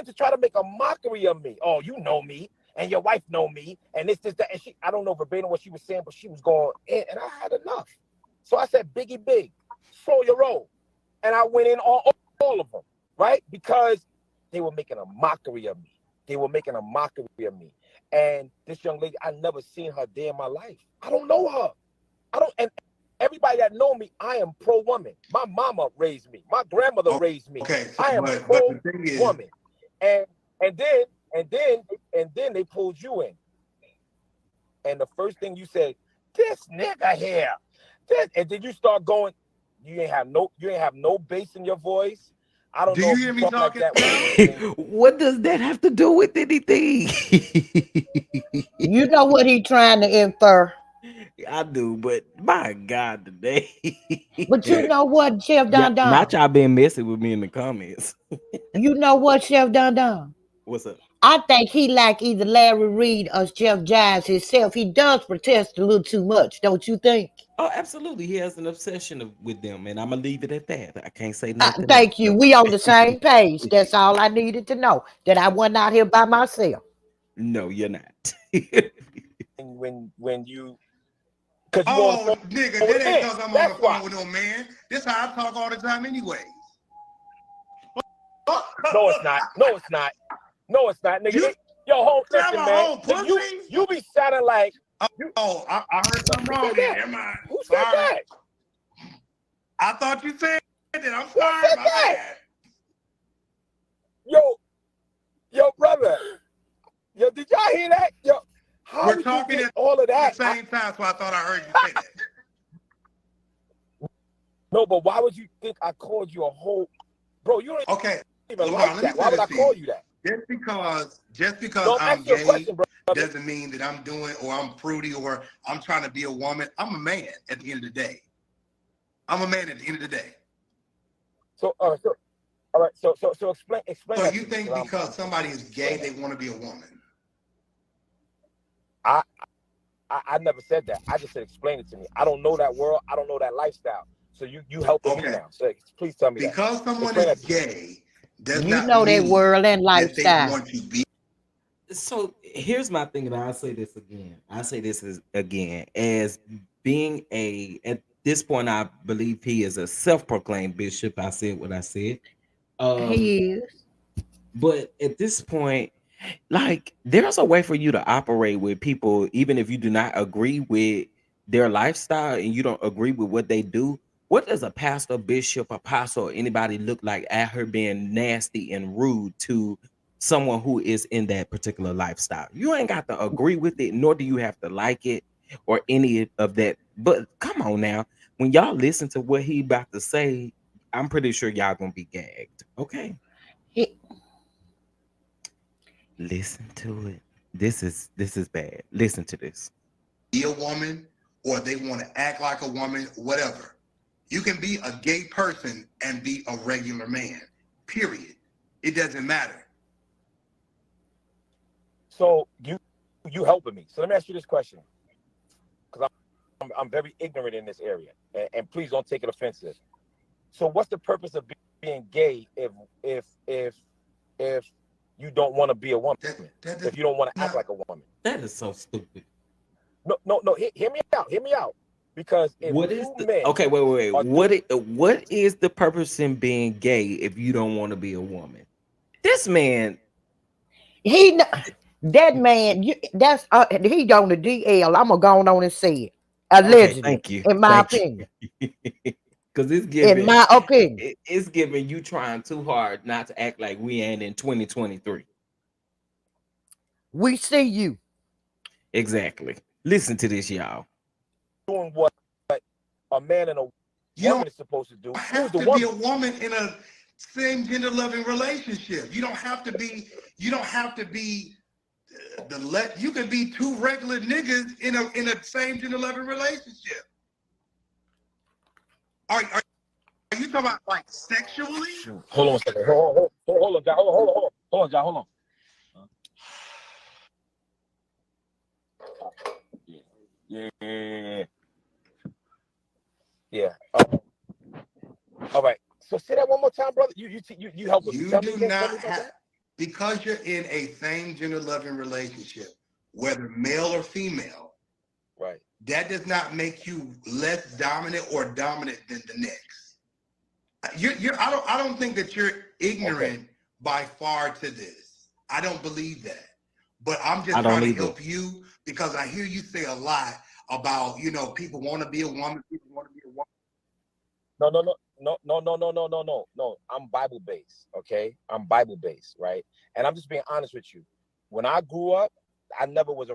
to try to make a mockery of me. Oh, you know me, and your wife know me, and this, that. And I don't know verbatim what she was saying, but she was going in, and I had enough. So I said, Biggie Big, slow your roll. And I went in on all of them, right? Because they were making a mockery of me. And this young lady, I never seen her day in my life. I don't know her. And everybody that know me, I am pro-woman. My mama raised me. My grandmother raised me. Okay, so, I am but the thing is, pro-woman. And then they pulled you in. And the first thing you said, this nigga here. And then you start going, you ain't have no bass in your voice. I don't do know you if hear you me talk like talking that now? What does that have to do with anything? You know what he trying to infer. I do, but my God, today. But you know what, Chef Yeah, Don not Don? y'all been messing with me in the comments. You know what, Chef Don Don? What's up? I think he like either Larry Reed or Jeff Giles himself. He does protest a little too much, don't you think? Oh, absolutely. He has an obsession with them, and I'm gonna leave it at that. I can't say nothing Thank you. else. We on the same page. That's all I needed to know. That I wasn't out here by myself. No, you're not. when you, because you on the Oh, phone nigga, with that a ain't man. because I'm on the That's phone why. with no man. This how I talk all the time, anyways. No, it's not. No, it's not. No, it's not, nigga. You Yo, home, grab listen, my man. whole Nigga, pussy? you be sounding like you. Oh, I heard No, something who wrong said there. that? Never mind. Who said Sorry. that? I thought you said that. I'm Who sorry. said My that? bad. Yo, brother. Yo, did y'all hear that? Yo, how We're would you talking get at all of the that? same time, so I thought I heard you say that. No, but why would you think I called you a whole, bro? You don't Okay, even LeBron, like let me that. say Why would this I to you. call you that? Just because No, I'm I'm asking you a gay question, bro. doesn't mean that I'm doing or I'm fruity or I'm trying to be a woman. I'm a man at the end of the day. I'm a man at the end of the day. So, all right. So explain So that you to me. think because somebody is gay, Explain they want to be a woman? that. I never said that. I just said explain it to me. I don't know that world. I don't know that lifestyle. So you helping me Okay. now. So please tell me that. Because someone Explain is that to me. gay does You not know that mean world and that they lifestyle. want to be. So here's my thing, and I'll say this again. I say this again as being at this point, I believe he is a self-proclaimed bishop. I said what I said. Um, He is. but at this point, Like, there's a way for you to operate with people, even if you do not agree with their lifestyle and you don't agree with what they do. What does a pastor, bishop, apostle, or anybody look like at her being nasty and rude to someone who is in that particular lifestyle? You ain't got to agree with it, nor do you have to like it or any of that. But come on now, when y'all listen to what he about to say, I'm pretty sure y'all gonna be gagged. Okay, He, listen to it. This is bad. Listen to this. Be a woman or they want to act like a woman, whatever. You can be a gay person and be a regular man. Period. It doesn't matter. So you helping me. So let me ask you this question, because I'm very ignorant in this area, and please don't take it offensive. So what's the purpose of being gay if you don't want to be a woman, That does if you don't want to act not. like a woman? That is so stupid. No. Hear me out. Hear me out. Because if What is two the men okay? Wait. are doing, What is the purpose in being gay if you don't want to be a woman? This man. he, that man, that's he on the DL. I'm gonna go on and say it. Okay, Allegedly, thank you, in my thank opinion. you. Because it's In giving my opinion, it's giving you trying too hard not to act like we ain't in 2023. we see you. Exactly. Listen to this, y'all. doing what a man and a You woman don't is supposed to do, who's have the to be woman? a woman in a same gender loving relationship. You don't have to be you can be two regular niggas in a same gender loving relationship. Are you talking about like sexually? Hold on a second. Hold on, John. Hold on, John. Hold on. Yeah. Yeah. All right. So say that one more time, brother. You helping me. You Tell me do again. Tell not me about have that. because you're in a same gender loving relationship, whether male or female, Right. that does not make you less dominant or dominant than the next. I don't think that you're Okay. ignorant by far to this. I don't believe that. But I'm I just don't trying to either. help you because I hear you say a lot about, people want to be a woman, people want to be a woman. No. I'm Bible based. Okay. I'm Bible based. Right. And I'm just being honest with you. When I grew up, I never was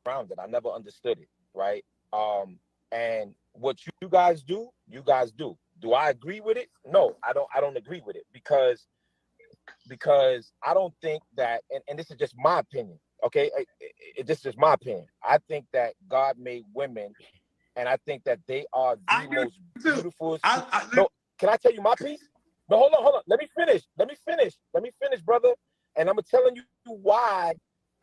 around it. I never understood it. Right. And what you guys do, you guys do. Do I agree with it? No, I don't agree with it because I don't think that, and this is just my opinion. Okay. This is just my opinion. I think that God made women, and I think that they are I the do most too. beautiful. I No, can I tell you my piece? No, hold on. Let me finish. Brother. And I'm telling you why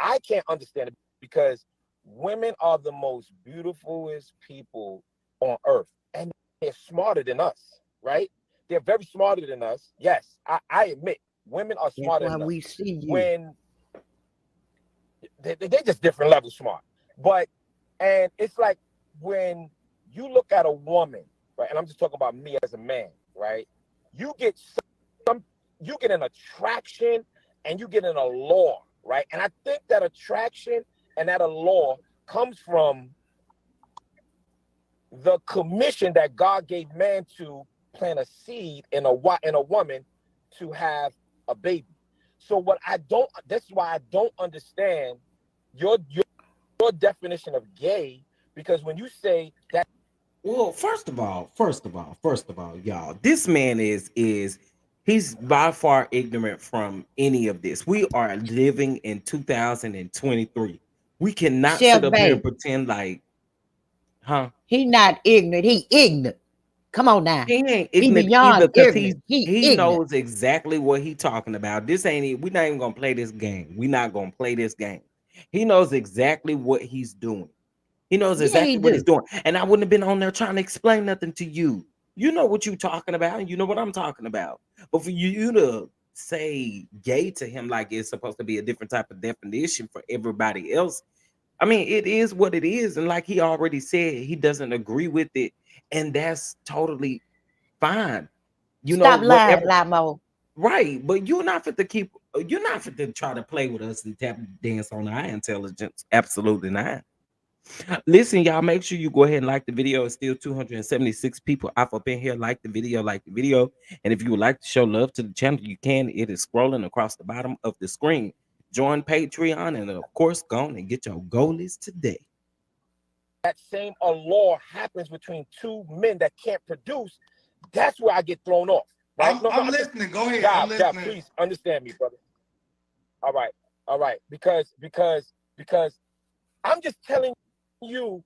I can't understand it, because women are the most beautifulest people on earth, and they're smarter than us, right? They're very smarter than us. Yes, I admit women are That's smarter why than us. we see you. When they just different level smart. But and it's like when you look at a woman, right? And I'm just talking about me as a man, right? You get some you get an attraction and you get an allure, right? And I think that attraction and that allure comes from the commission that God gave man to plant a seed in a woman to have a baby. So what I don't that's why I don't understand your definition of gay, because when you say that, Well, first of all, y'all, this man is he's by far ignorant from any of this. We are living in 2023. We cannot sit Chef up here and Bay, pretend like, huh? he not ignorant. He ignorant. Come on now. He ain't He ignorant beyond either because ignorant. He he ignorant. knows exactly what he talking about. This ain't we're not even gonna play this game. We're not gonna play this game. He knows exactly what he's doing. He knows Yeah, he exactly what he's do. doing. And I wouldn't have been on there trying to explain nothing to you. You know what you talking about, and you know what I'm talking about. But for you to say gay to him like it's supposed to be a different type of definition for everybody else, I mean, it is what it is. And like he already said, he doesn't agree with it. And that's totally fine. You know, Stop lying, whatever. Lamo. Right. But you're not fit to keep You're not fit to try to play with us and tap dance on our intelligence. Absolutely not. Listen, y'all, make sure you go ahead and like the video. It's still 276 people off up in here. Like the video, like the video. And if you would like to show love to the channel, you can. It is scrolling across the bottom of the screen. Join Patreon and, of course, go on and get your goalies today. That same allure happens between two men that can't produce, that's where I get thrown off. Right? I'm listening. Go ahead. I'm God, listening. please understand me, brother. All right. Because I'm just telling you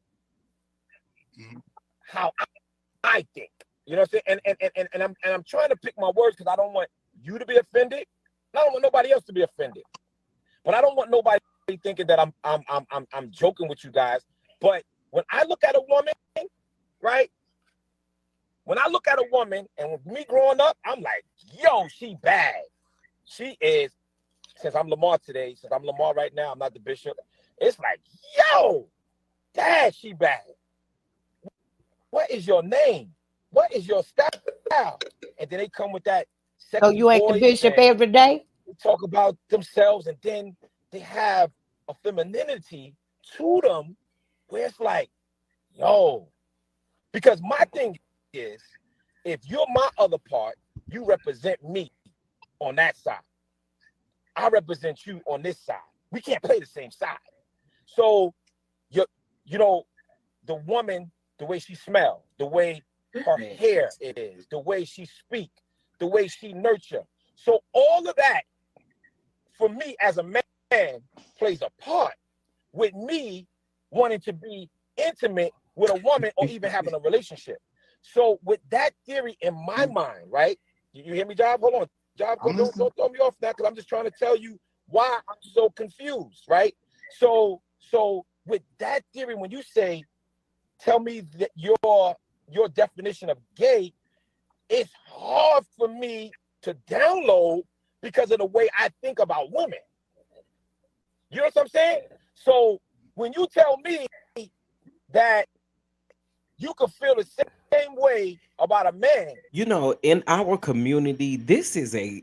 how I think. You know what I'm saying? And I'm trying to pick my words because I don't want you to be offended. I don't want nobody else to be offended. But I don't want nobody thinking that I'm joking with you guys. But when I look at a woman, right? When I look at a woman, and with me growing up, I'm like, yo, she bad. She is, since I'm Lamar today, since I'm Lamar right now, I'm not the bishop. It's like, yo, dad, she bad. What is your name? What is your style? And then they come with that sexy So you ain't the voice bishop and every day? they talk about themselves, and then they have a femininity to them where it's like, yo, because my thing is, if you're my other part, you represent me on that side. I represent you on this side. We can't play the same side. So, you know, the woman, the way she smells, the way her hair is, the way she speaks, the way she nurture. So all of that, for me as a man, plays a part with me wanting to be intimate with a woman or even having a relationship. So with that theory in my mind, right? You hear me, Job? Hold on. Job, don't throw me off now, because I'm just trying to tell you why I'm so confused, right? So with that theory, when you say, tell me that your definition of gay, it's hard for me to download because of the way I think about women. You know what I'm saying? So when you tell me that you can feel the same way about a man. You know, in our community, this is a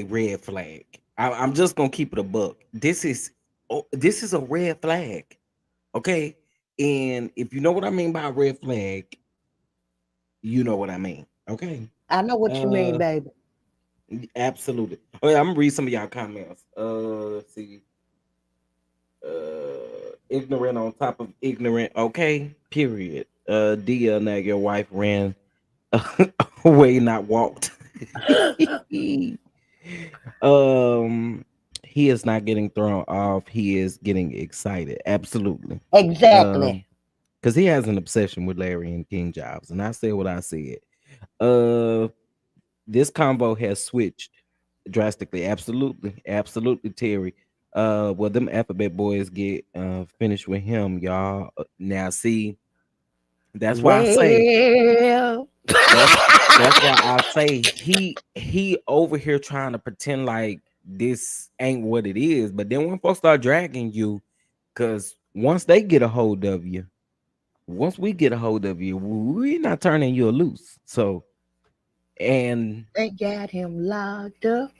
red flag. I'm just gonna keep it a buck. This is a red flag. Okay. And if you know what I mean by a red flag, you know what I mean. Okay. I know what you mean, Uh baby. Absolutely. Okay, I'm gonna read some of y'all comments. Let's see. Ignorant on top of ignorant. Okay. Period. Dia, now your wife ran away, not walked. um he is not getting thrown off, he is getting excited. Absolutely. Exactly. Because he has an obsession with Larry and King Jobs, and I said what I said. uh this convo has switched drastically. Absolutely, Terry. Well, them alphabet boys get finished with him, y'all. Now see, that's why I say Well, that's why I say he over here trying to pretend like this ain't what it is. But then when folks start dragging you, because once they get a hold of you, once we get a hold of you, we're not turning you loose. So, and they got him locked up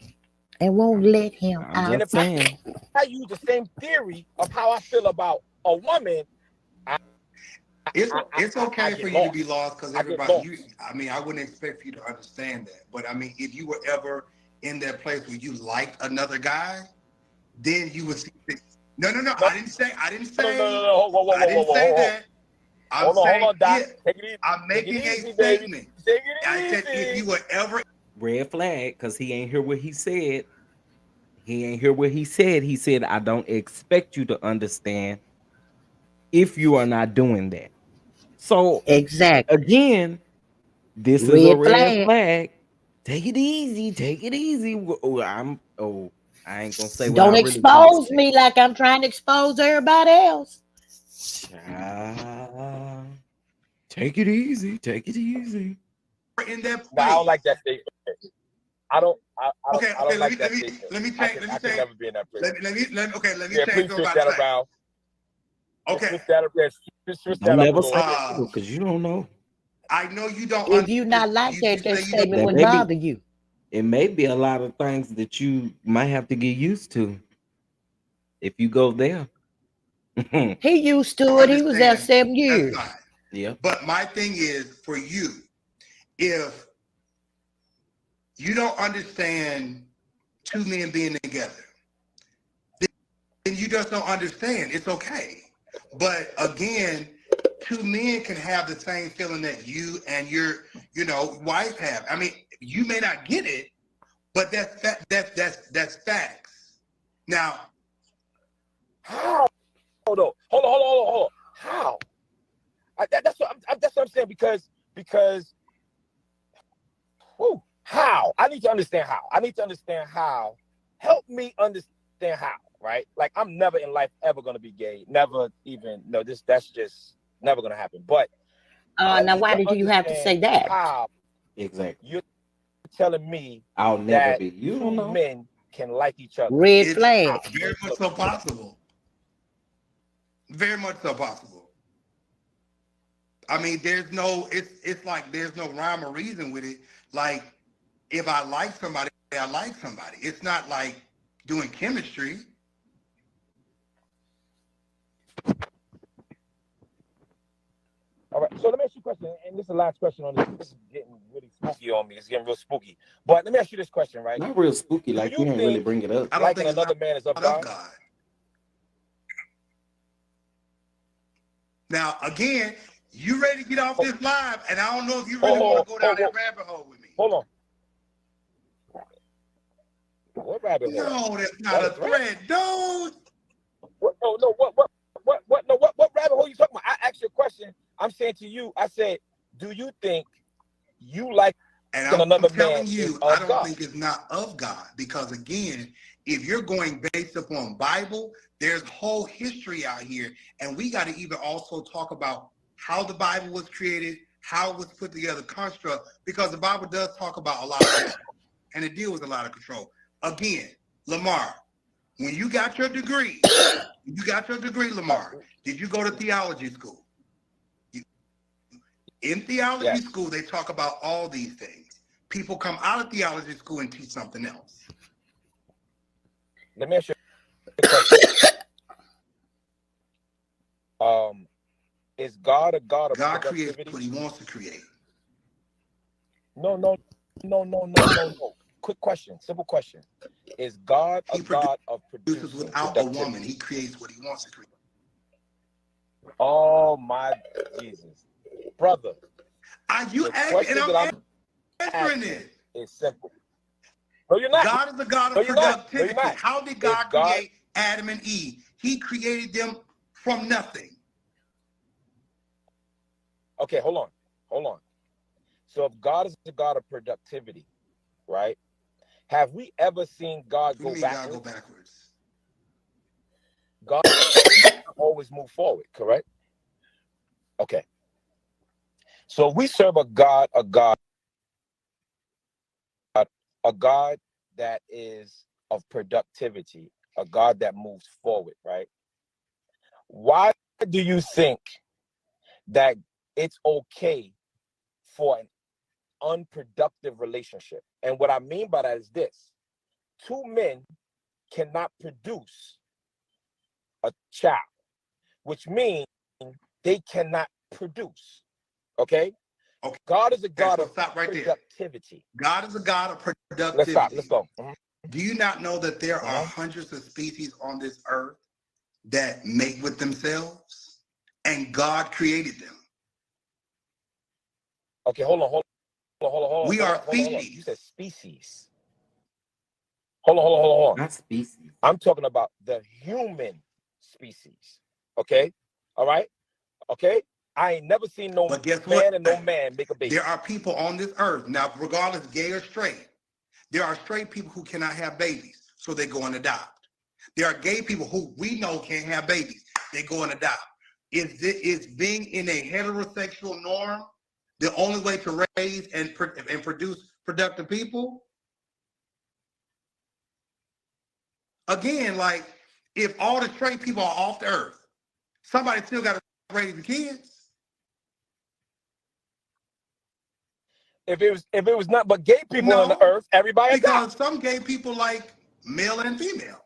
and won't let him I'm And out. just if saying, I use the same theory of how I feel about a woman, I, It's I okay for get you to be lost. lost because I get everybody you lost. I mean, I wouldn't expect for you to understand that. But I mean, if you were ever in that place where you liked another guy, then you would see no, No, I didn't no. say Whoa, I didn't say hold on. that. I'm Hold saying on, Doc. if Take it easy. I'm Take it making a easy, baby. statement. Take I said it if you easy. were ever red flag, because he ain't hear what he said. He ain't hear what he said. He said, I don't expect you to understand if you are not doing that. So Exactly. again, this is a Red red flag. flag. Take it easy. Take it easy. I ain't gonna say what I Don't really finna expose say. me like I'm trying to expose everybody else. Child, take it easy. Take it easy. in that No, I don't place. like that statement. I don't. I Okay, don't like that statement. let me I can change never be in that place. let me Yeah, change please what I'm switch about that to say. around. Yeah, Okay. switch that up. Yeah, switch Don't that up a never little say bit. that because you don't know. I know you don't If you understand. not like You that, that say you don't statement That wouldn't baby, bother you. It may be a lot of things that you might have to get used to if you go there. He used to it. He was there Understand? 7 years. That's fine. Yeah. But my thing is for you, if you don't understand two men being together, then you just don't understand. It's okay. But again, two men can have the same feeling that you and your, wife have. I mean, you may not get it, but that's facts. Now, How? Hold on. How? That's what I'm saying because whew, how? I need to understand how. I need to understand how. Help me understand how. Right? Like I'm never in life ever gonna be gay. Never even no. That's just never gonna happen. But I Now, need why to did you have to say understand that? how Exactly. you're telling me I'll never that be. You don't two know. men can like each other. Red it's How? flag. very much so possible. Very much so possible. I mean, it's like there's no rhyme or reason with it. Like, if I like somebody, I like somebody. It's not like doing chemistry. All right. So let me ask you a question, and this is the last question on this. This is getting really spooky on me. It's getting real spooky. But let me ask you this question, right? Not real spooky, Do like you you ain't really think bring it up. I don't liking think it's another not man is of of God? God. Now, again, you ready to get off this live, and I don't know if you really want to go down that rabbit hole with me. Hold on. What rabbit hole? No, that's not That a a threat? threat, dude. What? No. What rabbit hole you talking about? I asked you a question. I'm saying to you. I said, do you think you like And I'm another man telling is you, I of don't God? think it's not of God, because again, if you're going based upon Bible, there's whole history out here, and we got to even also talk about how the Bible was created, how it was put together, construct, because the Bible does talk about a lot of control, and it deals with a lot of control. Again, Lamar, when you got your degree, Lamar, did you go to theology school? In theology Yes. school, they talk about all these things. People come out of theology school and teach something else. Let me ask you a question. Is God a God of God creates productivity? what he wants to create. No. Quick question, simple question. Is God a He God of produces producing without a woman. productivity? He creates what he wants to create. Oh my Jesus. Brother, You the ask, and question I'm that I'm answering asking it. is simple. No, you're not. God is a God No, of you're not. No, you're productivity. not. How did Is God God create Adam and Eve? He created them from nothing. okay? Hold on. So if God is a God of productivity, right? Have we ever seen God What do go you mean God go backwards? backwards? God always move forward, correct? Okay. So we serve a God that is of productivity, a God that moves forward, right? Why do you think that it's okay for an unproductive relationship? And what I mean by that is this: two men cannot produce a child, which means they cannot produce. Okay? Okay, God is a God so of stop right there. productivity. God is a God of Let's stop. Let's productivity. go. Do you not know that there are Mhm. hundreds of species on this earth that mate with themselves? And God created them. Okay, hold We are on. You said species. species. Hold on. Not species. I'm talking about the human species. Okay? All right? Okay? I ain't never seen no But guess what? man and no man make a There baby. are people on this earth, now, regardless gay or straight, there are straight people who cannot have babies, so they go and adopt. There are gay people who we know can't have babies, they go and adopt. Is being in a heterosexual norm the only way to raise and produce productive people? Again, like, if all the straight people are off the earth, somebody still got to raise the kids. if it was not but gay people on the No, earth, everybody would die. because some gay people like male and female.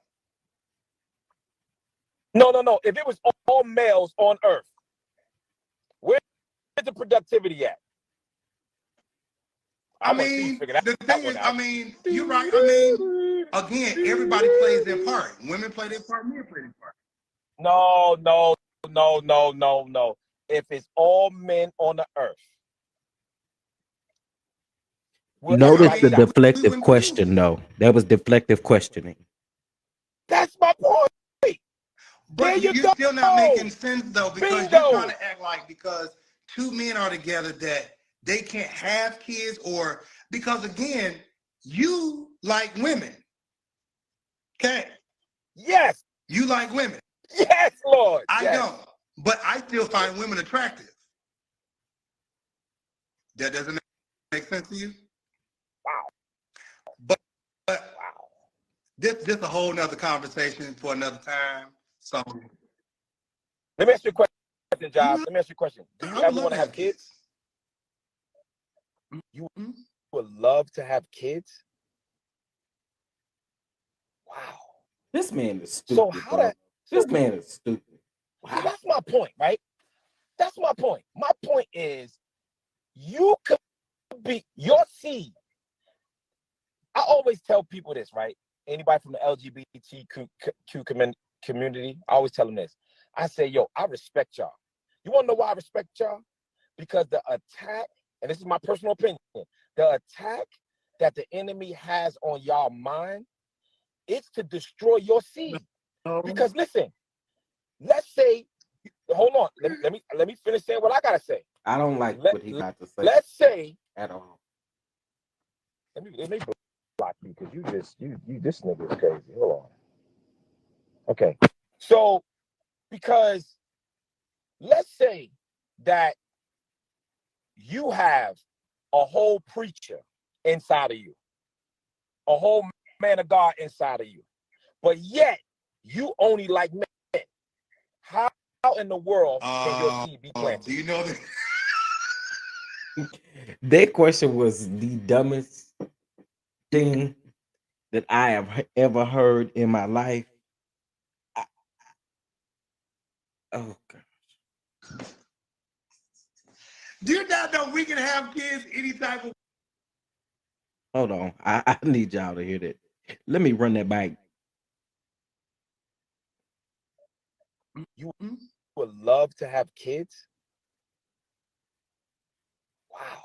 No. If it was all males on earth, where's the productivity at? I I want to see you mean, figure that the out thing one is, I out. mean, you're right. I mean, again, everybody plays their part. Women play their part, men play their part. No. If it's all men on the earth, will Yeah, I Notice everybody the mean, die? we deflective wouldn't question, produce. though. That was deflective questioning. That's my point. There But you you're still not go. making sense though, because you're trying Bingo. to act like because two men are together that they can't have kids, or because again, you like women. Okay. Yes. You like women. Yes, Lord. I Yes. don't. But I still find women attractive. That doesn't make sense to you? Wow. But, but Wow. this a whole nother conversation for another time. So Let me ask you a question, I Job. would, Let me ask you a question. Do you I would ever love want to to have have kids? kids. You Mhm. would love to have kids? Wow. This man is So stupid, how bro. that This so man is stupid. see, Wow. that's my point, right? That's my point. My point is you could be your seed. I always tell people this, right? Anybody from the LGBTQ community, I always tell them this. I say, yo, I respect y'all. You want to know why I respect y'all? Because the attack, and this is my personal opinion, the attack that the enemy has on y'all mind, it's to destroy your seed. Because listen, let's say, hold on, let me finish saying what I gotta say. I don't like Let, what he got to say let's say, at all. let me block you because you this nigga is crazy. Hold on. Okay. So because let's say that you have a whole preacher inside of you, a whole man of God inside of you, but yet you only like men. How in the world can your seed be Do planted? you know that? That question was the dumbest thing that I have ever heard in my life. I, oh God. Do you not know we can have kids any type of? Hold on. I need y'all to hear that. Let me run that back. You Hmm? would love to have kids? Wow.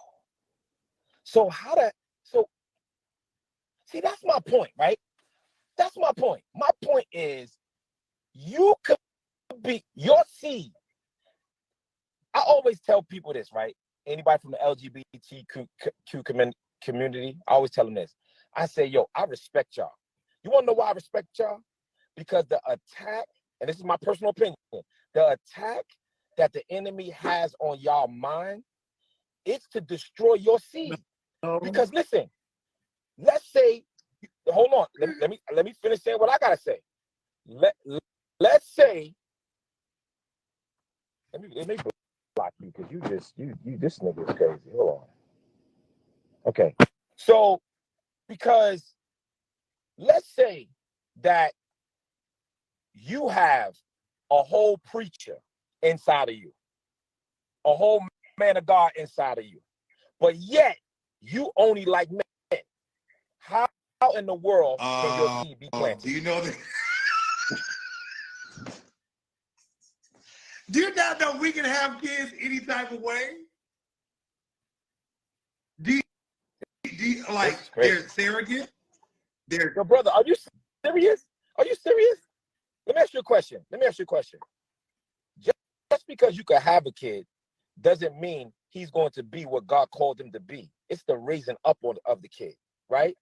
So how that so see that's my point, right? That's my point. My point is you could be your seed. I always tell people this, right? Anybody from the LGBTQ community, I always tell them this. I say, yo, I respect y'all. You want to know why I respect y'all? Because the attack, and this is my personal opinion, the attack that the enemy has on y'all mind, it's to destroy your seed. Because listen, let's say, hold on, let me finish saying what I gotta say. Let's say, let me block you because you this nigga is crazy. Hold on. Okay. So because let's say that you have a whole preacher inside of you, a whole man of God inside of you, but yet you only like men. How in the world can your seed be Do planted? you know that? Do you not know we can have kids any type of way? Do you, like This is crazy. there's surrogate? There's Yo, brother, are you serious? Are you serious? Let me ask you a question. Just because you can have a kid doesn't mean he's going to be what God called him to be. It's the raising up of the kid, right?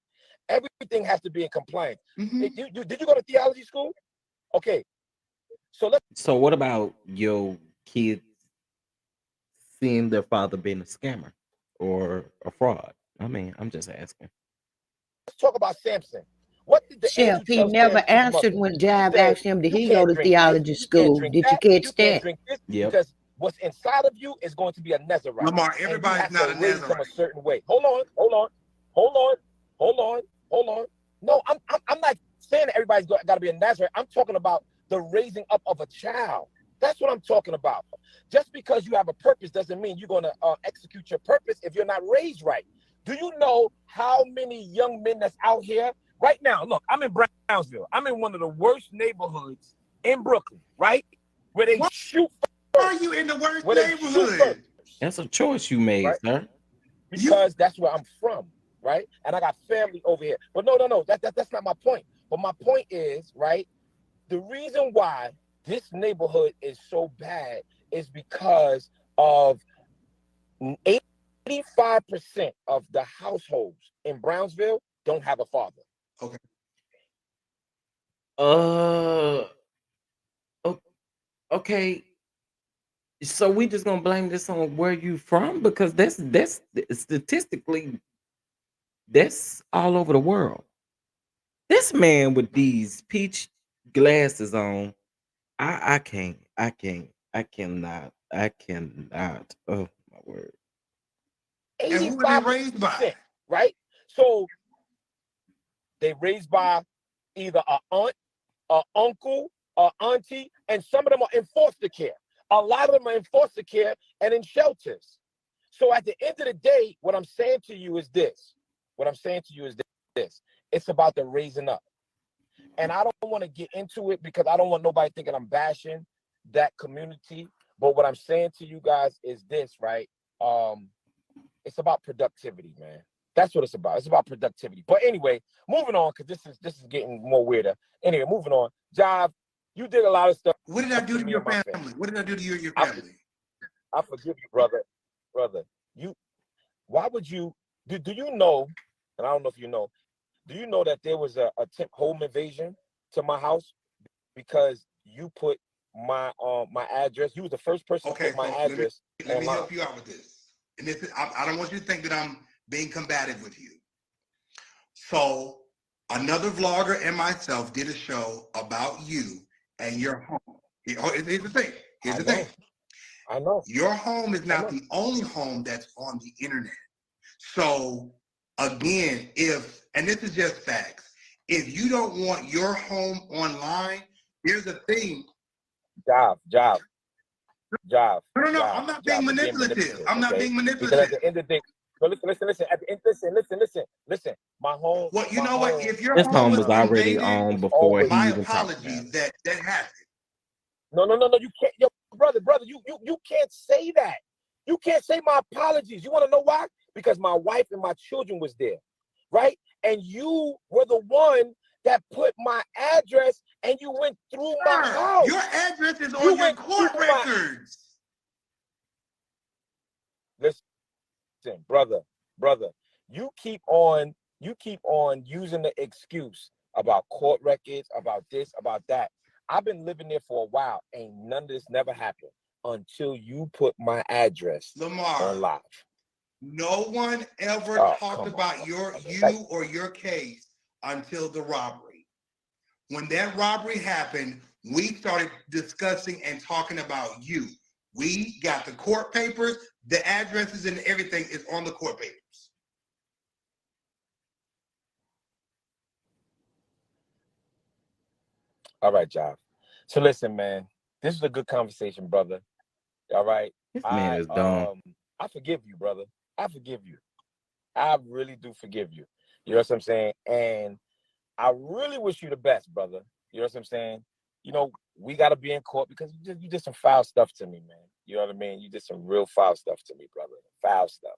Everything has to be in compliance. mm-hmm. Did you go to theology school? Okay, so let's So what about your kids seeing their father being a scammer or a fraud? I mean, I'm just asking. talk about Samson. What did the Chef, angel he tell never Samson's answered mother? when He Jive said, asked him, did "You he go can't to drink this. theology You can't school? drink Did you that. catch You can't that? drink this Yep. because what's inside of you is going to be a Nazarite, Lamar, and you everybody's have not to a raise them a Nazarite. certain way. Hold on, hold on, hold on, hold on, hold on. No, I'm not saying that everybody's got to be a Nazarite. I'm talking about the raising up of a child. That's what I'm talking about. Just because you have a purpose doesn't mean you're going to execute your purpose if you're not raised right. Do you know how many young men that's out here right now? Look, I'm in Brownsville. I'm in one of the worst neighborhoods in Brooklyn, right? Where they Why shoot are first. you in the worst Where they shoot neighborhood? first, That's a choice you made, right? sir. You Because that's where I'm from, right? And I got family over here. But no. That's not my point. But my point is, right? The reason why this neighborhood is so bad is because of 85% of the households in Brownsville don't have a father. okay? Uh, o- okay. So we just gonna blame this on where you from because that's statistically that's all over the world. This man with these peach glasses on, I cannot. Oh my word. And who were they raised by? 85%, right? So they raised by either a aunt, a uncle, a auntie, and some of them are in foster care. A lot of them are in foster care and in shelters. So at the end of the day, what I'm saying to you is this. What I'm saying to you is this. It's about the raising up. And I don't want to get into it because I don't want nobody thinking I'm bashing that community. But what I'm saying to you guys is this, right? It's about productivity, man. That's what it's about. It's about productivity. But anyway, moving on, because this is getting more weirder. Anyway, moving on. Jive, you did a lot of stuff What did I do to to me your and my family? family. What did I do to you and your I, family? I forgive you, brother. Brother, you why would you do you know, and I don't know if you know, do you know that there was a attempt home invasion to my house because you put my address. You was the first person to Okay, put my so address let me online. help you out with this. And this is, I don't want you to think that I'm being combative with you. So another vlogger and myself did a show about you and your home. Here's the thing. Here's I the thing. know, I know, Your home is I not know. the only home that's on the internet. So again, and this is just facts, if you don't want your home online, here's the thing. Job, job, No, job, I'm not being job. You're being manipulative. manipulative, I'm not okay? being Because at manipulative. the end of the day, so listen. At the end, listen. Well, you My know what? home, If your This home home was was online already invaded, on was before always. he my even talked about apologies it. that happened. No. You can't, yo, brother. You can't say that. You can't say my apologies. You want to know why? Because my wife and my children was there, right? And you were the one that put my address, and you went through my Sir, your house. address is You on your went through court my. records. Listen, brother. You keep on. You keep on using the excuse about court records, about this, about that. I've been living there for a while. Ain't none of this never happened until you put my address on Lamar, live. no one ever Oh, talked come on, about like, you or your case until the robbery. When that robbery happened, we started discussing and talking about you. We got the court papers, the addresses and everything is on the court papers. all right, Job. So listen, man, this is a good conversation, brother. All right. This man I is dumb. um I forgive you, brother. I forgive you. I really do forgive you. You know what I'm saying? And I really wish you the best, brother. You know what I'm saying? You know, we gotta be in court because you did some foul stuff to me, man. You know what I mean? You did some real foul stuff to me, brother. Foul stuff.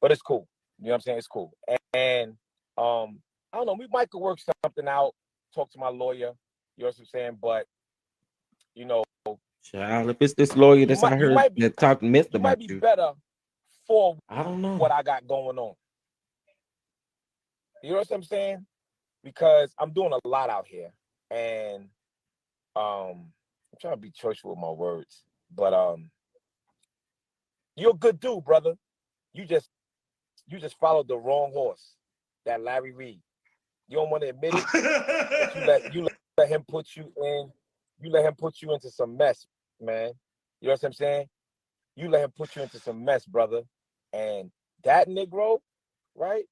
But it's cool. You know what I'm saying? It's cool. And I don't know, we might could work something out, talk to my lawyer, you know what I'm saying? But you know, Child, if it's this lawyer you that's might out you here might be that talked messed you might about be you, better for I don't know. what I got going on. You know what I'm saying? Because I'm doing a lot out here. And I'm trying to be choiceful with my words. But you're a good dude, brother. You just followed the wrong horse. That Larry Reed. You don't want to admit it, but you let him put you in, you let him put you into some mess, man. You know what I'm saying? you let him put you into some mess, brother. And that Negro, right?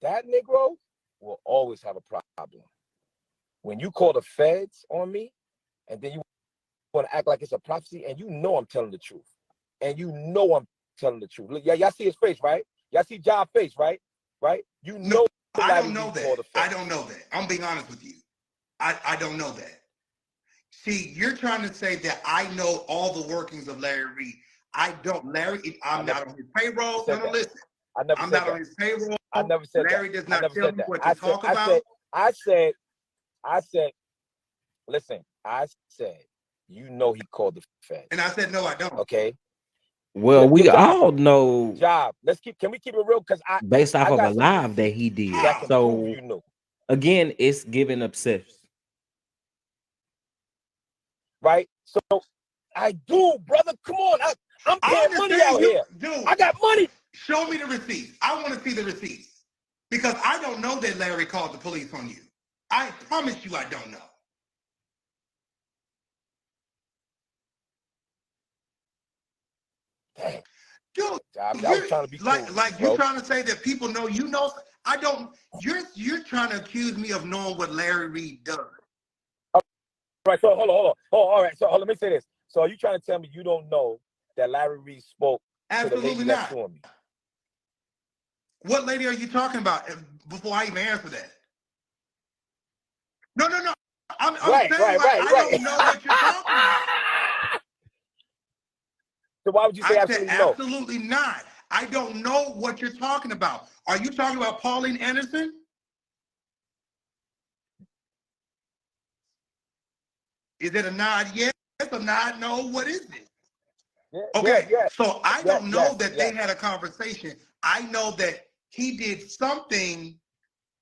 That Negro will always have a problem. When you call the feds on me, and then you want to act like it's a prophecy, and you know I'm telling the truth. And you know I'm telling the truth. Look, y'all see his face, right? Y'all see Job's face, right? Right? You No, know I Larry don't know Reed called that. the I feds. don't know that. I'm being honest with you. I don't know that. See, you're trying to say that I know all the workings of Larry Reed. I don't. Larry, I I'm never not on his payroll. said No, no, that. listen. I never I'm said not that. on his payroll. I never said that. Larry does I not never tell said me that. what to talk I said, about. I said, I said, listen, I said, you know he called the feds. And I said, no, I don't. Okay. Well, we Job, all know job. Can we keep it real? Because based off I of a got some live that receipts he did. that How? can prove So you knew. again, it's giving obsessed. Right? So I do, brother. Come on. I'm I paying money understand out you, here. dude. I got money. Show me the receipts. I want to see the receipts because I don't know that Larry called the police on you. I promise you, I don't know. Damn. Dude, I you're was trying to be cool like with you, you're bro. trying to say that people know you know. I don't. You're trying to accuse me of knowing what Larry Reed does. Right. So hold on. All right. So let me say this. So are you trying to tell me you don't know that Larry Reed spoke to the lady Absolutely that's not. suing me? What lady are you talking about? Before I even answer that. No, no, no. I'm Right, saying right, like right, I right. don't know what you're talking about. So why would you say I said absolutely no? absolutely not. I don't know what you're talking about. Are you talking about Pauline Anderson? Is it a nod yes, a nod no? What is it? Okay, so I don't know that they Yes. had a conversation. I know that he did something,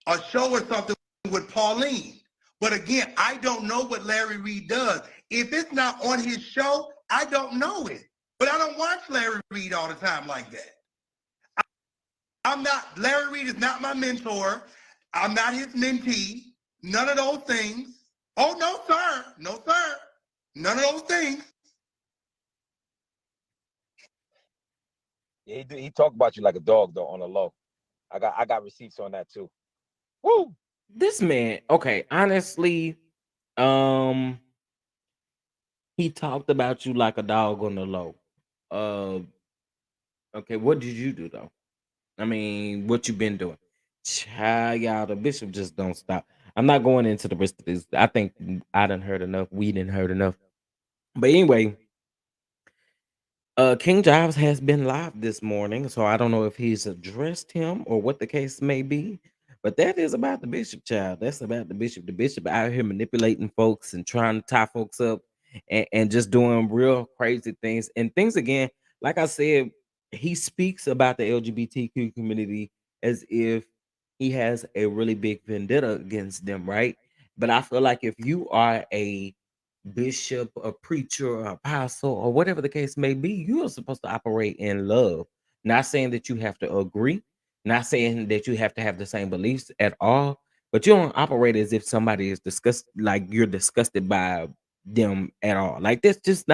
a show or something with Pauline. But again, I don't know what Larry Reed does. If it's not on his show, I don't know it. But I don't watch Larry Reed all the time like that. I'm not, Larry Reed is not my mentor. I'm not his mentee. None of those things. Oh, no, sir. No, sir. None of those things. Yeah, he talked about you like a dog though on the low. I got receipts on that too. Woo! This man, okay, honestly, um, he talked about you like a dog on the low. Uh, okay, what did you do though? I mean, what you been doing? Child, y'all, the bishop just don't stop. I'm not going into the rest of this. I think I done heard enough. We didn't heard enough. But anyway, King Giles has been live this morning, so I don't know if he's addressed him or what the case may be. But that is about the bishop, child. That's about the bishop. The bishop out here manipulating folks and trying to tie folks up and just doing real crazy things. And things again, like I said, he speaks about the LGBTQ community as if he has a really big vendetta against them, right? But I feel like if you are a bishop, a preacher, or apostle, or whatever the case may be, you are supposed to operate in love. Not saying that you have to agree, not saying that you have to have the same beliefs at all, but you don't operate as if somebody is like you're disgusted by them at all. Like that's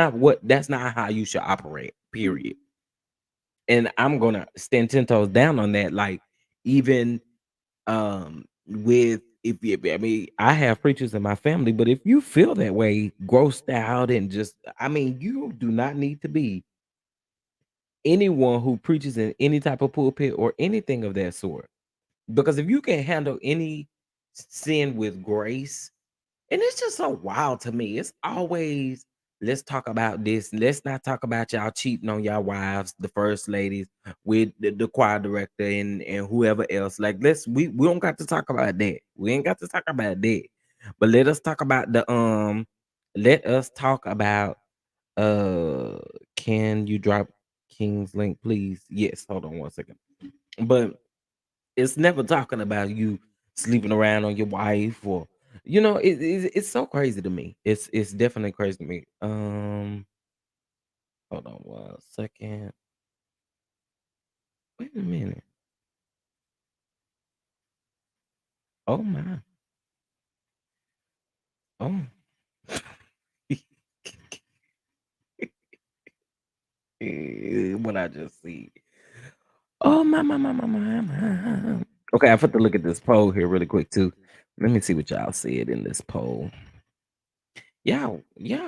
not how you should operate, period. And I'm gonna stand 10 toes down on that. Like, even with if you I mean, I have preachers in my family, but if you feel that way, grossed out and just I mean, you do not need to be anyone who preaches in any type of pulpit or anything of that sort. Because if you can handle any sin with grace, and it's just so wild to me. It's always let's talk about this. Let's not talk about y'all cheating on y'all wives, the first ladies, with the choir director and whoever else. Like we don't got to talk about that. We ain't got to talk about that. But let us talk about uh can you drop King's link, please? Yes, hold on one second. But it's never talking about you sleeping around on your wife or it's so crazy to me. It's definitely crazy to me. Hold on one second. Wait a minute. Oh my. Oh. what I just see. Oh my. Okay, I have to look at this poll here really quick too. Let me see what y'all said in this poll. Y'all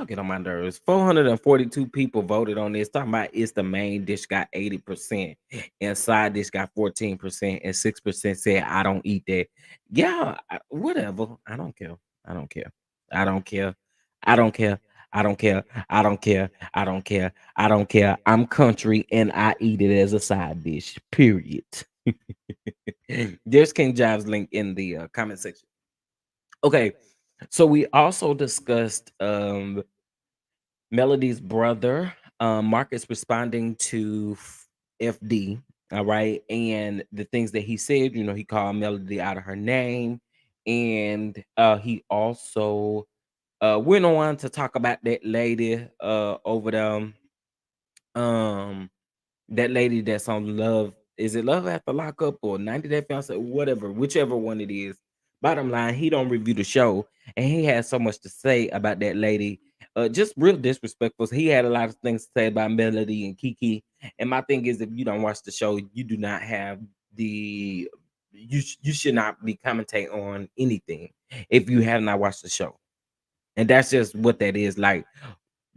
get on my nerves. 442 people voted on this. Talking about it's the main dish got 80%, and side dish got 14%, and 6% said I don't eat that. Yeah, whatever. I don't care. I don't care. I don't care. I don't care. I don't care. I don't care. I don't care. I don't care. I'm country and I eat it as a side dish. Period. There's King Jive's link in the comment section. Okay, so we also discussed Melody's brother, Marcus responding to FD, all right, and the things that he said. He called Melody out of her name, and he also went on to talk about that lady over there. Um, that lady that's on Love. Is it Love After Lockup or 90 Day Fiance? Whatever, whichever one it is. Bottom line, he don't review the show, and he has so much to say about that lady. Just real disrespectful. He had a lot of things to say about Melody and Kiki. And my thing is, if you don't watch the show, you do not have the you should not be commentating on anything if you have not watched the show. And that's just what that is. Like,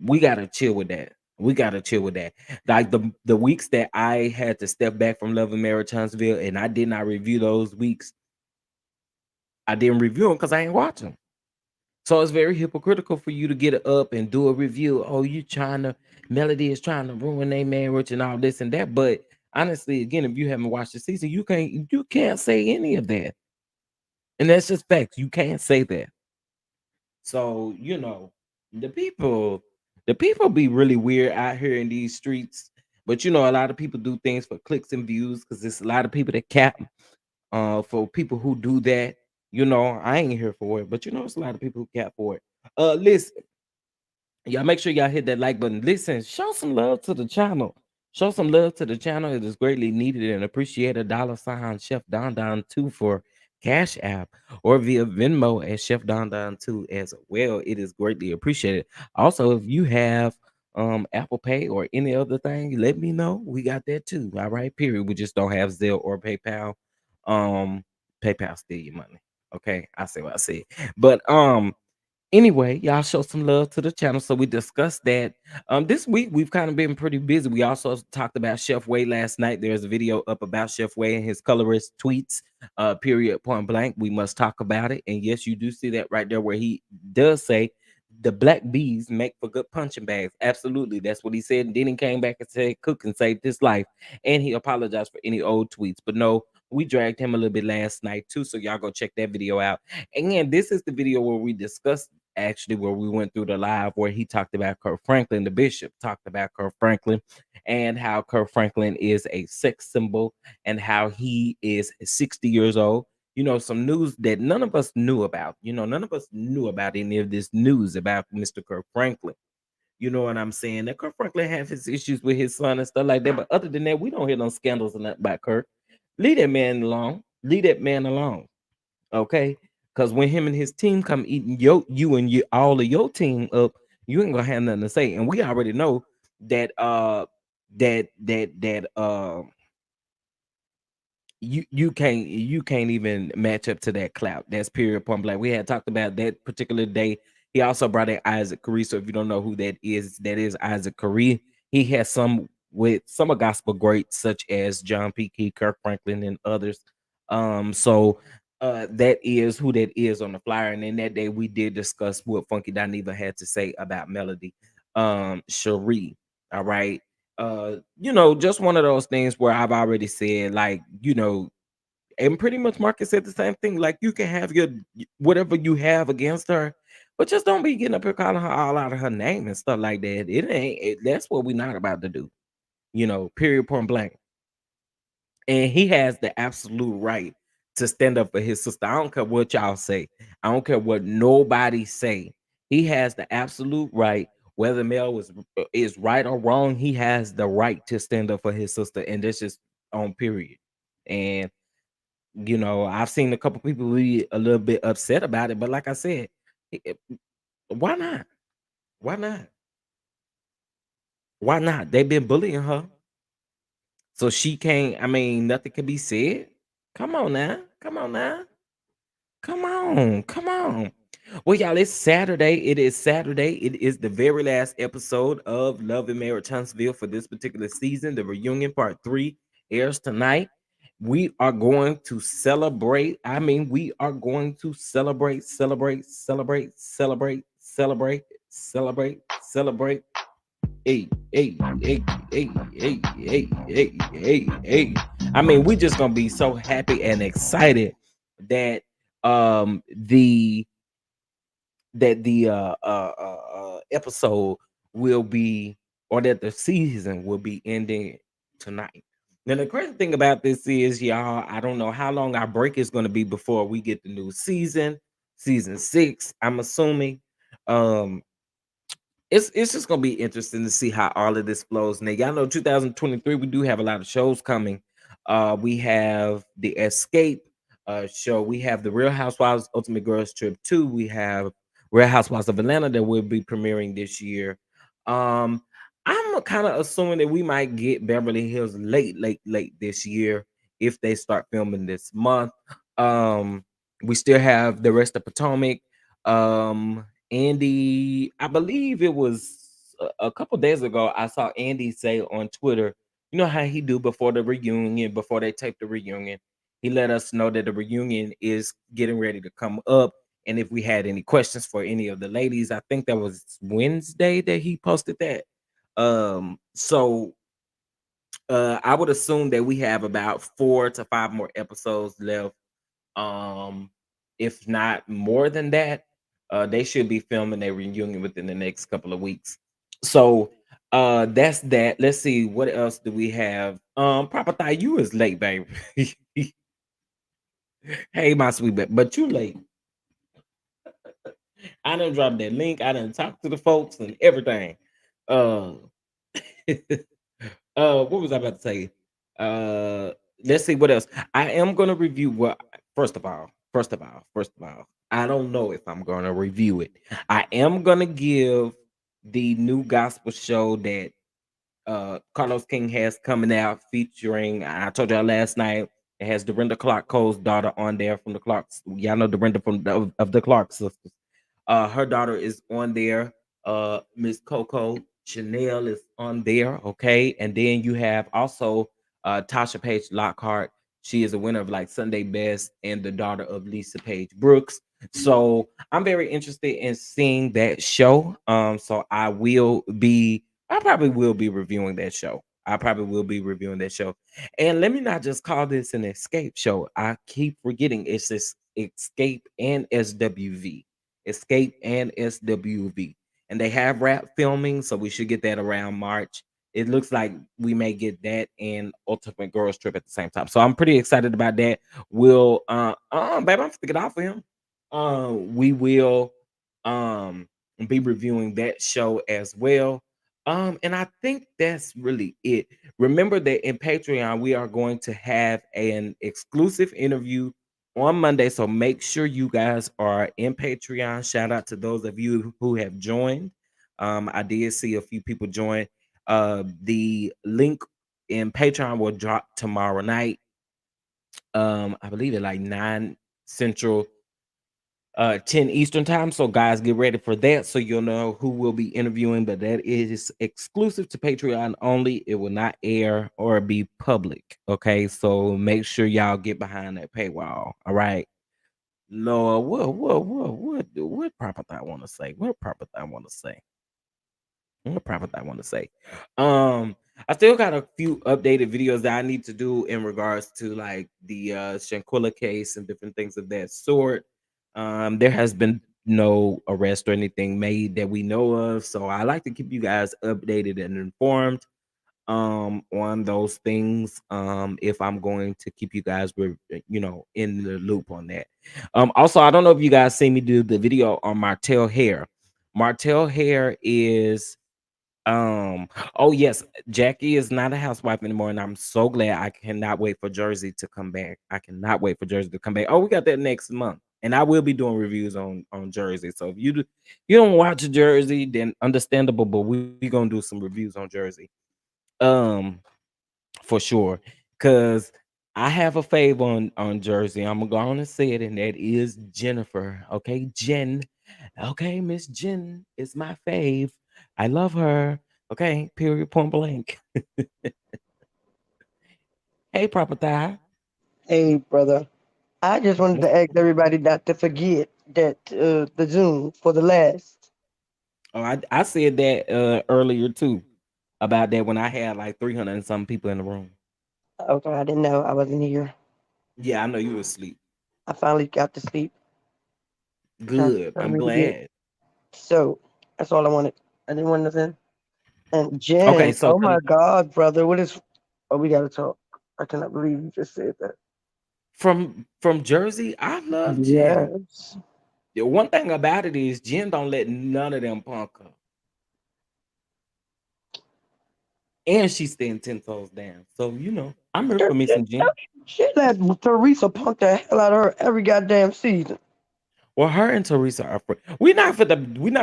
we gotta chill with that. We gotta chill with that. Like the weeks that I had to step back from Love and Marriage Huntsville, and I did not review those weeks. I didn't review them because I ain't watching. So it's very hypocritical for you to get up and do a review. Oh, you trying to Melody is trying to ruin their marriage and all this and that. But honestly, again, if you haven't watched the season, you can't say any of that. And that's just facts. You can't say that. So, the people, the people be really weird out here in these streets. But a lot of people do things for clicks and views because there's a lot of people that cap. For people who do that, I ain't here for it, but it's a lot of people who cap for it. Listen, y'all make sure y'all hit that like button. Listen, show some love to the channel. Show some love to the channel. It is greatly needed and appreciated. $ Chef Don Don 2 for Cash App or via Venmo at Chef Don Don 2 as well. It is greatly appreciated. Also, if you have Apple Pay or any other thing, let me know. We got that too. All right, period. We just don't have Zelle or PayPal. Um, PayPal steal your money. Okay, I say what I said. But anyway, y'all show some love to the channel. So we discussed that. This week we've kind of been pretty busy. We also talked about Chef Way last night. There's a video up about Chef Way and his colorist tweets. Period. Point blank. We must talk about it. And yes, you do see that right there where he does say the black bees make for good punching bags. Absolutely, that's what he said. And then he came back and said cooking saved his life, and he apologized for any old tweets. But no, we dragged him a little bit last night too. So y'all go check that video out. And this is the video where we discussed actually where we went through the live where he talked about Kurt Franklin, the bishop talked about Kurt Franklin and how Kurt Franklin is a sex symbol and how he is 60 years old. Some news that none of us knew about. None of us knew about any of this news about Mr. Kurt Franklin. You know what I'm saying? That Kurt Franklin has his issues with his son and stuff like that. But other than that, we don't hear no scandals or nothing about Kurt. Leave that man alone. Leave that man alone. Okay, because when him and his team come eating you and all of your team up, you ain't gonna have nothing to say. And we already know that you can't even match up to that clout. That's period point blank. We had talked about that particular day. He also brought in Isaac Curry. So if you don't know who that is Isaac Curry. He has some with some of gospel greats such as John P. Key, Kirk Franklin, and others. That is who that is on the flyer. And then that day we did discuss what Funky Dineva had to say about Melody. Shari. All right. Just one of those things where I've already said, like, and pretty much Marcus said the same thing. Like, you can have your whatever you have against her, but just don't be getting up here calling her all out of her name and stuff like that. That's what we're not about to do. Period point blank. And he has the absolute right to stand up for his sister. I don't care what y'all say. I don't care what nobody say. He has the absolute right, whether Mel is right or wrong. He has the right to stand up for his sister, and this is on period. And I've seen a couple people be a little bit upset about it, but like I said, why not? Why not? Why not? They've been bullying her. So she can't, I mean, nothing can be said. Come on now. Come on now. Come on. Come on. Well, y'all, it's Saturday. It is Saturday. It is the very last episode of Love and Marriage Huntsville for this particular season. The reunion part 3 airs tonight. We are going to celebrate. I mean, we are going to celebrate, celebrate, celebrate, celebrate, celebrate, celebrate, celebrate. Hey, hey, hey, hey, hey, hey, hey, hey, hey. I mean, we just gonna be so happy and excited that the episode will be, or that the season will be ending tonight. Now the crazy thing about this is, y'all, I don't know how long our break is going to be before we get the new season 6, I'm assuming. um it's just gonna be interesting to see how all of this flows. Now, y'all know 2023, we do have a lot of shows coming. We have the Escape show. We have the Real Housewives Ultimate Girls Trip 2. We have Real Housewives of Atlanta that will be premiering this year. Um, I'm kind of assuming that we might get Beverly Hills late this year if they start filming this month. Um, we still have the rest of Potomac. Andy, I believe it was a couple days ago, I saw Andy say on Twitter, you know how he do before the reunion, before they tape the reunion, he let us know that the reunion is getting ready to come up. And if we had any questions for any of the ladies, I think that was Wednesday that he posted that. So I would assume that we have about 4 to 5 more episodes left, um, if not more than that. They should be filming their reunion within the next couple of weeks. So that's that. Let's see what else do we have. Papa Thigh, you is late, baby. Hey, my sweet baby, but you late. I done dropped that link. I done talked to the folks and everything. Uh, what was I about to say? Uh, let's see what else. I am gonna review what. First of all, I don't know if I'm gonna review it. I am gonna give the new gospel show that Carlos King has coming out, featuring, I told y'all last night, it has Dorinda Clark Cole's daughter on there from the Clarks. Y'all know Dorinda from of the Clark sisters. Her daughter is on there. Miss Coco Chanel is on there. Okay, and then you have also Tasha Page Lockhart. She is a winner of like Sunday Best and the daughter of Lisa Page Brooks. So I'm very interested in seeing that show. So I probably will be reviewing that show. I probably will be reviewing that show. And let me not just call this an escape show. I keep forgetting it's this Escape and SWV. Escape and SWV. And they have rap filming, so we should get that around March. It looks like we may get that and Ultimate Girls Trip at the same time. So I'm pretty excited about that. We'll baby, I'm gonna get off of him. We will be reviewing that show as well. And I think that's really it. Remember that in Patreon, we are going to have an exclusive interview on Monday. So make sure you guys are in Patreon. Shout out to those of you who have joined. I did see a few people join. The link in Patreon will drop tomorrow night. I believe at like 9 Central, 10 Eastern time. So guys, get ready for that so you'll know who we'll be interviewing. But that is exclusive to Patreon only. It will not air or be public. Okay, so make sure y'all get behind that paywall. All right. Lord, what proper I want to say? What proper I want to say? What proper I want to say? I still got a few updated videos that I need to do in regards to like the Shanquilla case and different things of that sort. There has been no arrest or anything made that we know of, so I like to keep you guys updated and informed on those things, if I'm going to keep you guys with, in the loop on that. Also, I don't know if you guys see me do the video on Martell Hair. Martell Hair is oh yes, Jackie is not a housewife anymore, and I'm so glad. I cannot wait for Jersey to come back. I cannot wait for Jersey to come back. Oh, we got that next month. And I will be doing reviews on Jersey. So if you don't watch Jersey, then understandable. But we gonna do some reviews on Jersey, um, for sure. Cause I have a fave on Jersey. I'm gonna go on and say it, and that is Jennifer. Okay, Jen. Okay, Miss Jen is my fave. I love her. Okay, period, point blank. Hey, proper thigh. Hey, brother. I just wanted What's- to ask everybody not to forget that the Zoom for the last. Oh, I said that earlier too about that when I had like 300 and some people in the room. Okay, I didn't know I wasn't here. Yeah, I know you were asleep. I finally got to sleep. God Good. told I'm me to get. glad. So that's all I wanted. I didn't want nothing. And Okay, Jen, so oh my God, brother, what is? Oh, we gotta talk. I cannot believe you just said that. from Jersey, I love Jen. Yes. The one thing about it is Jen don't let none of them punk her. And she's staying 10 toes down. So, I'm here for me some Jen. She let Teresa punk the hell out of her every goddamn season. Well, her and Teresa are friends. We're not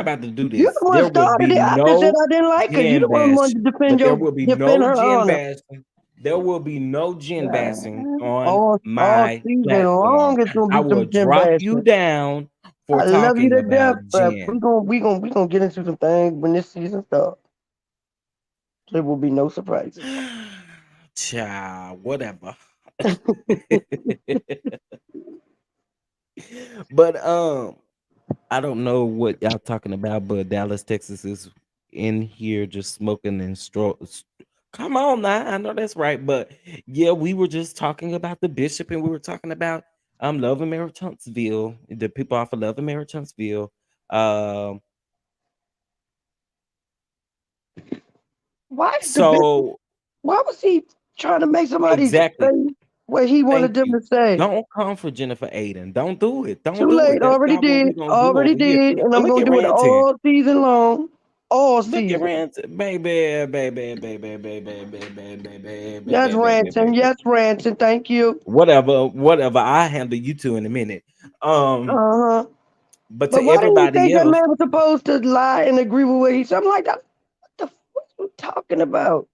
about to do You this. the one There will started be it. I just said no I didn't like her. You Jen the one bash, wanted to defend but there your will be defend no her Jen honor. bashing. There will be no Jen bashing Man, on all my season platform. long it's gonna I be will some gym drop you bashing. down for I love you talking to death, about but Jen. we gonna get into some things when this season starts. There will be no surprises. Child, whatever. But I don't know what y'all talking about, but Dallas, Texas is in here just smoking and Come on now, I know that's right, but yeah, we were just talking about the bishop, and we were talking about Love and Marriage Huntsville, the people off of Love and Marriage Huntsville. Um, Why did the bishop? so Why was he trying to make somebody exactly, say what he wanted thank them you. to say? Don't come for Jennifer Aiden. Don't do it. Don't Too do it. late. That's Already not what we're did. gonna do Already over here. did. And But I'm look gonna at do it Ranting. all season long. All Look at season. Ranting, baby, baby, baby, baby, baby, baby, baby, Yes, baby, Ranson. baby. Yes, Ranson. Thank you. Whatever. I handle you two in a minute. Um, Uh huh. but But to why didn't he everybody think that else, man was supposed to lie and agree with what he said? I'm like, what the fuck you talking about?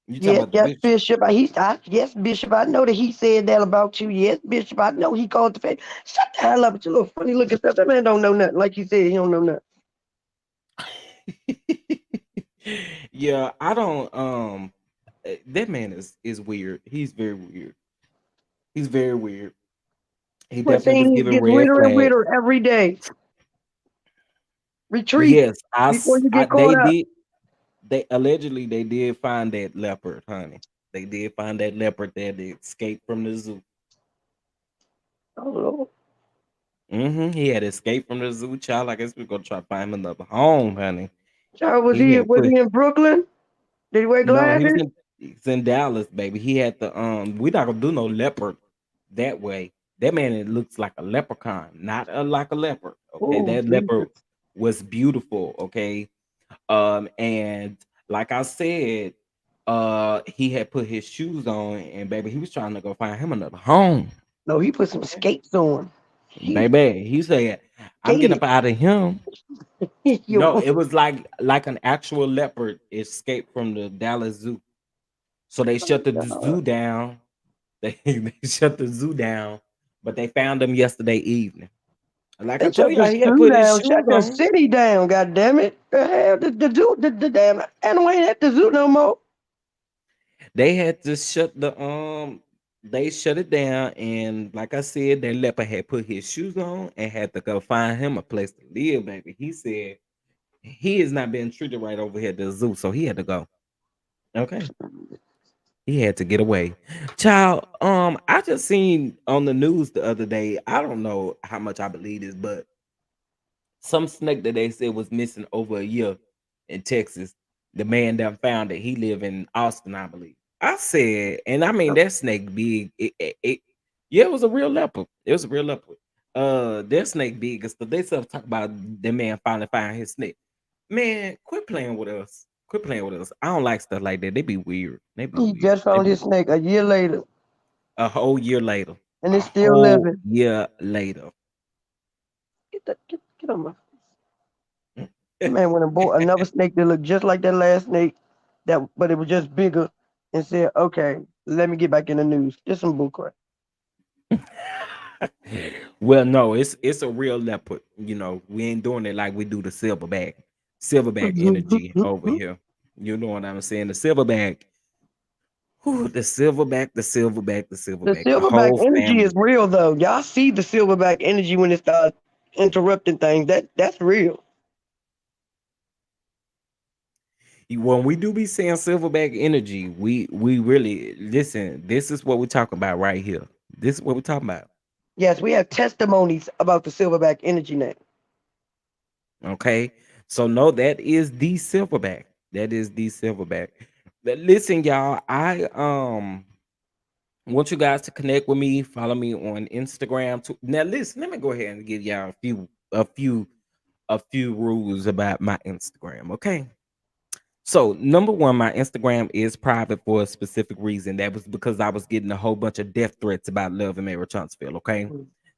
you talking Yes, about the yes, bishop. Bishop. Yes, Bishop. I know that he said that about you. Yes, Bishop. I know he called the face. Shut the hell up with your little funny looking stuff. That man don't know nothing. Like you said, he don't know nothing. Yeah, I don't. That man is weird. He's very weird. He's very weird. He One definitely was thing he giving gets red weirder and flags. weirder every day. Retreat Yes, before you get they caught up. did. They allegedly they did find that leopard, honey. They did find that leopard that escaped from the zoo. Oh, Lord. He had escaped from the zoo, child. I guess we're gonna try to find him another home, honey. Child, He had was put he in Brooklyn? Did he wear no, glasses? he's in Dallas, baby. He had the we're not gonna do no leopard that way. That man it looks like a leprechaun, not like a leopard. Okay, Oh, that leopard Jesus. was beautiful. Okay, and like I said, he had put his shoes on, and baby, he was trying to go find him another home. No, he put some Okay, skates on. He baby, he said, "I'm getting skated. up out of him." No, You it was like an actual leopard escaped from the Dallas Zoo. So they shut the zoo down. They shut the zoo down, but they found him yesterday evening. Like I They told shut the y'all, he had zoo put his down, shut shoes the on. city down, god damn it. The hell, the zoo, the damn animal ain't at the zoo no more. They had to shut they shut it down, and like I said, that leopard had put his shoes on and had to go find him a place to live, baby. He said he is not being treated right over here at the zoo, so he had to go. Okay. He had to get away. Child, I just seen on the news the other day. I don't know how much I believe this, but some snake that they said was missing over a year in Texas. The man that found it, he live in Austin, I believe. I said, and I mean that snake big. Yeah, it was a real leopard. It was a real leopard. Their snake big, because they still talk about the man finally finding his snake. Man, quit playing with us. Quit playing with us. I don't like stuff like that. They be weird. They be He weird. just found his snake a year later, A whole year later. and A it's still whole living. year later. Get on my. That man went and bought another snake that looked just like that last snake, but it was just bigger, and said, "Okay, let me get back in the news." Just some bullcrap. Well, no, it's a real leopard. We ain't doing it like we do the silverback energy over here. You know what I'm saying? The silverback, whew, the The silverback, the silverback whole energy is family. real though. Y'all see the silverback energy when it starts interrupting things. That's real. When we do be saying silverback energy, we really listen. This is what we're talking about right here. This is what we're talking about. Yes, we have testimonies about the silverback energy now. Okay, so no, that is the silverback. That is the silverback. But listen, y'all, I want you guys to connect with me. Follow me on Instagram. Now, listen, let me go ahead and give y'all a few rules about my Instagram. Okay. So, number one, my Instagram is private for a specific reason. That was because I was getting a whole bunch of death threats about Love and Mary Huntsville. Okay.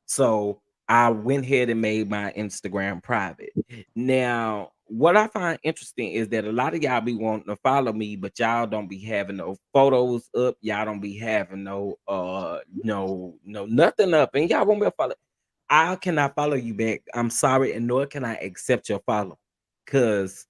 So, I went ahead and made my Instagram private. Now, what I find interesting is that a lot of y'all be wanting to follow me, but y'all don't be having no photos up. Y'all don't be having no nothing up, and y'all won't be able to follow. I cannot follow you back. I'm sorry, and nor can I accept your follow. Cause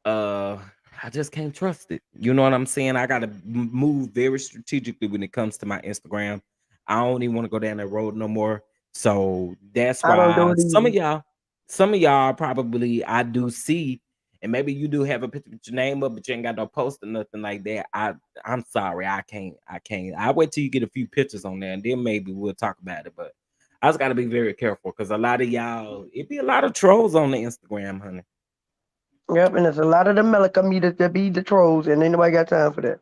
uh I just can't trust it. You know what I'm saying? I gotta move very strategically when it comes to my Instagram. I don't even want to go down that road no more. So that's I don't do why it some either. of y'all probably I do see, and maybe you do have a picture with your name up, but you ain't got no post or nothing like that. I'm sorry, I can't. I wait till you get a few pictures on there, and then maybe we'll talk about it. But I just gotta be very careful because a lot of y'all, it be a lot of trolls on the Instagram, honey. Yep, and there's a lot of the Melika meters that be the trolls, and ain't nobody got time for that.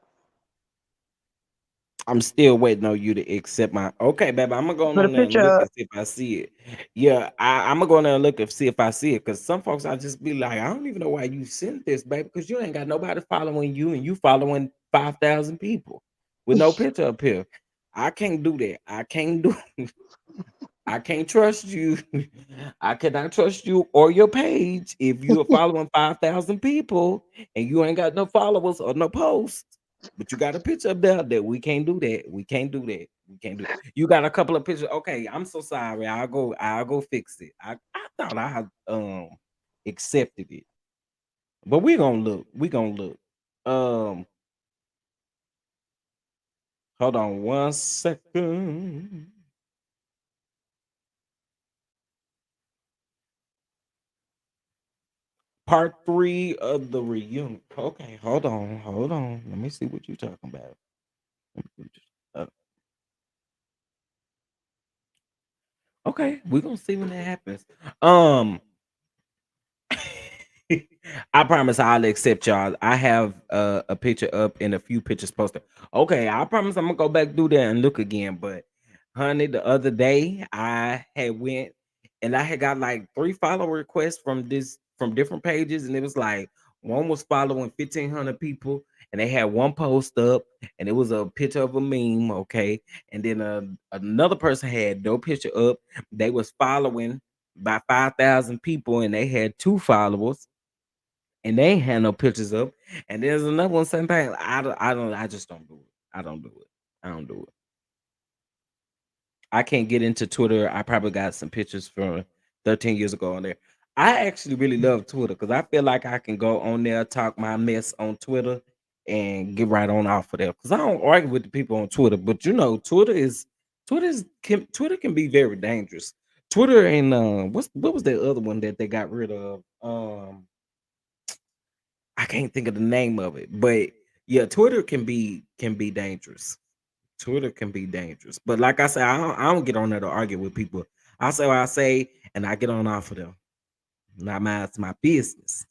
I'm still waiting on you to accept my okay, baby. I'm gonna go Put a on there and picture look up. and see if I see it. Yeah, I'm gonna go on there and look and see if I see it. Cause some folks I just be like, I don't even know why you sent this, baby, because you ain't got nobody following you and you following 5,000 people with no picture up here. I can't do that. I can't trust you. I cannot trust you or your page if you are following 5,000 people and you ain't got no followers or no posts. But you got a picture up there that we can't do that. We can't do that. We can't do. You got a couple of pictures. Okay, I'm so sorry. I'll go fix it. I thought I had accepted it. But we gonna look. We gonna look. Um Hold on 1 second. Part three of the reunion. Okay, hold on. Let me see what you're talking about. Uh, okay, we're gonna see when that happens. Um, I promise I'll accept y'all. I have a picture up and a few pictures posted. Okay, I promise I'm gonna go back through there and look again. But honey, the other day I had went and I had got like 3 follow requests from different pages, and it was like one was following 1,500 people, and they had one post up, and it was a picture of a meme. Okay, and then another person had no picture up. They was following by 5,000 people, and they had 2 followers and they ain't had no pictures up. And there's another one, same thing. I just don't do it. I don't do it. I don't do it. I can't get into Twitter. I probably got some pictures from 13 years ago on there. I actually really love Twitter because I feel like I can go on there, talk my mess on Twitter, and get right on off of there. Because I don't argue with the people on Twitter, but Twitter can be very dangerous. Twitter and what was that other one that they got rid of? I can't think of the name of it, but yeah, Twitter can be dangerous. Twitter can be dangerous. But like I said, I don't get on there to argue with people. I say what I say, and I get on off of them. Not mine, it's my business.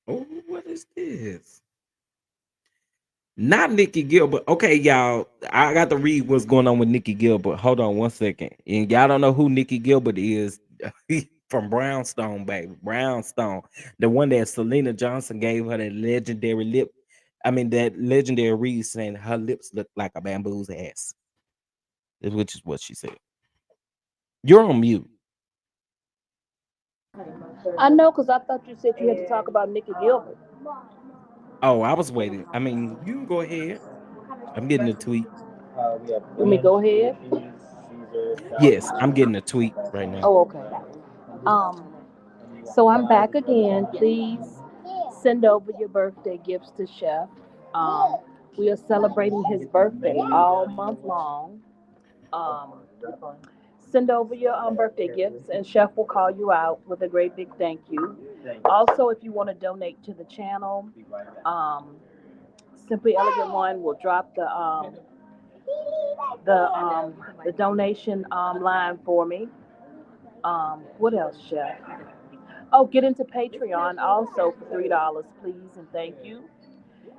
Oh, what is this? Not Nikki Gilbert. Okay, y'all. I got to read what's going on with Nikki Gilbert. Hold on 1 second. And y'all don't know who Nikki Gilbert is. From Brownstone, baby. Brownstone. The one that Selena Johnson gave her that legendary I mean, that legendary Reed saying her lips look like a bamboo's ass, which is what she said. You're on mute. I know, because I thought you said you had to talk about Nikki Gilbert. Oh, I was waiting. I mean, you can go ahead. I'm getting a tweet. Let me go ahead. Yes, I'm getting a tweet right now. Oh, okay. Um, so I'm back again. Please send over your birthday gifts to Chef. Um, we are celebrating his birthday all month long. Um, send over your birthday gifts, and Chef will call you out with a great big thank you. Also, if you want to donate to the channel, um, Simply Elegant One will drop the donation line for me. What else, Chef? Oh, get into Patreon also for $3, please, and thank you.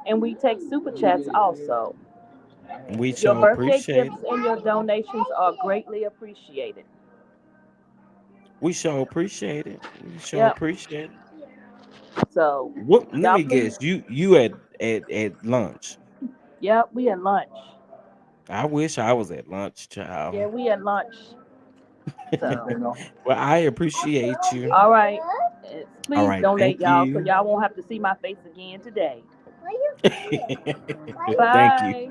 And we take super chats also. We Your sure birthday appreciate gifts it. and your donations are greatly appreciated. We sure appreciate it. We sure Yep. appreciate it. So What? Let y'all me please. guess. You at lunch. Yep, we at lunch. I wish I was at lunch, Yeah, child. we at lunch. So Well, I appreciate you. all right. All Please right, donate, thank y'all, so you. y'all won't have to see my face again today. Thank you. Bye. Bye.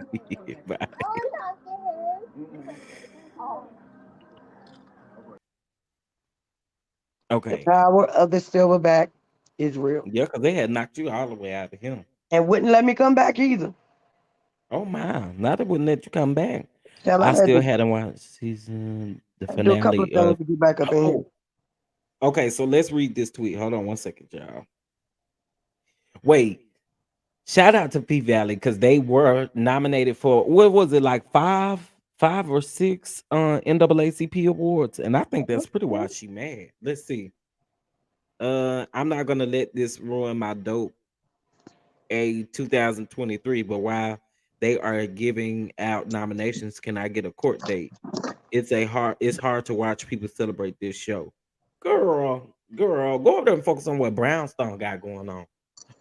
The Okay. power of the silverback is real. Yeah, because they had knocked you all the way out of him. And wouldn't let me come back either. Oh my! Now they wouldn't let you come back. Hell, I I had still to, hadn't watched season the had to do a couple of finale things of. to get back up in here. Oh, okay. So let's read this tweet. Hold on one second, y'all. Wait. Shout out to P Valley because they were nominated for what was it like five or six NAACP awards, and I think that's pretty why she mad. Let's see. I'm not gonna let this ruin my dope a 2023, but while they are giving out nominations, can I get a court date? It's hard to watch people celebrate this show. Girl, go over there and focus on what Brownstone got going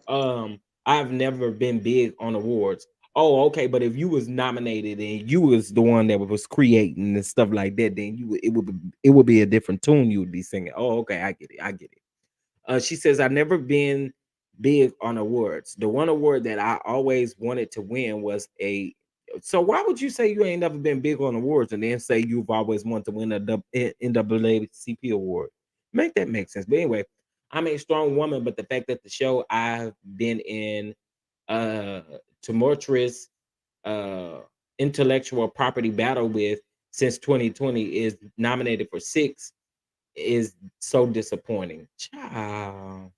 on. I've never been big on awards. Oh, okay, but if you was nominated and you was the one that was creating and stuff like that, then it would be a different tune you would be singing. Oh, okay, I get it. She says, I've never been big on awards. The one award that I always wanted to win was a. So why would you say you ain't never been big on awards and then say you've always wanted to win a NAACP award? Make that make sense. But anyway, I'm a strong woman, but the fact that the show I've been in uh tumultuous uh intellectual property battle with since 2020 is nominated for six is so disappointing. Child.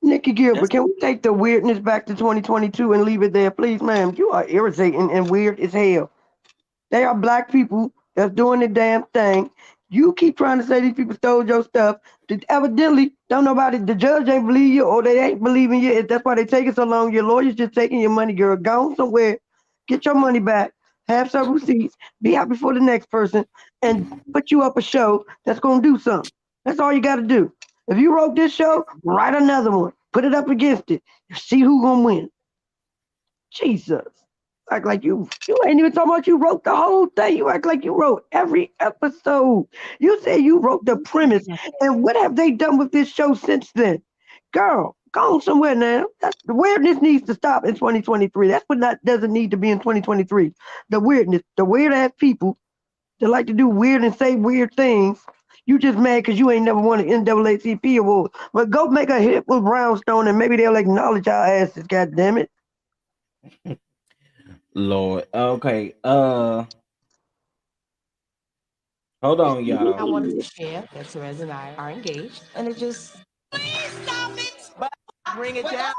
Nikki Gilbert, That's can we take the weirdness back to 2022 and leave it there, please, ma'am? You are irritating and weird as hell. They are black people that's doing the damn thing. You keep trying to say these people stole your stuff. Evidently, don't nobody, the judge ain't believe you or they ain't believing you. That's why they taking so long. Your lawyer's just taking your money, girl. Go somewhere, get your money back, have some receipts, be happy for the next person, and put you up a show that's going to do something. That's all you got to do. If you wrote this show, write another one. Put it up against it. See who going to win. Jesus. Act like you ain't even talking about you wrote the whole thing. You act like you wrote every episode. You say you wrote the premise. And what have they done with this show since then? Girl, go on somewhere now. The weirdness needs to stop in 2023. That's what not doesn't need to be in 2023. The weirdness, the weird ass people that like to do weird and say weird things. You just mad because you ain't never won an NAACP award. But go make a hit with Brownstone and maybe they'll acknowledge our asses, God damn it. Lord. Okay. Hold on, I y'all. wanted to share that Therese and I are engaged, and it just bring it down.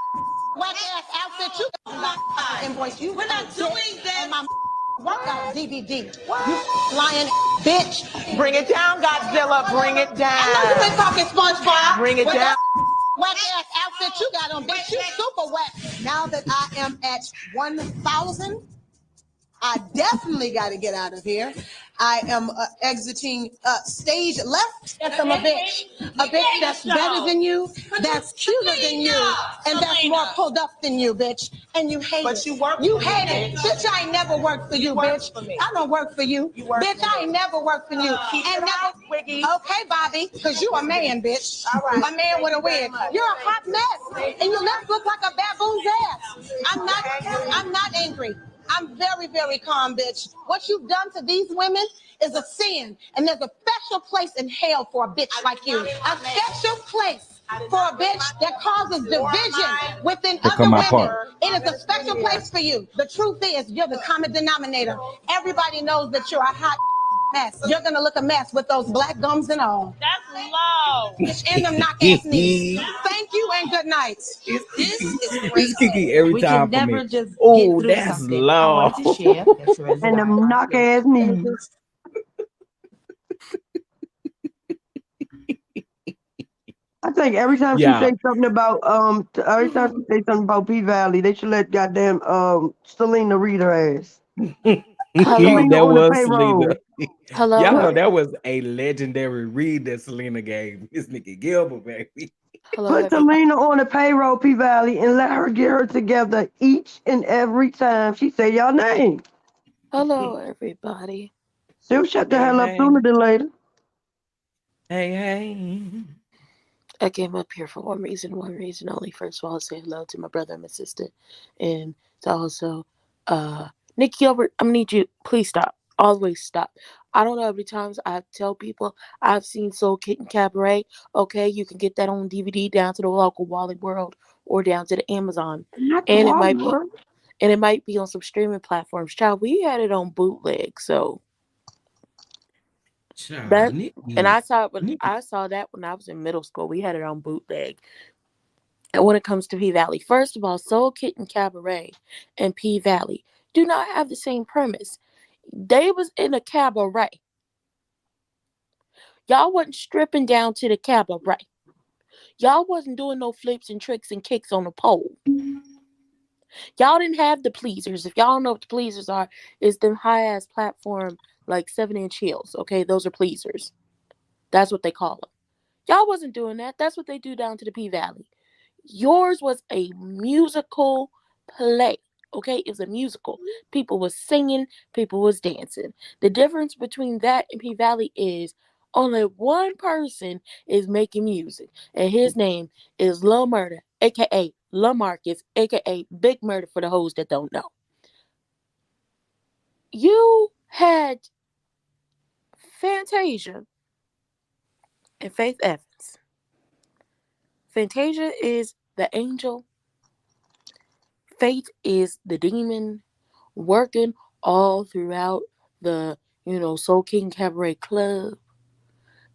Whack ass outfit you got invoice you. We're not doing that. And my workout DVD. You lying bitch. Bring it down, Godzilla. Bring it down. I know you've been talking SpongeBob. Bring it With down. that whack ass outfit you got on, bitch. You super whack. Now that I am at 1,000, I definitely got to get out of here. I am exiting stage left from a bitch that's better than you, that's cuter than you, and that's more pulled up than you, bitch. And you hate it. You hate it. Bitch, I ain't never worked for you, bitch. I don't work for you. Bitch, I ain't never worked for you. And never. Okay, Bobby, because you a man, bitch. All right. A man with a wig. You're a hot mess. And your lips look like a baboon's ass. I'm not angry. I'm very, very calm, bitch. What you've done to these women is a sin. And there's a special place in hell for a bitch like you. A special place for a bitch that causes division within Here come other my women. part. It is a special place for you. The truth is, you're the common denominator. Everybody knows that you're a hot mess. You're gonna look a mess with those black gums and all. That's low. Bitch, and them knock ass knees. Thank you and good night. This is great. It's Kiki every We time can for me. never just get Oh, through that's something. I wanted to low. share that Therese And and I them are knock engaged. ass knees. I think every time she Yeah. say something about every time she say something about P Valley, they should let goddamn Selena read her ass. Put Hello, Selena That on the was Selena. payroll. Y'all hello, know Put that was a legendary read that Selena gave. Miss Nikki Gilbert, baby. hello, put everybody. Selena on the payroll, P Valley, and let her get her together each and every time she say y'all name. Hello, everybody. She'll shut the Hey, hell up hey. sooner than later. Hey, hey. I came up here for one reason only. First of all, say hello to my brother and my sister, and to also, Nick Gilbert. I'm gonna need you. Please stop. Always stop. I don't know how many times I tell people I've seen Soul Kitten Cabaret. Okay, you can get that on DVD down to the local Wally World or down to the Amazon, Not the and it Wally might be World. and it might be on some streaming platforms. Child, we had it on bootleg, so Child, that and Nikki. Nikki. I saw that when I was in middle school. We had it on bootleg. And when it comes to P Valley, first of all, Soul Kitten Cabaret and P Valley do not have the same premise. They was in a cabaret. Y'all wasn't stripping down to the cabaret. Y'all wasn't doing no flips and tricks and kicks on the pole. Y'all didn't have the pleasers. If y'all don't know what the pleasers are, it's them high ass platform like 7-inch heels. Okay, those are pleasers. That's what they call them. Y'all wasn't doing that. That's what they do down to the P Valley. Yours was a musical play. Okay, it was a musical. People was singing, people was dancing. The difference between that and P Valley is only one person is making music, and his name is Lil Murder, aka Lil Marcus, aka Big Murder for the hoes that don't know. You had Fantasia and Faith Evans. Fantasia is the angel. Faith is the demon working all throughout the, Soul King Cabaret Club,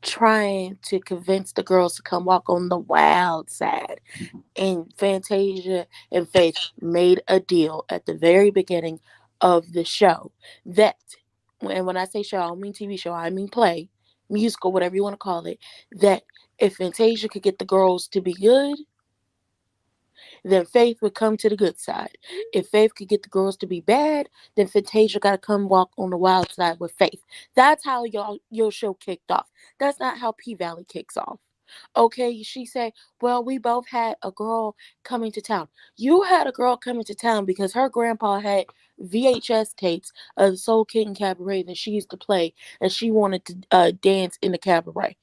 trying to convince the girls to come walk on the wild side. And Fantasia and Faith made a deal at the very beginning of the show that, and when I say show, I don't mean TV show, I mean play, musical, whatever you want to call it, that if Fantasia could get the girls to be good, then Faith would come to the good side. If Faith could get the girls to be bad, then Fantasia got to come walk on the wild side with Faith. That's how your show kicked off. That's not how P Valley kicks off. Okay, she said, well, we both had a girl coming to town. You had a girl coming to town because her grandpa had VHS tapes of the Soul King Cabaret that she used to play, and she wanted to dance in the cabaret.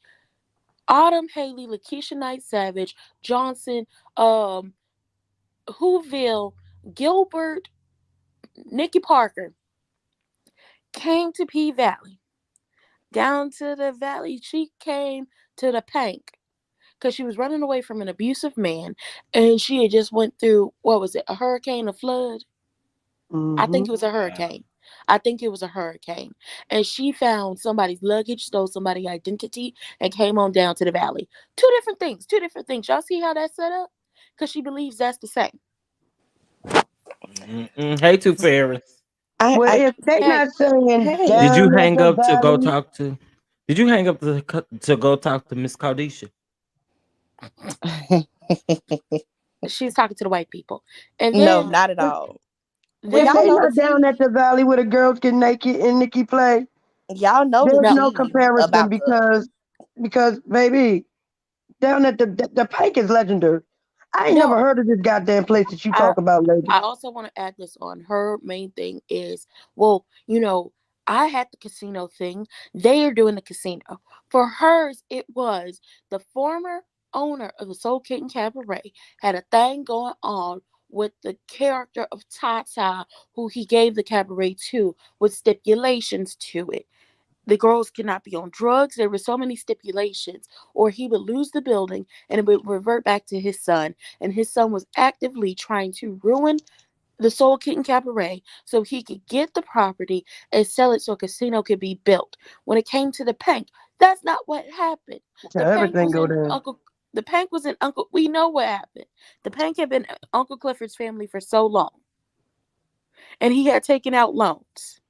Autumn Haley, Lakeisha Knight Savage, Johnson, Whoville, Gilbert, Nikki Parker came to P Valley. Down to the valley, she came to the Pank because she was running away from an abusive man, and she had just went through, what was it, a hurricane, a flood? I Mm-hmm. think it was a hurricane. I think it was a hurricane. And she found somebody's luggage, stole somebody's identity, and came on down to the valley. Two different things. Two different things. Y'all see how that's set up? Because she believes that's the same. Mm-mm. Hey, Two Ferris. Well, I if they Hey, not saying Did hey. you down at hang the up to go valley, talk to? Did you hang up to go talk to Miss Caldisha? she's talking to the white people. And No, then, not at all. Well, if then y'all they know the not Faith, down tea. at the valley where the girls get naked and Nikki play, Y'all know the There's Now, no tea comparison about the. because baby, down at the Pike is legendary. I ain't never no, heard of this goddamn place that you I talk about, lady. I also want to add this on. Her main thing is, well, I had the casino thing. They are doing the casino. For hers, it was the former owner of the Soul Kitten Cabaret had a thing going on with the character of Tata, who he gave the cabaret to, with stipulations to it. The girls could not be on drugs. There were so many stipulations, or he would lose the building and it would revert back to his son. And his son was actively trying to ruin the Soul Kitten Cabaret so he could get the property and sell it so a casino could be built. When it came to the Pank, that's not what happened. So The Pank everything was go in down. Uncle. The Pank was in Uncle. We know what happened. The Pank had been Uncle Clifford's family for so long, and he had taken out loans.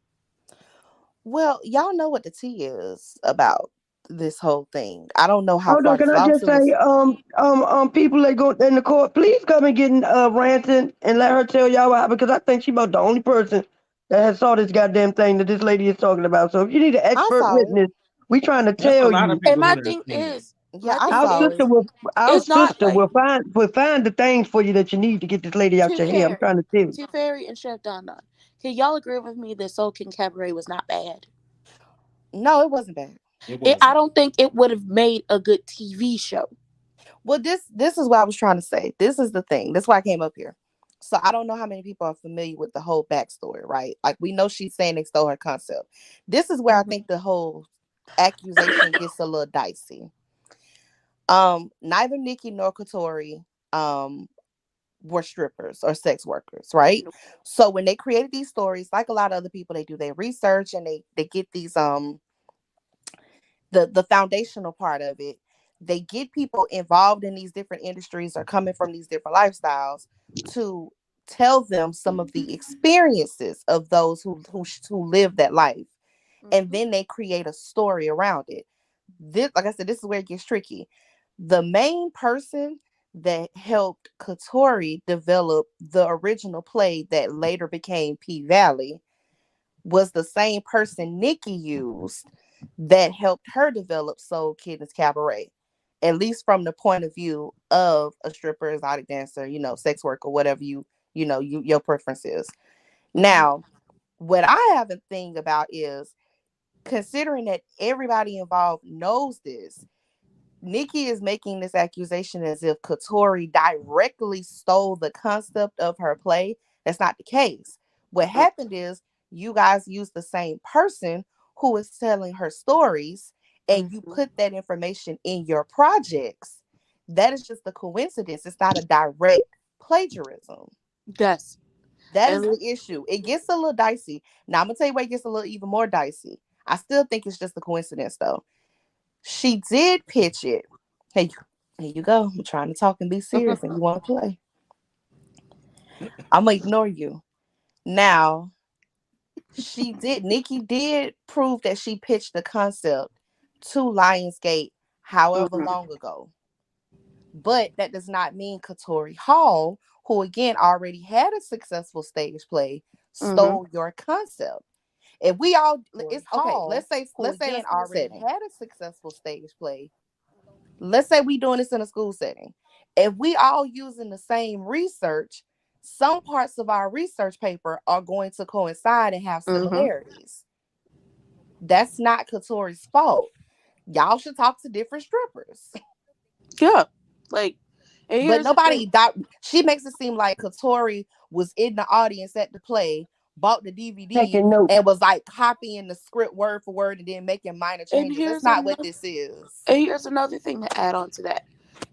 Well, y'all know what the tea is about this whole thing. I don't know how Hold on, far can this I just lawsuit say, is. people that go in the court, please come and get Ransom and let her tell y'all what happened, because I think she about the only person that has saw this goddamn thing that this lady is talking about. So if you need an I expert saw it. witness, we trying to That's a tell lot you. of And people who done seen it. Yeah, my I thing Our saw is, it. sister it's not like will find the things for you that you need to get this lady out to your hair. I'm Carrie, trying to tell you. to Fairy and Chef Don Don. Can y'all agree with me that Soul King Cabaret was not bad? No, it wasn't bad. It I wasn't. don't think it would have made a good TV show. Well, this is what I was trying to say. This is the thing. That's why I came up here. So I don't know how many people are familiar with the whole backstory, right? Like we know she's saying they stole her concept. This is where I think the whole accusation gets a little dicey. Neither Nikki nor Katori um were strippers or sex workers, right? Nope. So when they created these stories, like a lot of other people, they do their research and they get these the foundational part of it. They get people involved in these different industries or coming from these different lifestyles to tell them some of the experiences of those who live that life, and Mhm. then they create a story around it. This, like I said, this is where it gets tricky. The main person that helped Katori develop the original play that later became P Valley was the same person Nikki used that helped her develop Soul Kittens Cabaret, at least from the point of view of a stripper, exotic dancer, sex worker, whatever your preference is. Mhm. Now, what I have a thing about is considering that everybody involved knows this. Nikki is making this accusation as if Katori directly stole the concept of her play. That's not the case. What happened is you guys used the same person who is telling her stories and you Mhm. put that information in your projects. That is just a coincidence. It's not a direct plagiarism. Yes. That is And the issue. It gets a little dicey. Now I'm gonna tell you why it gets a little even more dicey. I still think it's just a coincidence though. She did pitch it. Hey, here you go. I'm trying to talk and be serious, and you want to play. I'm gonna ignore you. Now, Nikki did prove that she pitched the concept to Lionsgate however Mhm. long ago. But that does not mean Katori Hall, who again already had a successful stage play, Mhm. stole your concept. If we all it's okay, let's say in a school setting. Had a successful stage play. Let's say we doing this in a school setting. If we all using the same research, some parts of our research paper are going to coincide and have Mhm. similarities. That's not Katori's fault. Y'all should talk to different strippers. Yeah. Like, and But here's the thing. she makes it seem like Katori was in the audience at the play, bought the DVD, Taking notes. and was like copying the script word for word and then making minor And changes. That's here's not what another. this is. And here's another thing to add on to that.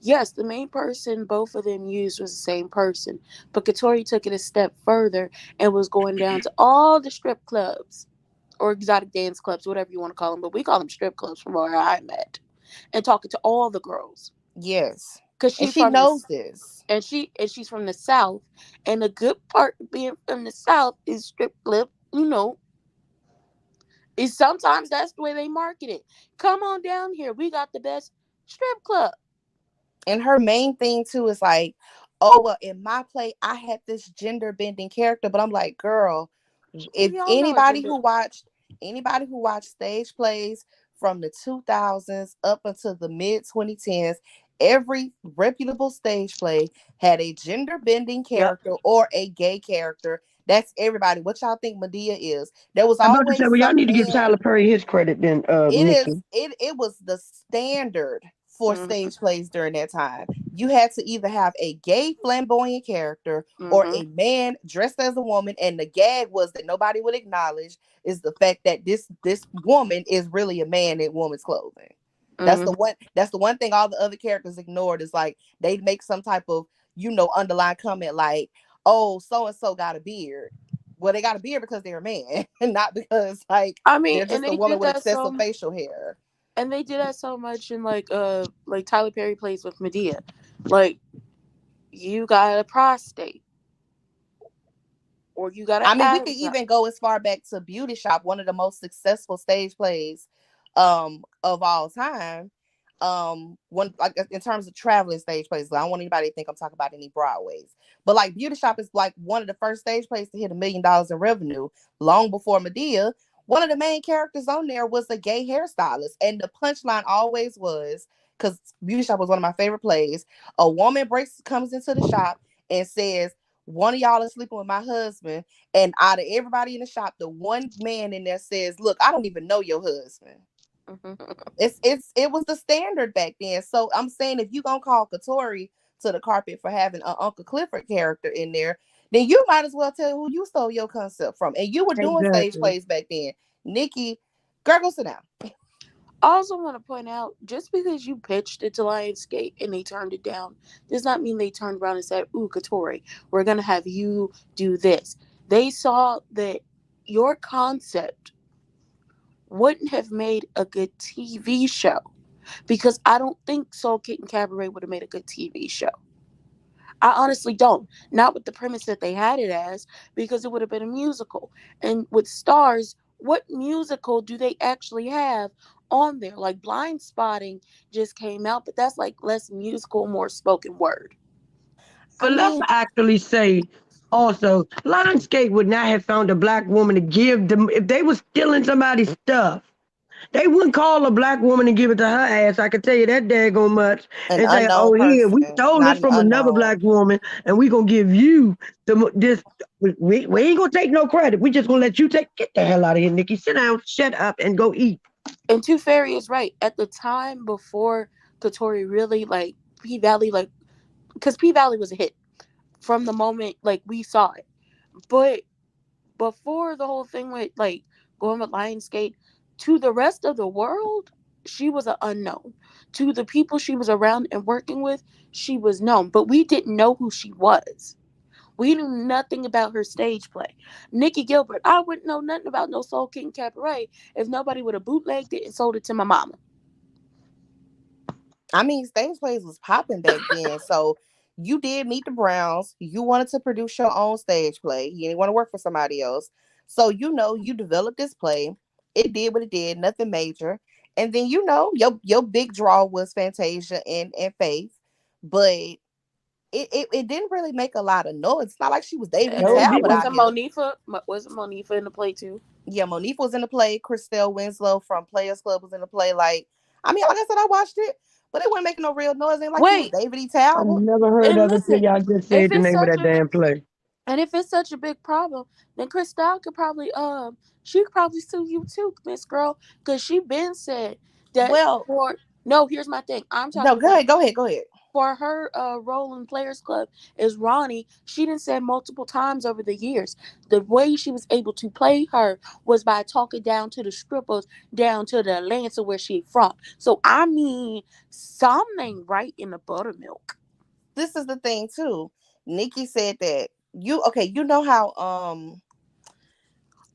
Yes, the main person both of them used was the same person, but Katori took it a step further and was going down to all the strip clubs or exotic dance clubs, whatever you want to call them, but we call them strip clubs from where I'm at, and talking to all the girls Yes. because And she's she from knows this, this. and she's from the South, and the good part of being from the South is strip club. Is sometimes that's the way they market it. Come on down here, we got the best strip club. And her main thing too is like, oh well, in my play, I had this gender bending character, but I'm like, girl, if We all know a anybody gender. who watched Anybody who watched stage plays from the 2000s up until the mid 2010s, every reputable stage play had a gender bending Yep. character or a gay character. That's everybody. What y'all think Medea is? There was I'm about to say, always well, y'all some need to give man. Tyler Perry his credit then, It is Nikki. it was the standard for Mhm. stage plays during that time. You had to either have a gay flamboyant character or Mhm. a man dressed as a woman, and the gag was that nobody would acknowledge is the fact that this woman is really a man in woman's clothing. Mhm. That's the one thing all the other characters ignored is like they make some type of, underlying comment like, oh, so and so got a beard. Well, they got a beard because they're a man, and not because like I mean, they're and just a they woman did with that excessive so, facial hair. and they did that so much in like Tyler Perry plays with Medea, like you got a prostate or you got an I mean, we could asthma. even go as far back to Beauty Shop, one of the most successful stage plays of all time. One like in terms of traveling stage plays, I don't want anybody to think I'm talking about any Broadways. But like Beauty Shop is like one of the first stage plays to hit $1 million in revenue long before Medea. One of the main characters on there was a gay hairstylist. And the punchline always was, because Beauty Shop was one of my favorite plays, a woman comes into the shop and says, one of y'all is sleeping with my husband, and out of everybody in the shop, the one man in there says, "Look, I don't even know your husband." It was the standard back then. So I'm saying if you gonna call Katori to the carpet for having an Uncle Clifford character in there, then you might as well tell who you stole your concept from. And you were doing stage Exactly. plays back then. Nikki, girl, go sit down. I also want to point out, just because you pitched it to Lionsgate and they turned it down, does not mean they turned around and said, "Ooh, Katori, we're gonna have you do this." They saw that your concept wouldn't have made a good TV show, because I don't think Soul Kitten Cabaret would have made a good TV show. I honestly don't. Not with the premise that they had it as, because it would have been a musical. And with stars, what musical do they actually have on there? Like Blind Spotting just came out, but that's like less musical, more spoken word. I But let's mean, actually say also, Lionsgate would not have found a black woman to give them if they was stealing somebody's stuff. They wouldn't call a black woman and give it to her ass. I can tell you that daggone much. an And say, unknown "Oh, here we person, stole not this an from another black unknown. woman, and we gonna give you this. We ain't gonna take no credit. We just gonna let you take. Get the hell out of here, Nikki. Sit down, shut up, and go eat." And Two Fairy is right. At the time before Katori really like P Valley, like, because P Valley was a hit from the moment like we saw it. But before the whole thing with like going with Lionsgate, to the rest of the world, she was an unknown. To the people she was around and working with, she was known. But we didn't know who she was. We knew nothing about her stage play. Nikki Gilbert, I wouldn't know nothing about no Soul King Cabaret if nobody would have bootlegged it and sold it to my mama. I mean, stage plays was popping back then. So you did meet the Browns. You wanted to produce your own stage play. You didn't want to work for somebody else. So you developed this play. It did what it did, nothing major. And then your big draw was Fantasia and Faith, but it didn't really make a lot of noise. It's not like she was David No, it Talbot didn't. out Wasn't here. Monifa? Wasn't Monifa in the play too? Yeah, Monique was in the play. Christelle Winslow from Players Club was in the play. Like, I mean, like I said, I watched it, but it wasn't making no real noise. It ain't like you was Wait, David E. I've Talbot. never heard and of it till listen, y'all just if said the it's name of such that a damn play. and if it's such a big problem, then Cristal could probably she could probably sue you too, Miss Girl, because she been said that Well, for no. Here's my thing. I'm no, talking about go ahead. for her role in Players Club is Ronnie. She didn't say multiple times over the years. The way she was able to play her was by talking down to the strippers, down to the Atlanta where she from. So I mean, something right in the buttermilk. This is the thing too. Nikki said that you know how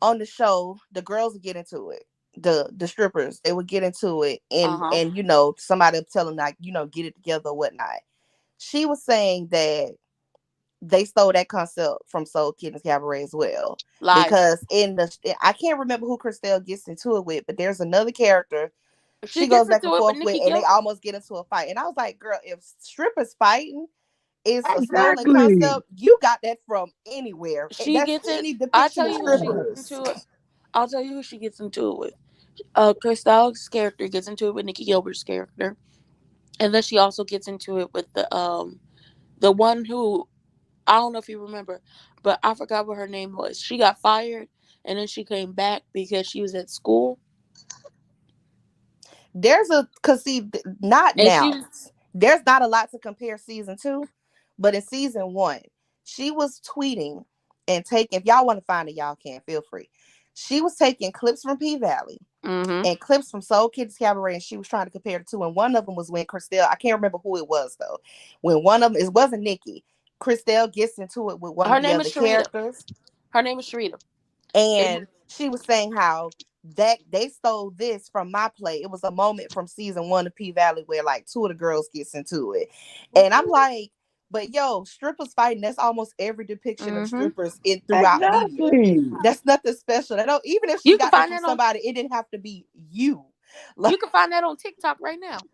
on the show the girls would get into it. The strippers, they would get into it Uh and huh. and somebody would tell them like, get it together or whatnot. She was saying that they stole that concept from Soul Kittens Cabaret as well. Lies. Because I can't remember who Christelle gets into it with, but there's another character She she goes gets back and into it with forth with, Nikki and they Gilbert. almost get into a fight. And I was like, girl, if strippers fighting is a stolen Exactly. concept, you got that from anywhere. She That's gets it. any I depiction tell of you who she gets strippers. into it. I'll tell you who she gets into it with. Crystal's character gets into it with Nikki Gilbert's character, and then she also gets into it with the one who, I don't know if you remember, but I forgot what her name was. She got fired, and then she came back because she was at school, There's a cause see not and she now. was. There's not a lot to compare season two, but in season one, she was tweeting and taking. If y'all want to find it, y'all can feel free. She was taking clips from P Valley Mm-hmm. and clips from Soul Kids Cabaret, and she was trying to compare the two. And one of them was when Christelle, I can't remember who it was though. When one of them, it wasn't Nikki. Christelle gets into it with one of Her the name other is Sharita. characters, Her name is Sharita. It, and she was saying how that they stole this from my play. It was a moment from season one of P Valley where like two of the girls gets into it, and I'm like, but yo, strippers fighting. That's almost every depiction of mm-hmm. strippers in throughout media. Exactly. That's nothing special. That don't, even if she You can got that find from that on. somebody, it didn't have to be you. Like You can find that on TikTok right now.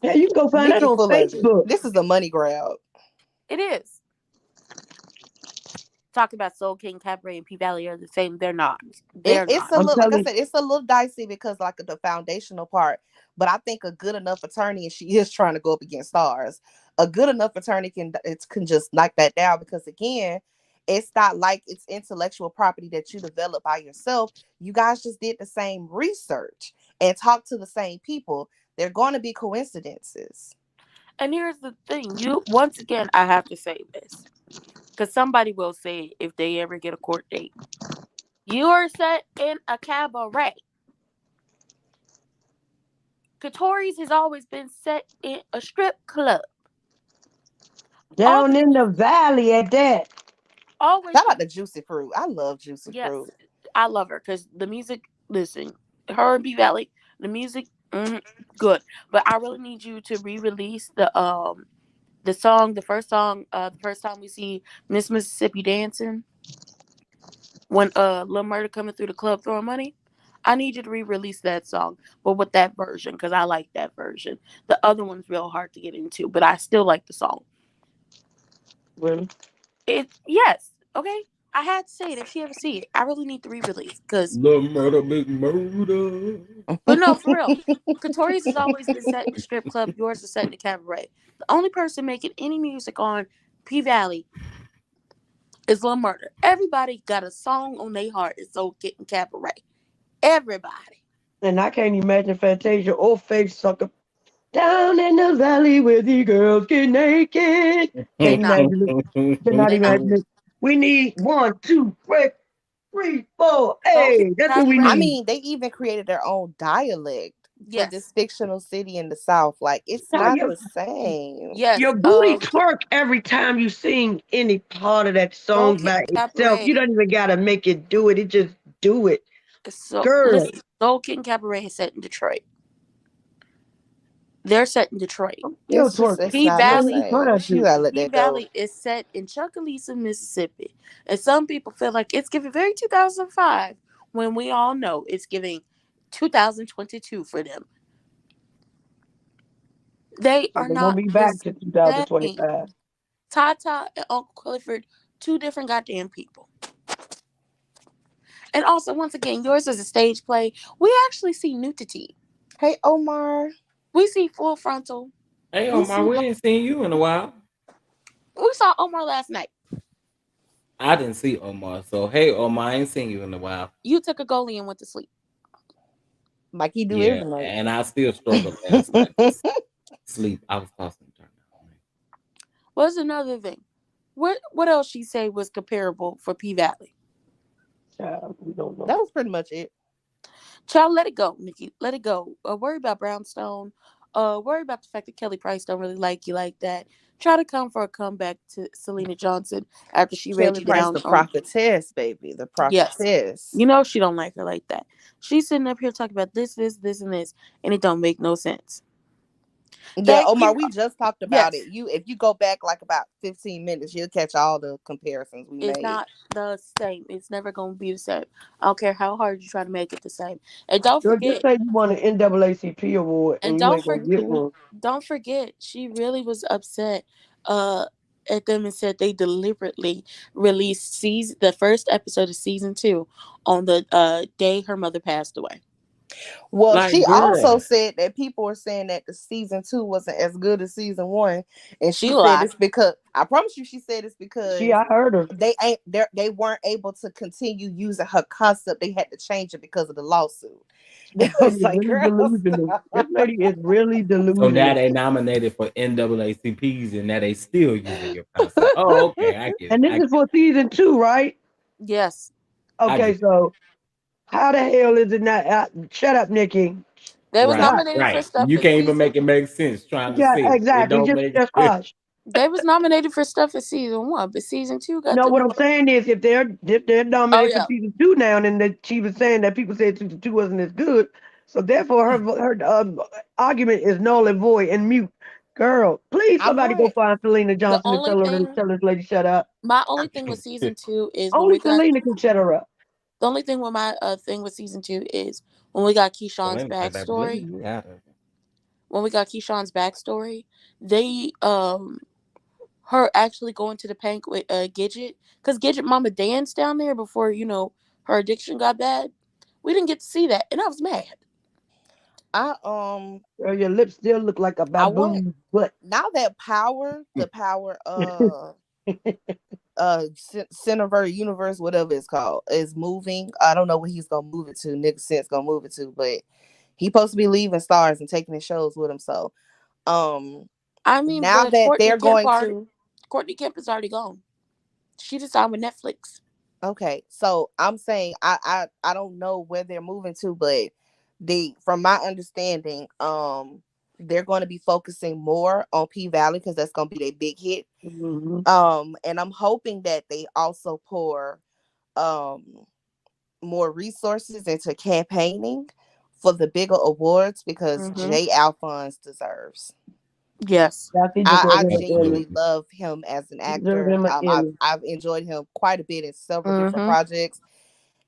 Yeah, you can go find that Nikki, on full of it. Facebook. This is a money grab. It is. Talking about Soul King Cabaret and P Valley are the same. They're not. They're It's not. a I'm little, like I telling said, it's a little dicey because like the foundational part. But I think a good enough attorney, and she is trying to go up against stars. A good enough attorney can just knock that down because again, it's not like it's intellectual property that you develop by yourself. You guys just did the same research and talked to the same people. They're going to be coincidences. And here's the thing. You once again, I have to say this because somebody will say it if they ever get a court date. You are set in a cabaret. Katori's has always been set in a strip club. All the down in the valley at that. always Shout out been. to Juicy Fruit. I love Juicy Yes, Fruit. I love her because the music. Listen, her and B Valley, the music, good. But I really need you to re-release the song, the first time we see Miss Mississippi dancing when Lil Murder coming through the club throwing money. I need you to re-release that song, but with that version because I like that version. The other one's real hard to get into, but I still like the song. Really? It yes, okay. I had to say it if she ever see it. I really need to re-release because, Love murder, big murder. but no, for real. Katori's has always been set in the strip club. Yours is set in the cabaret. The only person making any music on P Valley is Lil Murder. Everybody got a song on their heart. It's so getting cabaret. Everybody. And I can't imagine Fantasia or Faith Sucker down in the valley where the girls get naked. They Can't not. imagine it. Cannot They not. imagine it. We need one, two, three, four. Soul King Hey, that's what we I Cabaret. need. mean, they even created their own dialect for this Yes. fictional city in the South. Like, it's Now, not the same. Yes. your booty twerk every time you sing any part of that Soul song King by itself. Cabaret. You don't even gotta make it do it. It just do it. So Girl, listen, Soul King Cabaret is set in Detroit. They're set in Detroit. still It's twerking. P not the Don't even Valley. try same. She to. gotta let P that go. Valley is set in Chucalissa, Mississippi. And some people feel like it's giving very 2005 when we all know it's giving 2022 for them. They So are they won't not be the back to same. 2025. Tata and Uncle Clifford, two different goddamn people. And also, once again, yours is a stage play. We actually see nudity. Hey, Omar. We see full frontal. Hey, We Omar, see. we ain't seen you in a while. We saw Omar last night. I didn't see Omar, so hey, Omar, I ain't seen you in a while. You took a goalie and went to sleep. Like he do Yeah, every night. and I still struggled last night to sleep. I was tossing and turning. What's another thing? What else she say was comparable for P Valley? Child, we don't know. That was pretty much it. Child, let it go, Nikki. Let it go. Worry about Brownstone. Worry about the fact that Kelly Price don't really like you like that. Try to come for a comeback to Selena Johnson after she read Kelly you Price, down the on. prophetess, baby. The Yes. prophetess. You know she don't like her like that. She's sitting up here talking about this, and this, and it don't make no sense. Yeah, Thank Omar, you. we just talked about Yes. it. If you go back like about 15 minutes, you'll catch all the comparisons we It's made. not the same. It's never gonna be the same. I don't care how hard you try to make it the same. And don't Girl, just forget, say you won an NAACP award and and you ain't gonna get one. don't forget, she really was upset. Uh at them and said they deliberately released the first episode of season 2 on the day her mother passed away. Well, Like, she also girl. said that people were saying that the season 2 wasn't as good as season 1, and She she said lied. it's because I promise you, she said it's She, because I heard her. they weren't able to continue using her concept. They had to change it because of the lawsuit. This And I lady was is like, really girl, delusional. This lady is really So now delusional. they nominated for NAACPs and now they still using your concept. Oh, okay. I get it. And this I is get for season 2, right? Yes. I Okay, get so how the hell is it not? Shut up, Nikki. They was right, Hush. nominated for right. stuff You in can't even season. make it make sense trying to Yeah, say it. It exactly. don't Just, make just it. hush. They was nominated for stuff in season 1, but season 2 got No, the what I'm saying is, if they're Oh nominated for yeah. season 2 now, and that she was saying that people said season 2 wasn't as good, so therefore her argument is null and void and mute. Girl, please I'm somebody go not. find Selena The Johnson and only tell her to thing tell this lady shut up. my only thing with season 2 is when Only we got Selena can shut her up. the only thing with my thing with season 2 is when we got Keyshawn's Selena said, baby, leave backstory. me out of it. When we got Keyshawn's backstory, they her actually going to the bank with Gidget, because Gidget mama danced down there before her addiction got bad. We didn't get to see that, and I was mad. I Girl, your lips still look like a I want baboon's butt. now that the power Cineverse universe, whatever it's called, is moving. I don't know what he's gonna move it to. Nick Sense gonna move it to, but he supposed to be leaving stars and taking his shows with him. So um I mean, now but that they're going to Courtney Kemp is already gone. She just signed with Netflix. okay, so I'm saying I don't know where they're moving to, but the from my understanding, they're going to be focusing more on P Valley because that's going to be their big hit. Hmm. And I'm hoping that they also pour um more resources into campaigning for the bigger awards because Mm-hmm. Jay Alphonse deserves. Yes. Y'all see deserve I him an Emmy. genuinely Absolutely. love him as an Deserve actor. him an Emmy. I've enjoyed him quite a bit in several different Mm-hmm. projects,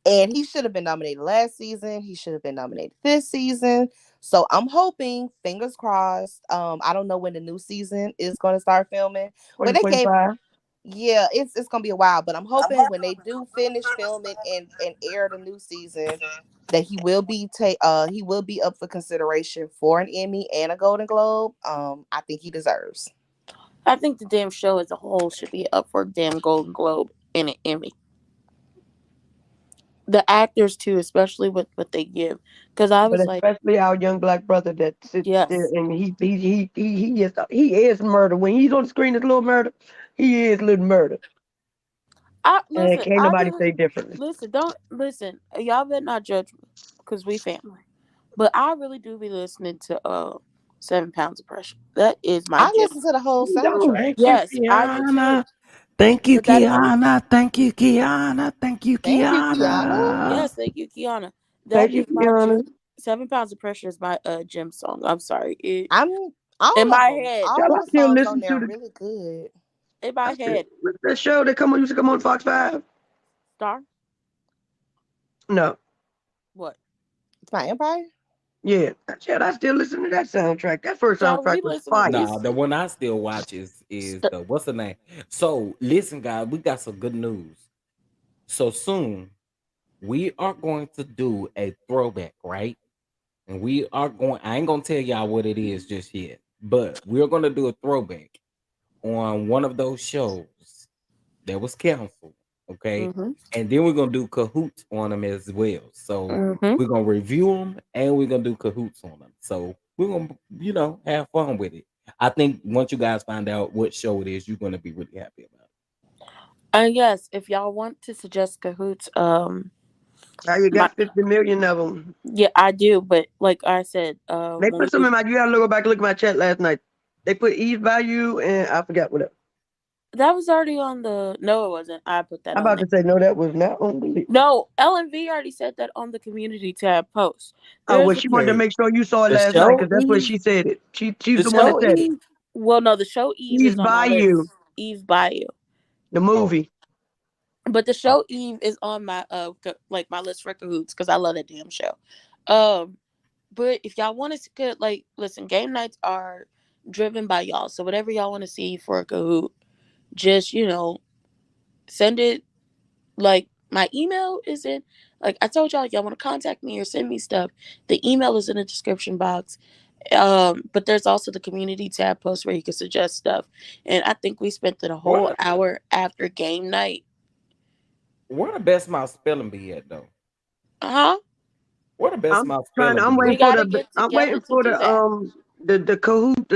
and he should have been nominated last season. He should have been nominated this season. So I'm hoping, fingers crossed. I don't know when the new season is going to start filming, but they gave 2025. yeah, it's gonna be a while. But I'm hoping when they do finish filming and air the new season, that he will be up for consideration for an Emmy and a Golden Globe. I think he deserves. I think the damn show as a whole should be up for a damn Golden Globe and an Emmy. The actors too, especially with what they give, because I But was like, especially our young black brother that sits there yes, and he is murder. When he's on the screen, it's little murder. He is little murder, I and listen. can't I nobody really say differently. listen. Don't listen. Y'all better not judge me, because we family. But I really do be listening to 7 Pounds of Pressure. That is my I gym. listened to the whole He don't. soundtrack. Thank you, Yes, I do too. Kiana. Thank you, But that is Kiana. Thank you, Kiana. Thank you, Thank you, Kiana. Kiana. yes. Thank you, Kiana. That Thank you, is my gym. Kiana. 7 Pounds of Pressure is my gym song. I'm sorry. I'm In all of my them. head, All Shall of I the still songs on listen there to are the? really good. in my head, What's that show that used to come on Fox 5? Star. No. What? It's my Empire. Yeah. Shall I still listen to that soundtrack? That first Shall soundtrack we was listen to fire. Nah, the one I still watch is St- the what's the name? So listen, guys, we got some good news. So soon we are going to do a throwback, right? And we are going. I ain't gonna tell y'all what it is just yet, but we're gonna do a throwback on one of those shows that was canceled. Okay, Mm-hmm. and then we're gonna do cahoots on them as well. So Mm-hmm. we're gonna review them and we're gonna do cahoots on them. So we're gonna, have fun with it. I think once you guys find out what show it is, you're gonna be really happy about And yes, if y'all want to suggest cahoots, Now you my got 50 million of them. yeah, I do. But like I said, They when we put some do, in my. You gotta go back and look at my chat last night. They put Eve's Value and I forgot what else. that was already on the. No, it wasn't. I put that I'm on about there. to say no, that was not on the list. No, LNV already said that on the community tab post. Oh well, There's a she wanted to it. make sure you saw it The last night show because that's what Eve, she said. It. She's the the one that show said it. Eve. well, no, the show Eve Eve's is on my Bayou, list. Eve Bayou, the Oh, movie. but the oh, show Eve is on my like my list for cahoots because I love that damn show. Um, but if y'all want to listen, game nights are driven by y'all. So whatever y'all want to see for a cahoot, just, send it. Like, my email is in, like I told y'all want to contact me or send me stuff. The email is in the description box. But there's also the community tab post where you can suggest stuff. And I think we spent the whole What hour after game night. where the best mouth spelling be at though? Uh-huh. Where the best I'm mouth trying. spelling be We at? gotta get I'm together waiting to for do that. the Kahoot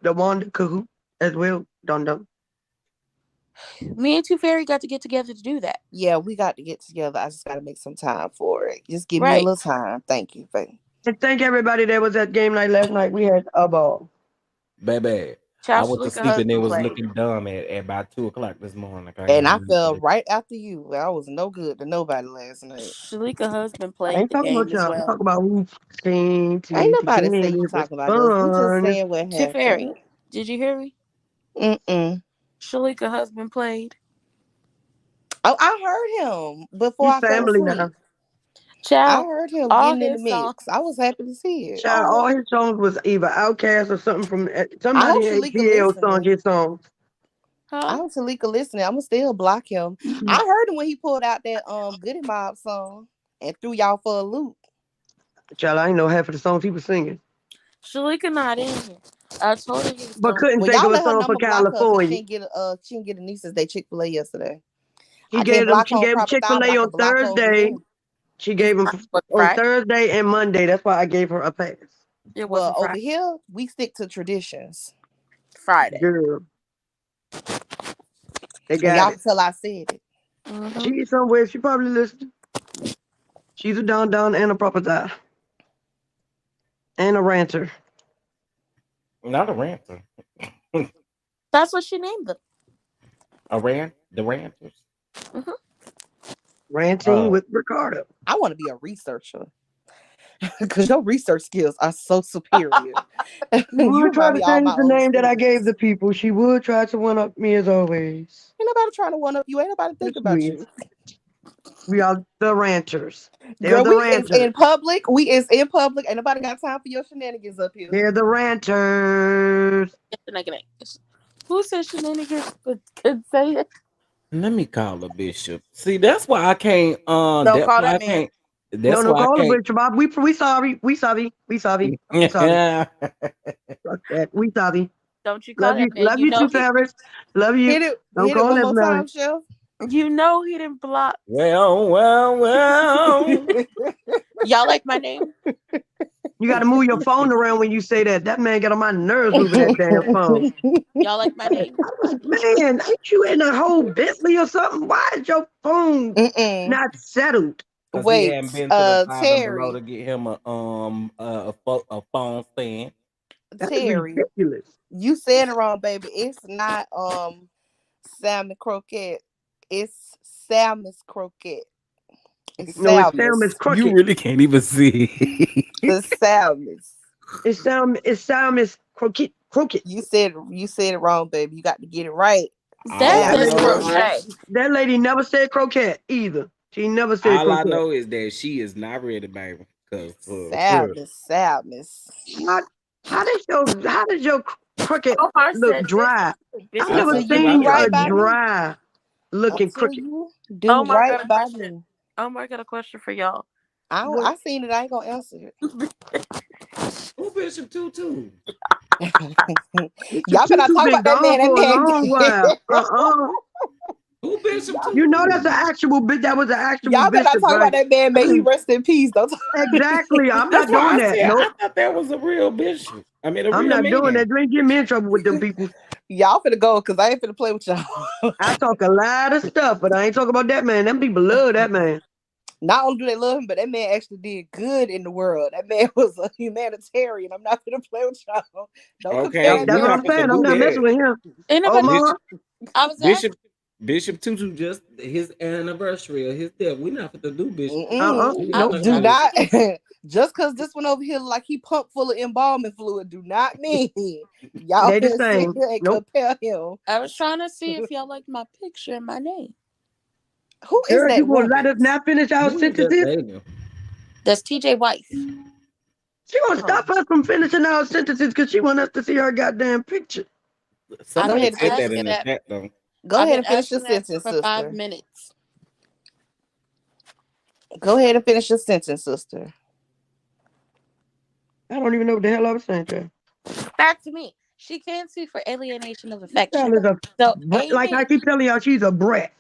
the one Kahoot as well. Dun dun. Me and Two Fairy got to get together to do that. Yeah, we got to get together. I just got to make some time for it. Just give me a Right. little time. Thank you, babe. And thank everybody that was at game night last night. We had a ball. Baby, I Child went to Shalika sleep and they husband was played. looking dumb at about 2 o'clock this morning. I And ain't I even fell looking right after you. I was no good to nobody last night. Shalika husband I played ain't the talking about game as y'all. I'm well. talking about who came Ain't to nobody say game. you It was talking about us. We just fun. saying what Two Fairy, happened. did you hear me? Mm-mm. Shalika husband played. Oh, I heard him before He's I fell family now. asleep. I Child, heard him all getting in the his songs, mix. I was happy to see it. Child, all his songs was either Outkast or something from I somebody hope in Shalika ATL sung listening. his songs. I huh? hope Shalika listening. I'ma still block him. I heard him when he pulled out that Goody Mob song and threw y'all for a loop. Child, I ain't know half of the songs he was singing, Shalika not in here. I told her he was but gonna. couldn't Well, think y'all of a let her song know for I'ma block her because California. she didn't get a nieces day Chick-fil-A yesterday. She I didn't gave them. block her She on gave him proper Chick thought, Fil but I A could on block her over Thursday. here. She It's gave him was on Friday. Thursday and Monday. That's why I gave her a pass. It Well, wasn't over Friday. here, we stick to traditions. Friday. Girl, they And got y'all it. can tell I said it. Mm-hmm. She's somewhere. She probably listening. She's a don and a proper die and a ranter. not a ranter. That's what she named them. The ranters. Mm-hmm. Ranting Oh, with Ricardo. I want to be a researcher because your research skills are so superior. She You would try remind to me of all change my the old name that I gave students. the people. She would try to one up me as always. Ain't nobody trying to one up you. Ain't nobody think Yes, about we is. you. We are the ranters. They're Girl, the we is in ranters. public. We is in public. Ain't nobody got time for your shenanigans up here. They're the ranters. Shenanigans. Who said shenanigans but could say it? let me call a bishop. See, that's why I can't. Don't That's call why that I man. can't. No, That's no, why I call the can't. butcher, Bob. We sorry. We sorry. We sorry. We sorry. Fuck that. We sorry. Don't you call Love you. that man? Love You you know too, he. Ferris. Love you. Don't Hit it call one that more man. time, Chef. You know he didn't block. well, well, well. Y'all like my name? You got to move your phone around when you say that. That man got on my nerves moving that damn phone. Y'all like my name? I'm like, man, ain't you in a whole Bentley or something? Why is your phone Mm-mm. not settled? Cause he Wait, hadn't been to the five and below to Terry, get him a phone stand. That is Terry, ridiculous. you said it wrong, baby. It's not salmon croquette. It's salmon's croquette. It's No, it sound is salmon's. You crooked. really can't even see. The salmon's. It sound is crooked. Crooked. You said it wrong, baby. You got to get it right. all That's I Miss Salmon's know Crochet. is croquette. That lady never said croquette either. She never said all I croquette. know is that she is not ready, baby. Cause Salmon's. How, how does your crooked Omar look said dry? I've Bishop I never Until said told you you that. I do seen a right like by that. me. dry looking Until crooked. you do Omar right got a by question. me. Omar got a question for y'all. I seen it. I ain't gonna answer Who Bishop Tutu? it. Bishop Y'all better not Tutu talk been about that gone man. That for a man. long while. Who Bishop y'all, You know that's Tutu? an actual bit. That was an actual y'all better not bishop, talk about right? that man. May he rest in peace. Don't talk. Exactly. I'm That's not why doing I that. said I Nope. thought that was a real bishop. I mean, a I'm real not doing man. that. Don't get me in trouble with them people. Y'all finna go because I ain't finna play with y'all. I talk a lot of stuff, but I ain't talking about that man. Them people love that man. Not only do they love him, but that man actually did good in the world. That man was a humanitarian. I'm not gonna play with y'all. Don't Okay, compare That's we what him I'm not to to saying. I'm do not me. messing that. with him. Ain't Oh, nobody. mama. Bishop I was asking. Bishop Bishop Tutu just his anniversary of his death. We not to do Bishop Tutu. Mm-mm. We I just was Nope. talking Do about his. not asking. just because this one over here like he pumped full of embalming fluid. Do not mean y'all They the finna sit same. here and Nope. compare him. I was trying to see if y'all liked my picture and my name. Who is Girl, you that gonna let woman? us not finish our Who is that sentences? lady? That's TJ wife. She gonna Oh, stop us from finishing our sentences because she want us to see her goddamn picture. I've Go Somebody been ahead and said finish. that asking in the that. chat though. Go I've ahead been and finish your asking that sentence, for 5 sister. minutes. Go ahead and finish your sentence, sister. I don't even know what the hell I was saying to her. Back to me. She can sue for alienation of This affection. girl is a, So like I keep telling y'all, she's a brat.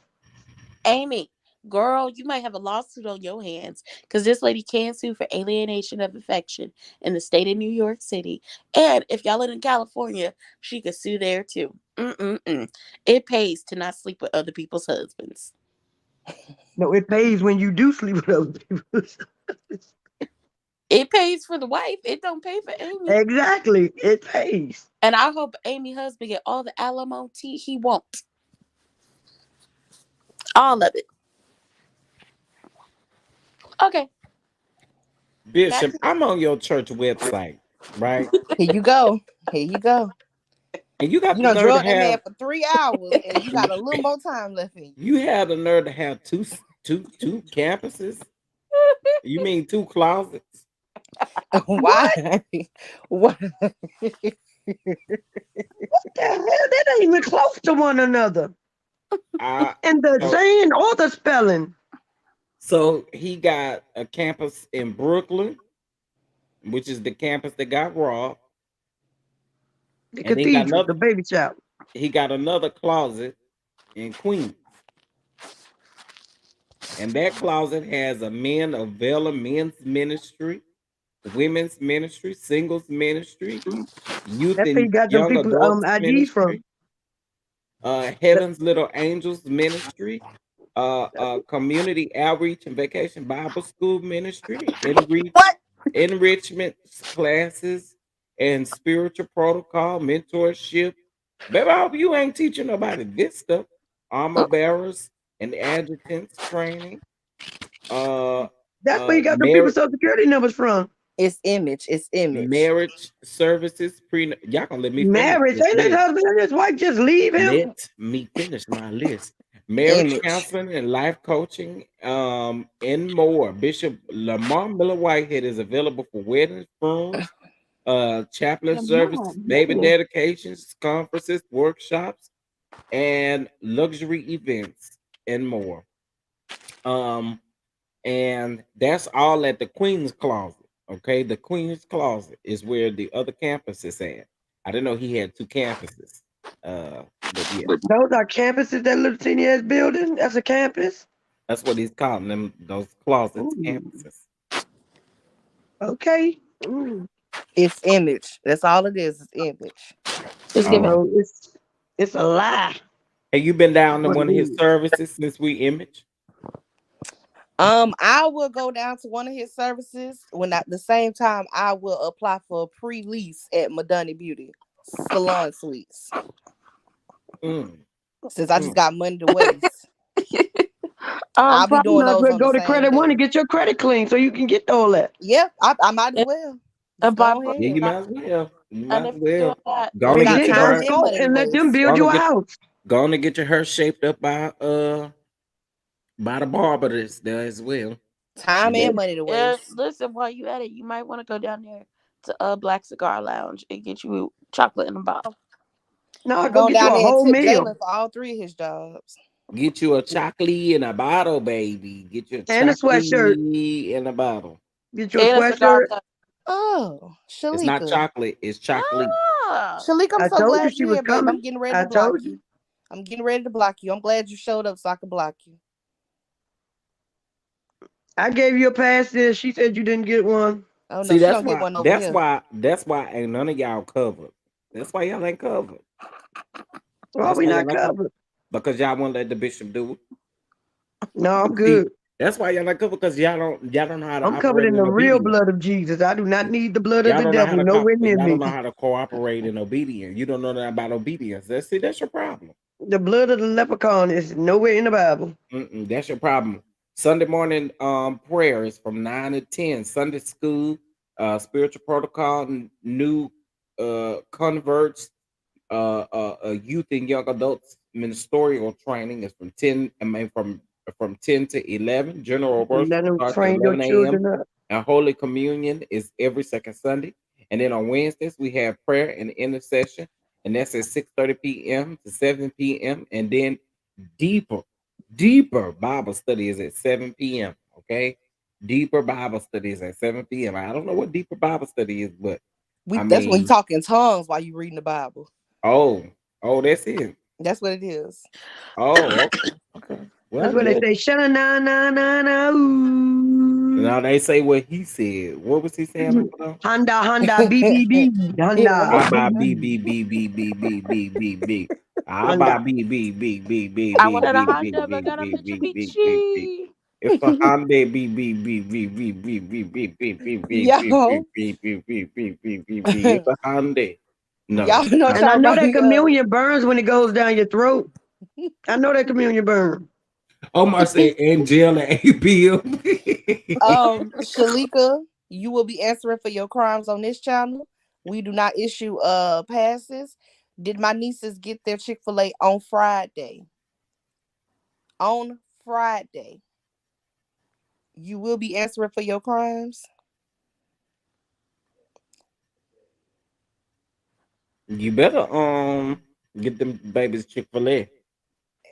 Amy, girl, you might have a lawsuit on your hands because this lady can sue for alienation of affection in the state of New York City. And if y'all live in California, she could sue there too. Mm-mm-mm. It pays to not sleep with other people's husbands. No, it pays when you do sleep with other people. It pays for the wife. It don't pay for Amy. Exactly, it pays. And I hope Amy husband get all the alimony he wants. All of it. Okay. Back Bishop, to I'm on your church website, right? Here you go. Here you go. And you got You the done nerve to drug that man have for 3 hours, and you got a little more time left in you had the nerve to have two campuses. You mean two closets? you. What? Why? What? What the hell? That ain't even close to one another. I And the so saying or the spelling. so he got a campus in Brooklyn, which is the campus that got robbed, The and then he got cathedral, the another baby shower. closet in Queens. And that closet has a men of Vela men's ministry, women's ministry, singles ministry, youth That's where you and got them young people adults IDs from. ministry, Heaven's Little Angels ministry, community outreach and vacation Bible school ministry, What? enrichment classes, and spiritual protocol, mentorship. Baby, I hope you ain't teaching nobody this stuff. Armor bearers and adjutants training, uh, That's where you got them people marriage social security numbers from. It's image. It's image. marriage services. Y'all gonna let me finish Marriage. this Ain't his list. husband and his wife just leave him? Let me finish my list. Marriage Image. counseling and life coaching, and more. Bishop Lamar Miller Whitehead is available for weddings, funerals, chaplain services, baby dedications, conferences, workshops, and luxury events, and more. Um, and that's all at the Queen's Closet. Okay, the Queen's Closet is where the other campus is at. I didn't know he had two campuses. But yeah, Those are campuses, that little teeny ass building. That's a campus. that's what he's calling them. Those closets, Ooh, campuses. okay. Ooh. It's image. That's all it is. It's image. it's All giving. right. No, it's a lie. Have you been down That's to what one it of his is. services since we image? I will go down to one of his services when at the same time I will apply for a pre-lease at Madonna Beauty Salon Suites. Mm, Since I just mm. got money to waste. Um, I'll be You doing might as those well on the go to same Credit One day. and get your credit clean so you can get all that. Yeah, I might as and, well. and Just by go both Yeah, you ahead. might as well. You and might if as you're doing well. that, Go on I and And got get then your go to time hair. and scope money to and let them waste. Go build on you and a get house. go on and get your hair shaped up by the barber that's there as well. Time And and that money to and waste. listen, while you at it, you might want to go down there to Black Cigar Lounge and get you chocolate in a bottle. No, I'm go going get you down a there and whole tip meal Jalen for all three of his jobs. get you a chocolate in a bottle, baby. Get you a and a chocolate sweatshirt. in a bottle. Get you a And a cigar sweatshirt. cup. Oh, It's not Shalika. chocolate, it's chocolate. Ah, Shalika, I'm I so told you glad she you're was here, babe. I'm coming. getting ready I to block told you. you. I'm getting ready to block you. I'm glad you showed up so I can block you. I gave you a pass there. She said you didn't get one. Oh no, See, she don't get one over here. that's why ain't none of y'all covered. That's why y'all ain't covered. Why That's we why not y'all ain't covered. covered? Because y'all won't let the bishop do it. No, I'm See, good. that's why y'all not covered because y'all don't know how to I'm covered operate in in the real obedience. blood of Jesus. I do not need the blood of Y'all the don't know how devil to nowhere near y'all don't me. know how to cooperate in obedience. You don't know nothing about obedience. That's your problem. The blood of the leprechaun is nowhere in the Bible. That's your problem. Sunday morning prayer is from 9 to 10. Sunday school, spiritual protocol, new converts, youth and young adults ministerial training is from 10. I mean from 10 to 11. General worship Let them starts at train your 11 a.m. children up. And Holy Communion is every second Sunday. And then on Wednesdays we have prayer and intercession and that's at 6:30 p.m. to 7 p.m. And then deeper, deeper Bible study is at 7 p.m. Okay, deeper Bible study is at 7 p.m. I don't know what deeper Bible study is, but I That's when you mean, talk in tongues while you reading the Bible. oh, oh, that's it. That's what it is. Oh, okay, okay. That's Well, what they look. say. Shana na na na na ooh. Now they say what he said. What was he saying? Hold on. Honda Honda B B B Yeah, I Honda what? buy B B B B B B B B B B B. I buy Honda. B B B B B I B wanted a B B Honda, but B got a B B B B B. Mitsubishi. It's a Hyundai B B B B B B B B B B B B Yo, B B B B B B B. It's a Hyundai. No, y'all know what not And y'all I know remind that me of? communion burns when it goes down your throat. I know that communion burns. Omar said Angela ABM. Shalika, you will be answering for your crimes on this channel. We do not issue passes. Did my nieces get their Chick-fil-A on Friday? On Friday. You will be answering for your crimes. You better get them babies Chick-fil-A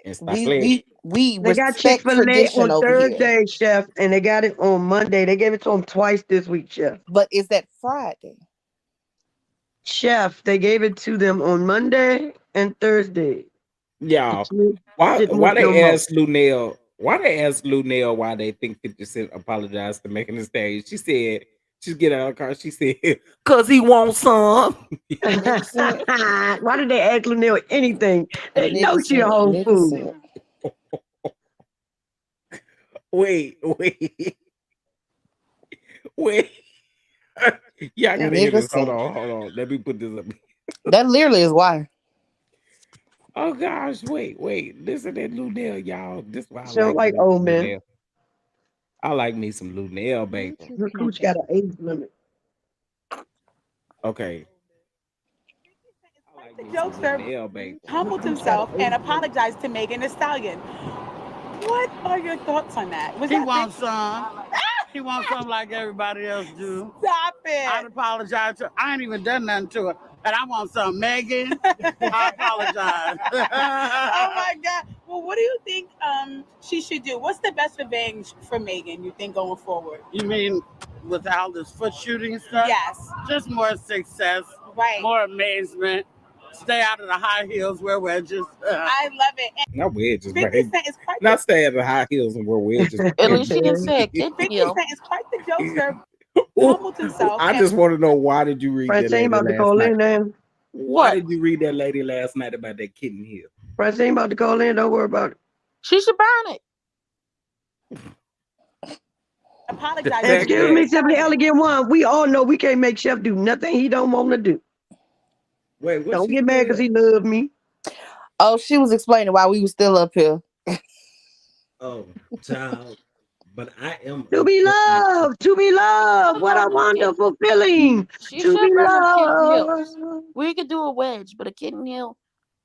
and stop We playing. we we They got respect Chick-fil-A tradition on over here. Thursday, Chef, and they got it on Monday. They gave it to them twice this week, Chef. But is that Friday? Chef, they gave it to them on Monday and Thursday. The Y'all, kids why didn't why want no they more. asked Lunel why they think 50 Cent apologized to making the stage? She said she's getting out of the car. She said, cause he wants some. Nigga said, Why did they ask Linnell anything? They know nigga she a said, whole nigga fool. said, Wait, wait. Yeah, I gotta hear nigga this. Hold said. on, hold on. Let me put this up. That literally is why. Oh gosh, wait. Listen to Lunel, y'all. This is why I She don't like like old men. Lunel. I like me some Lunel bacon. Her cooch got an age limit. Okay. I like me some Jokester Lunel bacon. Her humbled cooch got an himself and age limit. apologized to Megan Thee Stallion. What are your thoughts on that? Was He that wants some. He wants some like everybody else do. Stop I it. apologize to. I ain't even done nothing to her, and I want some. Megan, I apologize. Oh my God. Well, what do you think she should do? What's the best revenge for Megan, you think, going forward? You mean with all this foot shooting stuff? Yes. Just more success, Right. more amazement. Stay out of the high heels, wear wedges. I love it. Not wedges, And 50 baby. Cent is quite Not stay at the high heels and wear wedges. At least she didn't say a 50 kitten heel. Cent is quite the jokester. Ooh, Humbled himself I and just want to know, why did you read that Francine lady about to last call night? in now. Why What? did you read that lady last night about that kitten heel? Francine about to call in. Don't worry about it. She should burn it. The apologized to fact Excuse that me, Megan Thee Simply Stallion. Elegant One. We all know we can't make Chef do nothing he don't want to do. wait, what Don't she get mad because said? he love me. Oh, she was explaining why we were still up here. Oh, child, but I am To up be early. loved, to be loved. Should What a burn them kitten. wonderful feeling. She To be should burn them kitten heels. loved. We could do a wedge, but a kitten heel,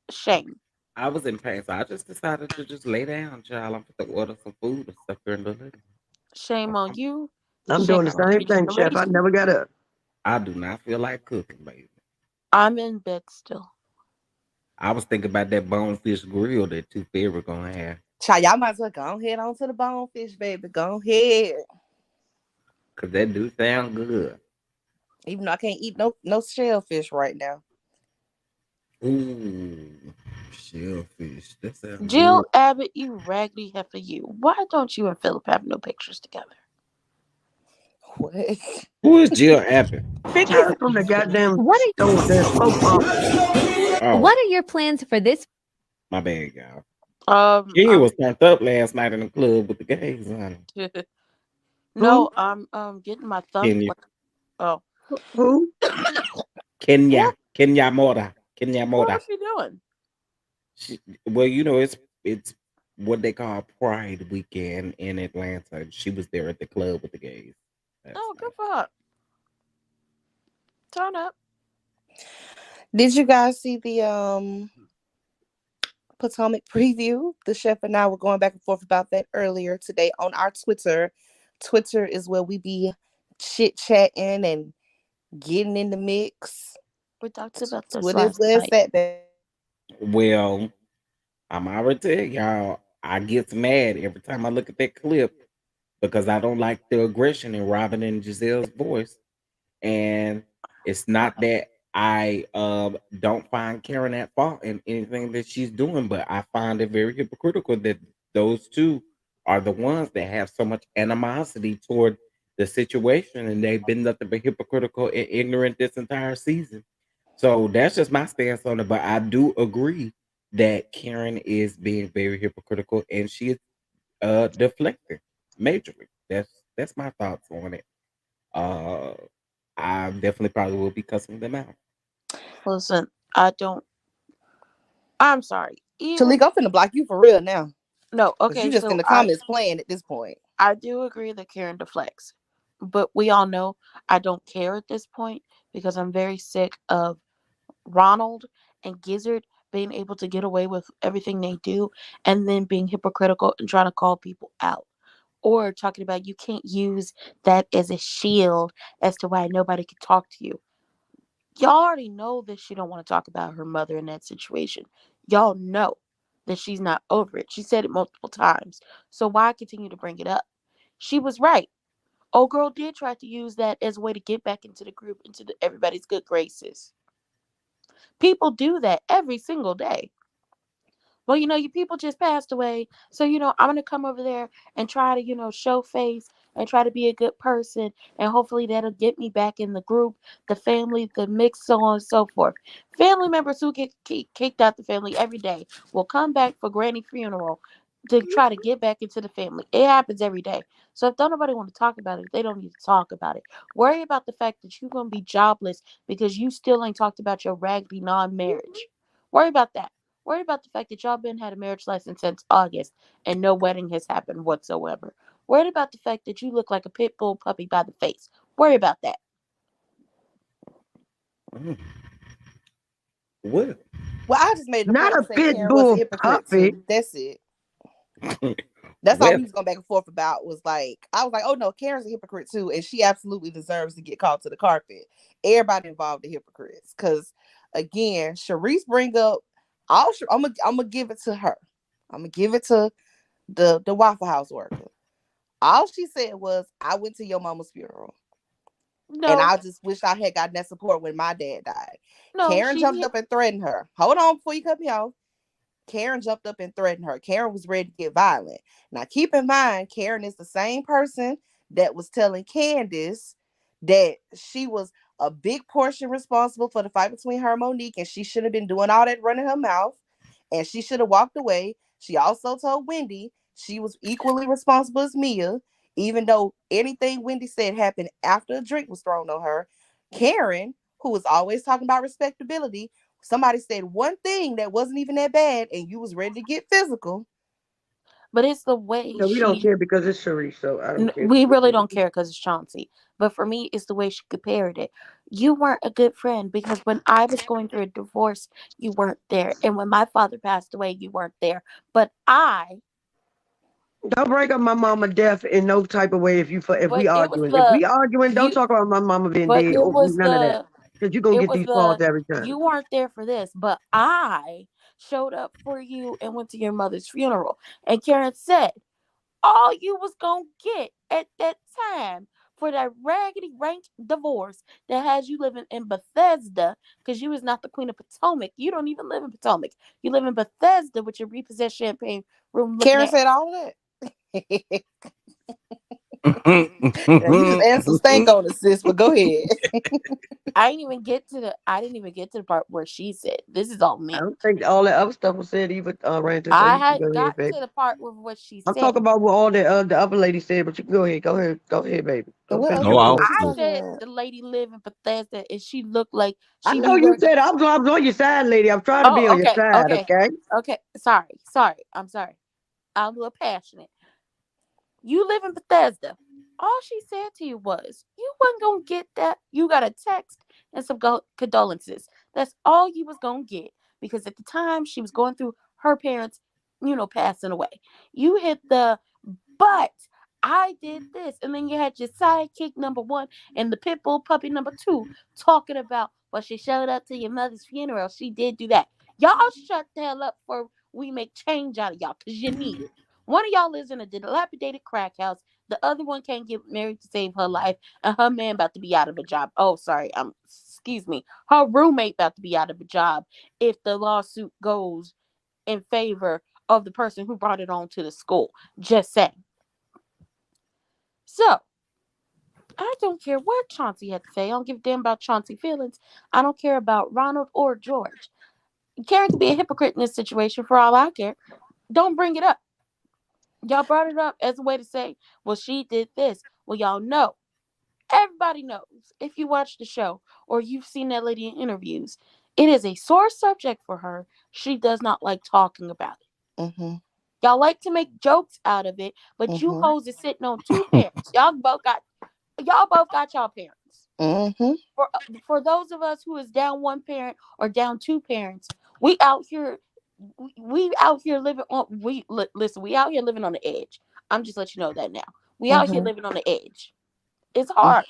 shame. I was in pain, so I just decided to just lay down, child. I'm going to order some food and stuff here in the living Shame on room. you. I'm Shame doing the on same your thing, Chef. I generation. never got up. I do not feel like cooking, baby. I'm in bed still. I was thinking about that bonefish grill that Two Fairy gonna have, Child, y'all might as well go ahead on to the bonefish, baby. Go ahead. cause that do sound good. Even though I can't eat no shellfish right now. Ooh, shellfish. That sounds Jill good. Abbott, you raggedy heifer, you. Why don't you and Philip have no pictures together? What? Who is Jill Abbott? 50 Child Cent. from the goddamn What stove there, smoke bomb. Oh, What are your plans for this? my bad, y'all. Um, Kenya um, was turned up last night in the club with the gays, honey. no, Who? I'm getting my thumb. Kenya, Like, oh, Who? what? Kenya Mora, Kenya What Mora. was she doing? She, well, it's what they call Pride Weekend in Atlanta. She was there at the club with the gays last Oh, good night. for her. Turn up. Did you guys see the Potomac preview? The chef and I were going back and forth about that earlier today on our Twitter. Twitter is where we be chit chatting and getting in the mix. We talked about this 20 last plus night. setbacks. Well, I'm already tell y'all, I get mad every time I look at that clip because I don't like the aggression in Robin and Giselle's voice. And it's not that I don't find Karen at fault in anything that she's doing, but I find it very hypocritical that those two are the ones that have so much animosity toward the situation, and they've been nothing but hypocritical and ignorant this entire season. So that's just my stance on it. But I do agree that Karen is being very hypocritical and she is deflecting majorly. That's my thoughts on it. Uh I definitely probably will be cussing them out. Listen, I don't. I'm sorry. Even Talik, I'm finna block you for real now. no. Because Okay, you just in so the comments playing at this point. I do agree that Karen deflects, but we all know I don't care at this point because I'm very sick of Ronald and Gizzard being able to get away with everything they do and then being hypocritical and trying to call people out. Or talking about you can't use that as a shield as to why nobody can talk to you. Y'all already know that she don't want to talk about her mother in that situation. Y'all know that she's not over it. She said it multiple times. So why continue to bring it up? She was right. Old girl did try to use that as a way to get back into the group, into everybody's good graces. People do that every single day. Well, your people just passed away. So, I'm going to come over there and try to, show face and try to be a good person. And hopefully that'll get me back in the group, the family, the mix, so on and so forth. Family members who get kicked out the family every day will come back for granny funeral to try to get back into the family. It happens every day. So if don't nobody want to talk about it, they don't need to talk about it. Worry about the fact that you're going to be jobless because you still ain't talked about your raggedy non-marriage. Worry about that. Worry about the fact that y'all been had a marriage license since August and no wedding has happened whatsoever. Worried about the fact that you look like a pit bull puppy by the face. Worry about that. Mm. Well, Well, I just made the Not point to a say pit Karen was a bull hypocrite puppy. too. That's it. That's all well, we was going back and forth about. Was like, I was like, oh no, Karen's a hypocrite too, and she absolutely deserves to get called to the carpet. Everybody involved are hypocrites, because again, Sharice bring up all. I'm gonna give it to her. I'm gonna give it to the Waffle House worker. All she said was, "I went to your mama's funeral, and No, I just wish I had gotten that support when my dad died." no, Karen jumped she up and threatened her. Hold on before you cut me off. Karen jumped up and threatened her. Karen was ready to get violent. Now, keep in mind, Karen is the same person that was telling Candace that she was a big portion responsible for the fight between her and Monique, and she should have been doing all that running her mouth, and she should have walked away. She also told Wendy she was equally responsible as Mia, even though anything Wendy said happened after a drink was thrown on her. Karen, who was always talking about respectability, somebody said one thing that wasn't even that bad, and you was ready to get physical. but it's the way No, we don't care because it's Sharice, so I don't care. we really don't care because it's Chauncey. But for me, it's the way she compared it. You weren't a good friend because when I was going through a divorce, you weren't there. And when my father passed away, you weren't there. But Don't break up my mama death in no type of way if we but it was arguing. If the we arguing, don't you talk about my mama being but dead it or was none of that. the Because you're gonna it get was these calls the every time. you weren't there for this, but I showed up for you and went to your mother's funeral. And Karen said, all you was gonna get at that time for that raggedy rank divorce that has you living in Bethesda, because you is not the Queen of Potomac. You don't even live in Potomac. You live in Bethesda with your repossessed champagne room looking Karen said ass. all of that. Now, you just added some stank on it, sis, but go ahead. I didn't even get to the part where she said, this is all I me. don't think all that other stuff was said either, Randall. So I you can go hadn't ahead, gotten baby. to the part with what she I'm said. talking about what all the other lady said, but you can go ahead. Go ahead, baby. Don't What finish other no, your I lady point. was you I talking said about? the lady live in Bethesda and she looked like I she know be you working. said I was on your side, lady. I'm trying to be Oh, on your okay, side, okay, okay? okay. Sorry. I'm sorry. I'm a little passionate. You live in Bethesda. All she said to you was, you wasn't gonna get that. You got a text and some condolences. That's all you was gonna get. Because at the time she was going through her parents, passing away. You hit the but I did this. And then you had your sidekick number one and the pit bull puppy number two talking about Well, she showed up to your mother's funeral. She did do that. Y'all shut the hell up before we make change out of y'all, because you need it. One of y'all lives in a dilapidated crack house. The other one can't get married to save her life, and her man about to be out of a job. Oh, sorry. Excuse me. Her roommate about to be out of a job if the lawsuit goes in favor of the person who brought it on to the school. Just saying. So, I don't care what Chauncey had to say. I don't give a damn about Chauncey feelings. I don't care about Ronald or George. Karen could be a hypocrite in this situation for all I care. Don't bring it up. Y'all brought it up as a way to say, well, she did this. Well, y'all know. Everybody knows if you watch the show or you've seen that lady in interviews, it is a sore subject for her. She does not like talking about it. Mm-hmm. Y'all like to make jokes out of it, but you Mm-hmm. hoes is sitting on two parents. Y'all both got y'all parents. Mm-hmm. For those of us who is down one parent or down two parents, we out here we out here living on listen, we out here living on the edge. I'm just letting you know that now. We out here Mm-hmm. living on the edge. It's hard.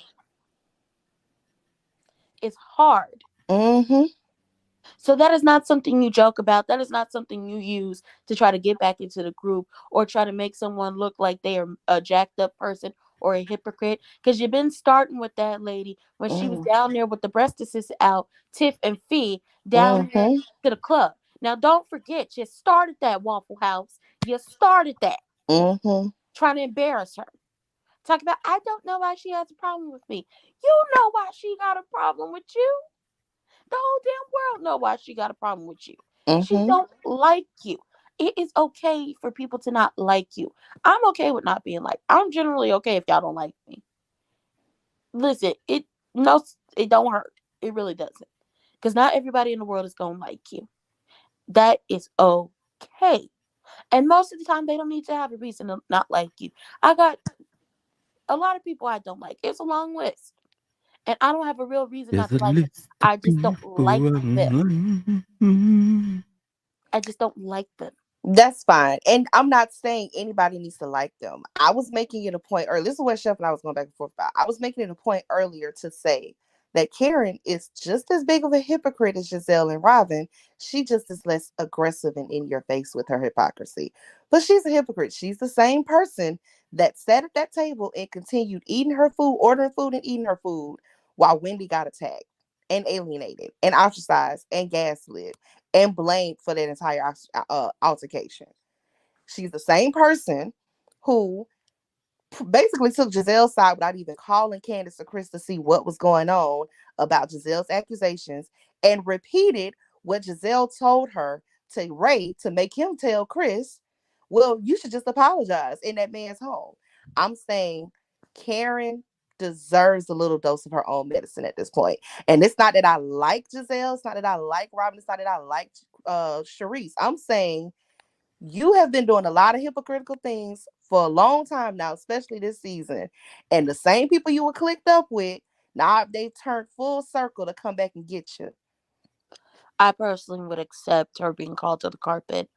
It's hard. Mm-hmm. So that is not something you joke about. That is not something you use to try to get back into the group or try to make someone look like they are a jacked up person or a hypocrite. Because you've been starting with that lady when she was down there with the breastises out, Tiff and Fee, down there Mm-hmm. to the club. Now, don't forget, you started that Waffle House. You started that Mm-hmm. trying to embarrass her. Talk about, I don't know why she has a problem with me. You know why she got a problem with you. The whole damn world know why she got a problem with you. She Mm-hmm. don't like you. It is okay for people to not like you. I'm okay with not being liked. I'm generally okay if y'all don't like me. Listen, it don't hurt. It really doesn't. Because not everybody in the world is gonna like you. That is okay. And most of the time they don't need to have a reason to not like you. I got a lot of people I don't like. It's a long list. And I don't have a real reason not There's to a like them. list of I just don't like people. them. I just don't like them. That's fine. And I'm not saying anybody needs to like them. I was making it a point earlier. This is what Chef and I was going back and forth about. I was making it a point earlier to say that Karen is just as big of a hypocrite as Giselle and Robin. She just is less aggressive and in your face with her hypocrisy. But she's a hypocrite. She's the same person that sat at that table and continued eating her food, ordering food and eating her food while Wendy got attacked and alienated and ostracized and gaslit and blamed for that entire altercation. She's the same person who basically took Giselle's side without even calling Candace or Chris to see what was going on about Giselle's accusations and repeated what Giselle told her to Ray to make him tell Chris, well, you should just apologize in that man's home. I'm saying Karen deserves a little dose of her own medicine at this point. And it's not that I like Giselle, it's not that I like Robin, it's not that I like Sharice. I'm saying you have been doing a lot of hypocritical things for a long time now, especially this season. And the same people you were clicked up with, now they've turned full circle to come back and get you. I personally would accept her being called to the carpet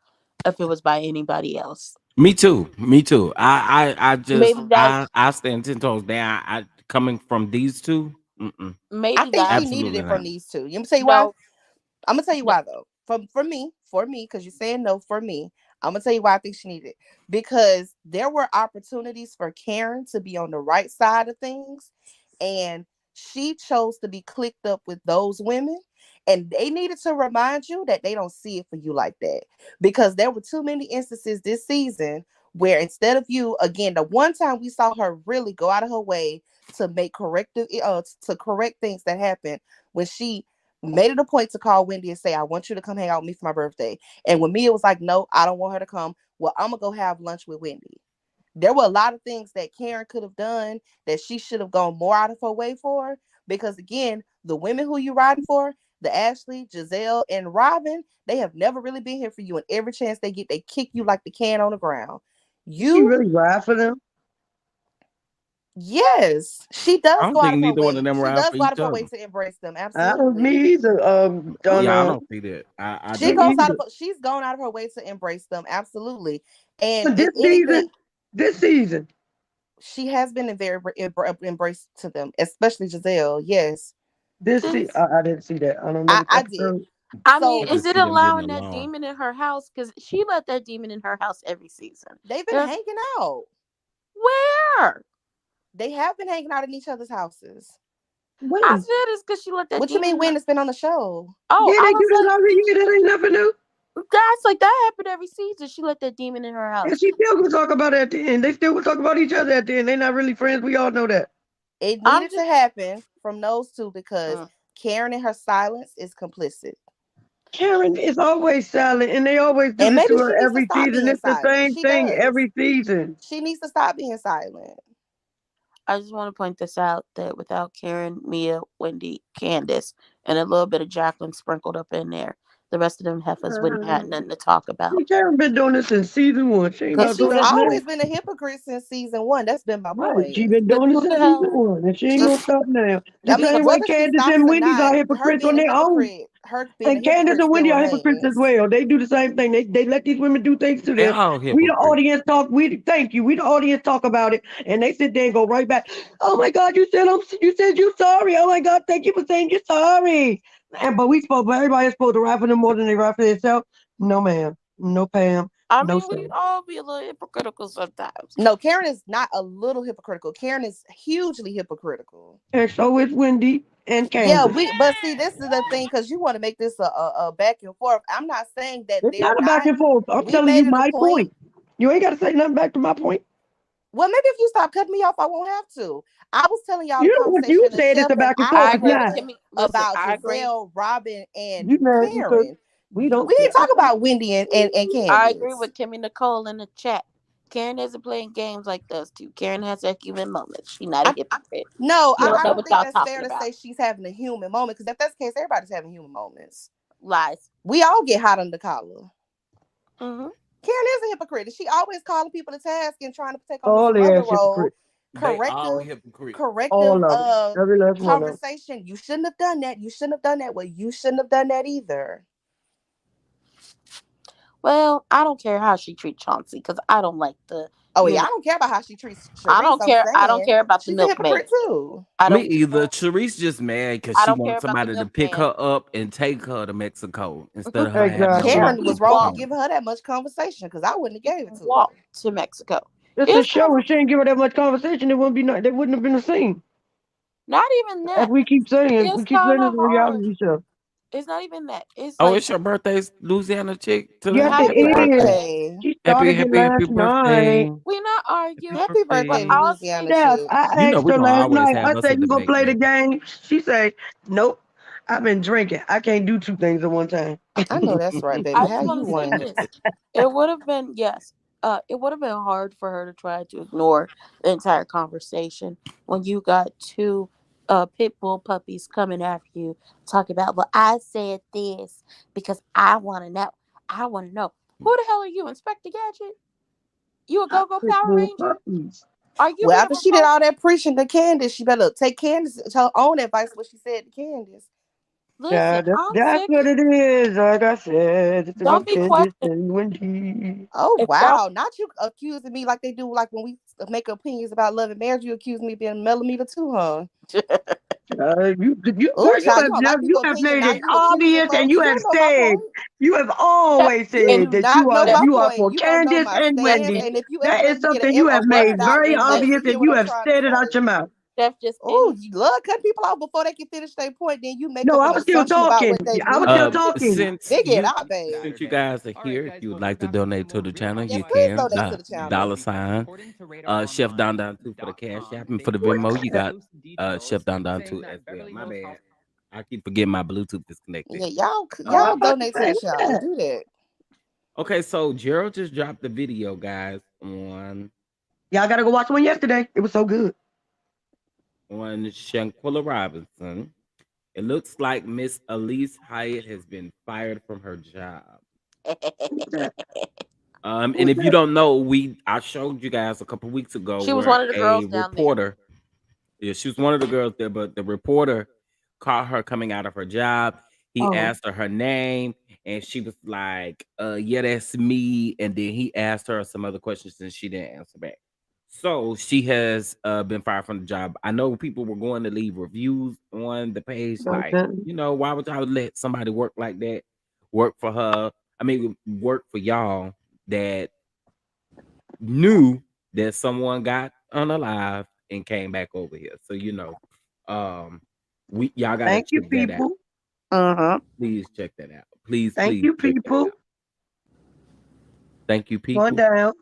if it was by anybody else. Me too. Me too. I just Maybe that I stand 10 toes down. I coming from these two. Mm-mm. I maybe think that she needed Absolutely it from not. these two. You want me to tell you why? no, I'm gonna tell you no why though. For me, because you're saying no for me. I'm gonna tell you why I think she needed it. Because there were opportunities for Karen to be on the right side of things, and she chose to be clicked up with those women. And they needed to remind you that they don't see it for you like that. Because there were too many instances this season where instead of you, again, the one time we saw her really go out of her way to make corrective to correct things that happened when she made it a point to call Wendy and say, I want you to come hang out with me for my birthday. And when Mia was like, no, I don't want her to come. Well, I'm going to go have lunch with Wendy. There were a lot of things that Karen could have done that she should have gone more out of her way for. Because again, the women who you riding for, the Ashley, Giselle, and Robin, they have never really been here for you. And every chance they get, they kick you like the can on the ground. She You, really ride for them. yes, she I does don't go out think of her neither one of way. them She ride does for go out each of her way other. to embrace them. I don't Absolutely. me either. Don't Yeah, I don't see that. I She me don't. goes out either. of she's gone out of her way to embrace them. Absolutely. And But if this anything, season, this season, she has been very embraced to them, especially Giselle. Yes. This This, see, I didn't see that. I don't know what I that did. was. I mean, I So is just it see them getting allowing that along. demon in her house? Because she let that demon in her house every season. they've been There's hanging out. where They have been hanging out in each other's houses. I When? said it's because she let that What you demon mean in her. when it's been on the show? Oh, Yeah, I they do was that like, already. Yeah, that ain't nothing new. that's like that happened every season. She let that demon in her And house. she still gonna talk about it at the end. They still gonna talk about each other at the end. They not really friends. We all know that. It I'm needed to just. happen from those two because Mm. Karen in her silence is complicit. Karen is always silent, and they always do And this to maybe she her needs to every stop season. being It's the silent. same She thing does. every season. She needs to stop being silent. I just want to point this out that without Karen, Mia, Wendy, Candace, and a little bit of Jacqueline sprinkled up in there, the rest of them heifers wouldn't have had nothing to talk about. Karen been doing this since season one. She ain't And about to she's stop Good. now. always been a hypocrite since season one. That's been my Right. She point. been Because doing this who the since season hell? one, and she ain't This, gonna stop now. The I mean, same way whether she Candace stops and or Wendy's are not, hypocrites on their own. her being a And Candace hypocrite and still Wendy are hypocrites as remains. well. They do the same thing. They let these women do things to They them. all We the hypocrites. audience talk. We thank you. We the audience talk about it, and they sit there and go right back. Oh my God, you said you sorry. Oh my God, thank you for saying you're sorry. And but we supposed, but everybody's supposed to rap for them more than they rap for themselves. No ma'am, no Pam, I no mean, sir. we all be a little hypocritical sometimes. No, Karen is not a little hypocritical. Karen is hugely hypocritical. And so is Wendy and Yeah, Candace. but see, this is the thing because you want to make this a back and forth. I'm not saying that It's they're not a back not. and forth. I'm We telling made you it a my point. point. You ain't got to say nothing back to my point. Well, maybe if you stop cutting me off, I won't have to. I was telling y'all the You know what you conversation the said? It's chef a and back and I forth. I It's agree with not. had Kimmy. Listen, about I agree. Giselle, Robin, and You mad because Karen. we We don't didn't care. talk about Wendy and I agree Candace. with Kimmy Nicole in the chat. Karen isn't playing games like those two. Karen has her human moments. She's not a hypocrite. No, You don't I know don't what think y'all that's talking fair to about. say she's having a human moment because if that's the case, everybody's having human moments. Lies. We all get hot under the collar. Mm-hmm. Karen is a hypocrite. She always calling people to task and trying to take on this All the mother ass role, hypocrite. They all corrective, hypocrites. corrective All of them. Every last one of them. conversation. You shouldn't have done that. You shouldn't have done that. Well, you shouldn't have done that either. Well, I don't care how she treats Chauncey because I don't like the, Oh you yeah, know, I don't care about how she treats I Sharice. don't I'm care. I don't saying care about the she's a hypocrite milkmaid. too. I Me don't. either. Sharice just mad because I she don't care wants about the somebody to pick milkman. her up and take her to Mexico instead of her having to Exactly. walk Karen through was the wrong for Walk, tunnel. giving her that much conversation because I wouldn't have gave it to walk her. to Mexico. It's a It's show. conver- If she didn't give her that much conversation, it wouldn't be no, there wouldn't have been a scene. Not even As that. we It's keep kind saying of it's a hard. reality show. It's not even that. It's Oh, like, it's your birthday, Louisiana chick. Yes, Today. it Happy Happy birthday. is. birthday. She Happy, started it happy, happy last birthday. night. we're not Happy arguing. Happy But birthday, birthday. I'll Louisiana say Yes, chick. I You know asked we her gonna last always night. have I us said, in "You the gonna back play the channel. game?" She said, "Nope. I've been drinking. I can't do two things at one time." I know that's right, baby. I How just you want to say won? this. It would have been, yes, it would have been hard for her to try to ignore the entire conversation when you got two pit bull puppies coming after you, talking about, well, I said this because I want to know. I want to know. Who the hell are you, Inspector Gadget? You a Not go-go Power pitbull Ranger? puppies. Are you Well, being after she did remote? all that preaching to Candace, she better take Candace her own advice. What she said to Candace. Listen, Yeah, I'm that's sick. what it is. Like I said, it's Don't about be Candace questioning. and Wendy. Oh If y'all, wow! Not you accusing me like they do, like when we make opinions about love and marriage. You accuse me of being a millimeter too, huh? Girl, Oh, child, you don't like you people's have opinion. made Now it you accusing obvious, and folks. you You have don't know my said, point. you have Stephanie, always You said do that not know my you are point. for You don't know Candace my and stance. Stephanie, Wendy. And if you ever That let is me get something you a have Steph made word just out, very then ended. obvious, you'll hear and what you I'm have trying to said it out say. your mouth. Steph just Oh, ended. you love cutting people off before they can finish their point. Then you make No, up I an was still assumption about talking. what they I was still mean. talking. Since Figure it you out, babe. since you guys are here, if you would like to donate to the channel, Yes, you please can. donate to the Dollar channel. sign. Chef Don Don 2 for the cash app, and for the Venmo, you got Chef Don Don 2 as well. My bad. I keep forgetting my Bluetooth is connected. Yeah, y'all, Oh, I'm y'all about to donate to say the channel. that. Do that. Okay, so Gerald just dropped the video, guys, Y'all gotta go watch one yesterday. It was so good. on Shanquilla Robinson. It looks like Miss Elise Hyatt has been fired from her job. Who's that? And Who's if you that? don't know, I showed you guys a couple weeks ago She was where one of the a girls down there. reporter, yeah, she was one of the girls there, but the reporter caught her coming out of her job. He Oh, asked her name, and she was like, yeah, that's me. And then he asked her some other questions, and she didn't answer back. So she has been fired from the job. I know people were going to leave reviews on the page, like, Okay. why would y'all let somebody work like that, work for her? I mean, work for y'all that knew that someone got unalive and came back over here. So um, we y'all gotta Thank you, check that out. people. Uh-huh. Please check that out. Please, Thank please you, check that people. out. Thank you, Going people. down.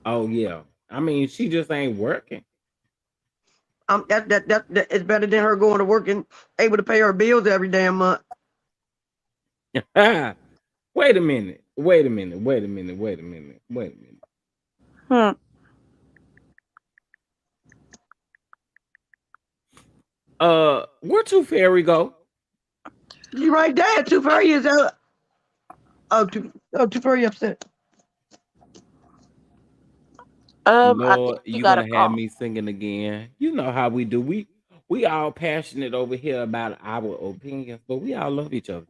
Oh yeah. I mean, she just ain't working. That it's better than her going to work and able to pay her bills every damn month. Wait a minute. Wait a minute. Wait a minute. Wait a minute. Wait a minute. Hmm. Where to Fairy go? She right there. Too far is too far upset. I think Lord, she you got a gonna have call. me singing again. You know how we do. We all passionate over here about our opinions, but we all love each other.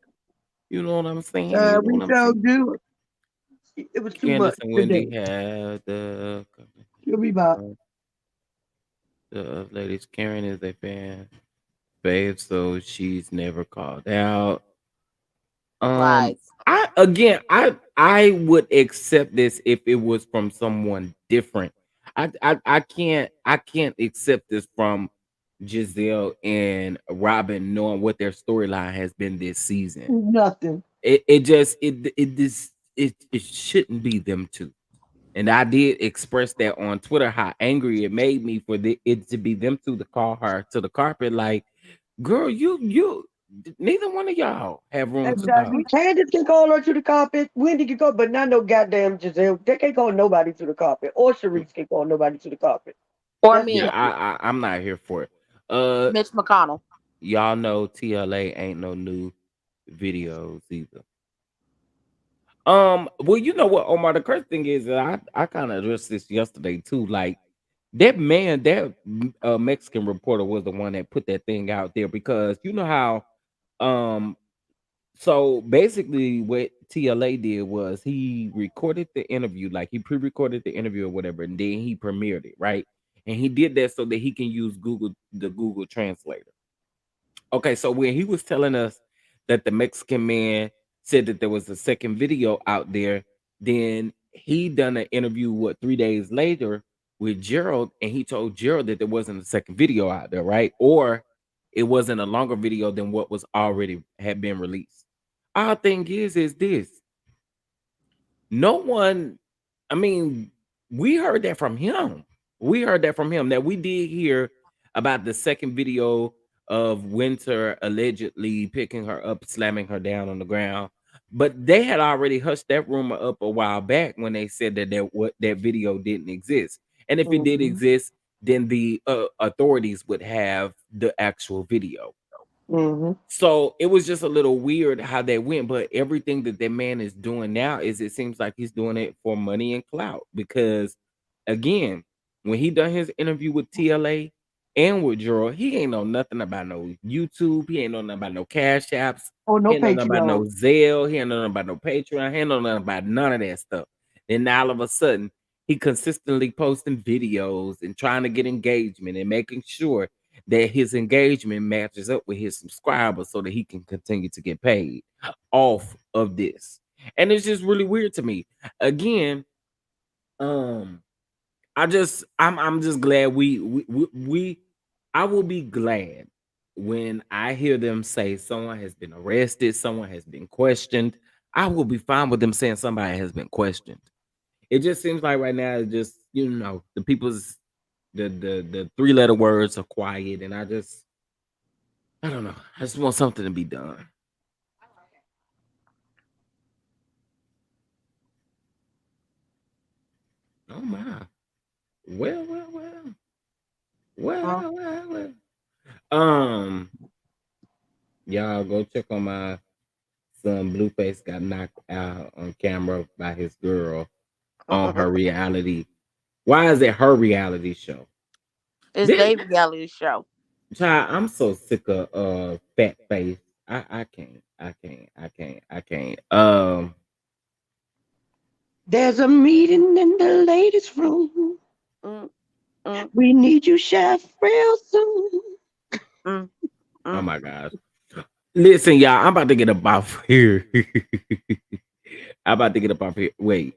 You know what I'm saying? You know We what I'm shall saying? do. It was too much Candace and today. Wendy have She'll be back. the ladies. Karen is a fan, babe, so she's never called out. Lies. I would accept this if it was from someone different. I can't accept this from Giselle and Robin, knowing what their storyline has been this season. Nothing. It just it shouldn't be them two. And I did express that on Twitter how angry it made me for it to be them two to call her to the carpet like, girl, you neither one of y'all have room to talk. Exactly. Candace can call her to the carpet. Wendy can call, but not no goddamn Giselle. They can't call nobody to the carpet. Or Sharice can call nobody to the carpet. Or That's Yeah, me, simple. I'm not here for it. Uh, Mitch McConnell. y'all know TLA ain't no new videos either. Well, you know what, Omar? The crazy thing is that I kind of addressed this yesterday too. Like that man, that Mexican reporter was the one that put that thing out there because you know how um so basically what TLA did was he recorded the interview, like he pre-recorded the interview or whatever, and then he premiered it, right? And he did that so that he can use the Google Translator. Okay, so when he was telling us that the Mexican man said that there was a second video out there, then he done an interview 3 days later with Gerald, and he told Gerald that there wasn't a second video out there, right? Or it wasn't a longer video than what was already had been released. Our thing is this: no one, I mean, we heard that from him. We heard that from him that we did hear about the second video of Winter allegedly picking her up, slamming her down on the ground. But they had already hushed that rumor up a while back when they said that that video didn't exist. And if it did Mm-hmm. exist, then the authorities would have the actual video. Mm-hmm. So it was just a little weird how that went, but everything that that man is doing now is it seems like he's doing it for money and clout because again, when he done his interview with TLA and with Gerald, he ain't know nothing about no YouTube, he ain't know nothing about no Cash Apps, Oh, he no ain't know nothing about no Patreon. Zelle, he ain't know nothing about no Patreon, he ain't know nothing about none of that stuff. Then now all of a sudden, he consistently posting videos and trying to get engagement and making sure that his engagement matches up with his subscribers so that he can continue to get paid off of this. And it's just really weird to me. Again, um, I'm just glad we I will be glad when I hear them say someone has been arrested, someone has been questioned. I will be fine with them saying somebody has been questioned. It just seems like right now it's just, the people's the three-letter words are quiet, and I don't know. I just want something to be done. Oh my. Well, well, well. Huh? Well, well, well. Um, y'all go check on my son. Blueface got knocked out on camera by his girl on her reality. Why is it her reality show? It's This Dave reality show. child, I'm so sick of fat face. I can't. I can't. I can't. I can't. There's a meeting in the ladies' room. Mm, mm, We need you, chef, real soon. mm, Oh mm. my gosh. Listen, y'all, I'm about to get up off here. I'm about to get up off here. Wait.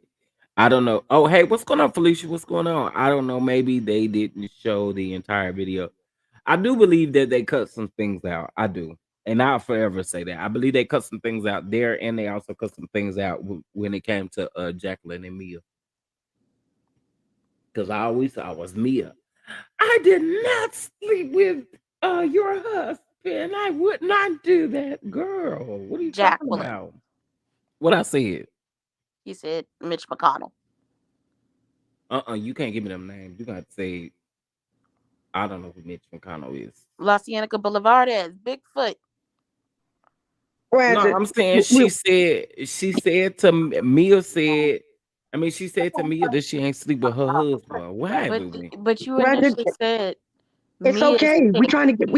I don't know. Oh, hey, what's going on, Felicia? What's going on? I don't know. Maybe they didn't show the entire video. I do believe that they cut some things out. I do. And I'll forever say that. I believe they cut some things out there, and they also cut some things out when it came to Jacqueline and Mia. Because I always saw it was Mia. I did not sleep with your husband. I would not do that, girl. What are you talking Jacqueline. about? What I said? He said Mitch McConnell. You can't give me them names. You got to say I don't know who Mitch McConnell is. La Cienega Boulevard as Bigfoot. No, Francis, I'm saying she said to Mia said. I mean, she said to Mia that she ain't sleep with her husband. What But happened with me? but you Francis, initially said it's Mia okay. said, We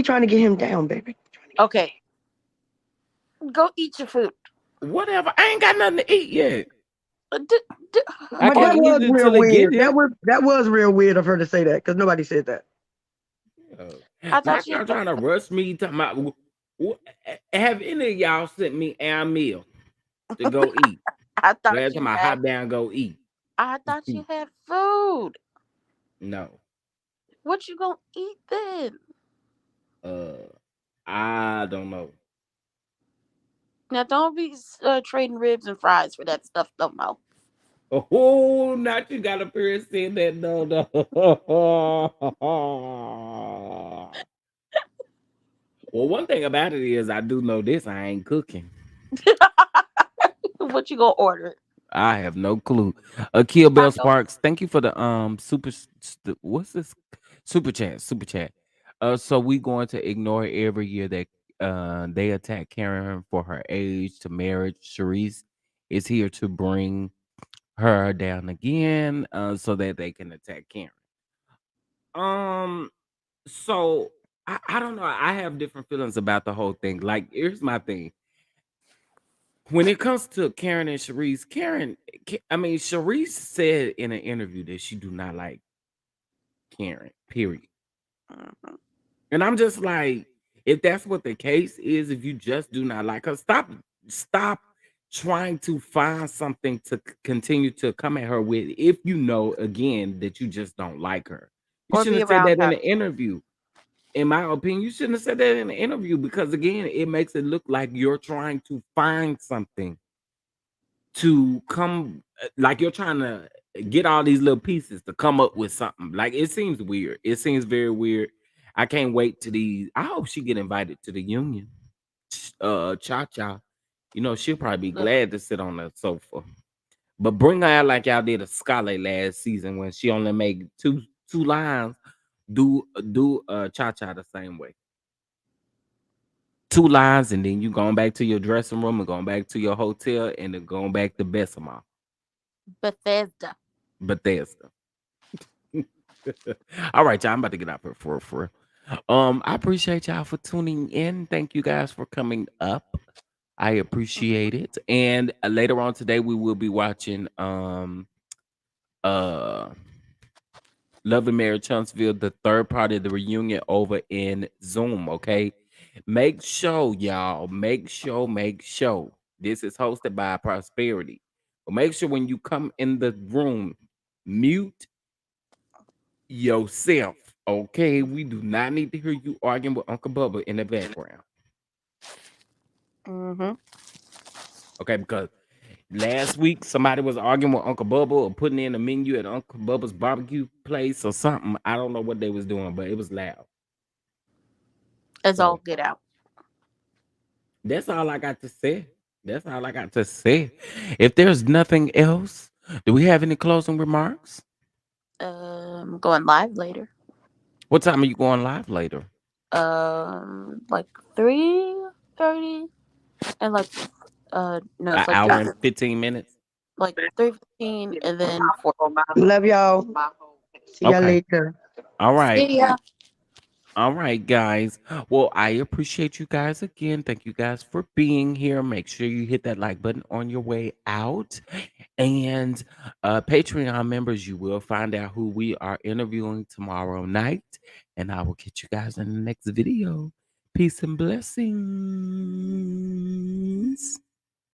trying to get him down, baby. okay, go eat your food. Whatever. I ain't got nothing to eat yet. D- d- I But can't that okay. eat was it real until they get weird. here. That was real weird of her to say that because nobody said that. Yeah. I thought Not you y'all trying to rush me. Talking about, have any of y'all sent me a meal to go eat? I thought Last you time I had hop down, go eat. I thought you had food. No. What you gonna eat then? Uh, I don't know. Now don't be trading ribs and fries for that stuff no more. Oh, not you got a period saying that. No, no. Well, one thing about it is I do know this. I ain't cooking. What you gonna order? I have no clue. Kill Bell Tacos. Sparks, thank you for the what's this super chat. So we going to ignore every year that they attack Karen for her age to marriage. Sharice is here to bring her down again, so that they can attack Karen. Um, so I don't know. I have different feelings about the whole thing. Like, here's my thing. When it comes to Karen and Sharice, I mean, Sharice said in an interview that she do not like Karen, period. Mhm. And I'm just like, if that's what the case is, if you just do not like her, stop trying to find something to continue to come at her with if you know again that you just don't like her. You Or shouldn't be have said around that in her. the interview. In my opinion, you shouldn't have said that in the interview because again, it makes it look like you're trying to find something to come like you're trying to get all these little pieces to come up with something. Like it seems weird. It seems very weird. I can't wait to these. I hope she get invited to the union. Cha Cha. You know, she'll probably be Look, glad to sit on the sofa. But bring her out like y'all did a Scarlet last season when she only made two lines. Do Cha Cha the same way. Two lines, and then you going back to your dressing room and going back to your hotel and then going back to Bessemer. Bethesda. Bethesda. All right, y'all. I'm about to get out here for. I appreciate y'all for tuning in. Thank you guys for coming up. I appreciate it. And later on today, we will be watching uh Love and Marriage Huntsville, the third part of the reunion over in Zoom. Okay. Make sure, y'all. Make sure. This is hosted by Prosperity. But make sure when you come in the room, mute yourself. Okay, we do not need to hear you arguing with Uncle Bubba in the background. Mm-hmm. Okay, because last week somebody was arguing with Uncle Bubba or putting in a menu at Uncle Bubba's barbecue place or something. I don't know what they was doing, but it was loud. It's all So get out. that's all I got to say. That's all I got to say. If there's nothing else, do we have any closing remarks? Going live later. What time are you going live later? Like 3:30 and like no, An it's like hour and 3, 15 minutes. like 3:15 and then 4. Love y'all. See y'all Okay. later. All right. See ya. All right, guys. Well, I appreciate you guys again. Thank you guys for being here. Make sure you hit that like button on your way out. And Patreon members, you will find out who we are interviewing tomorrow night. And I will catch you guys in the next video. Peace and blessings.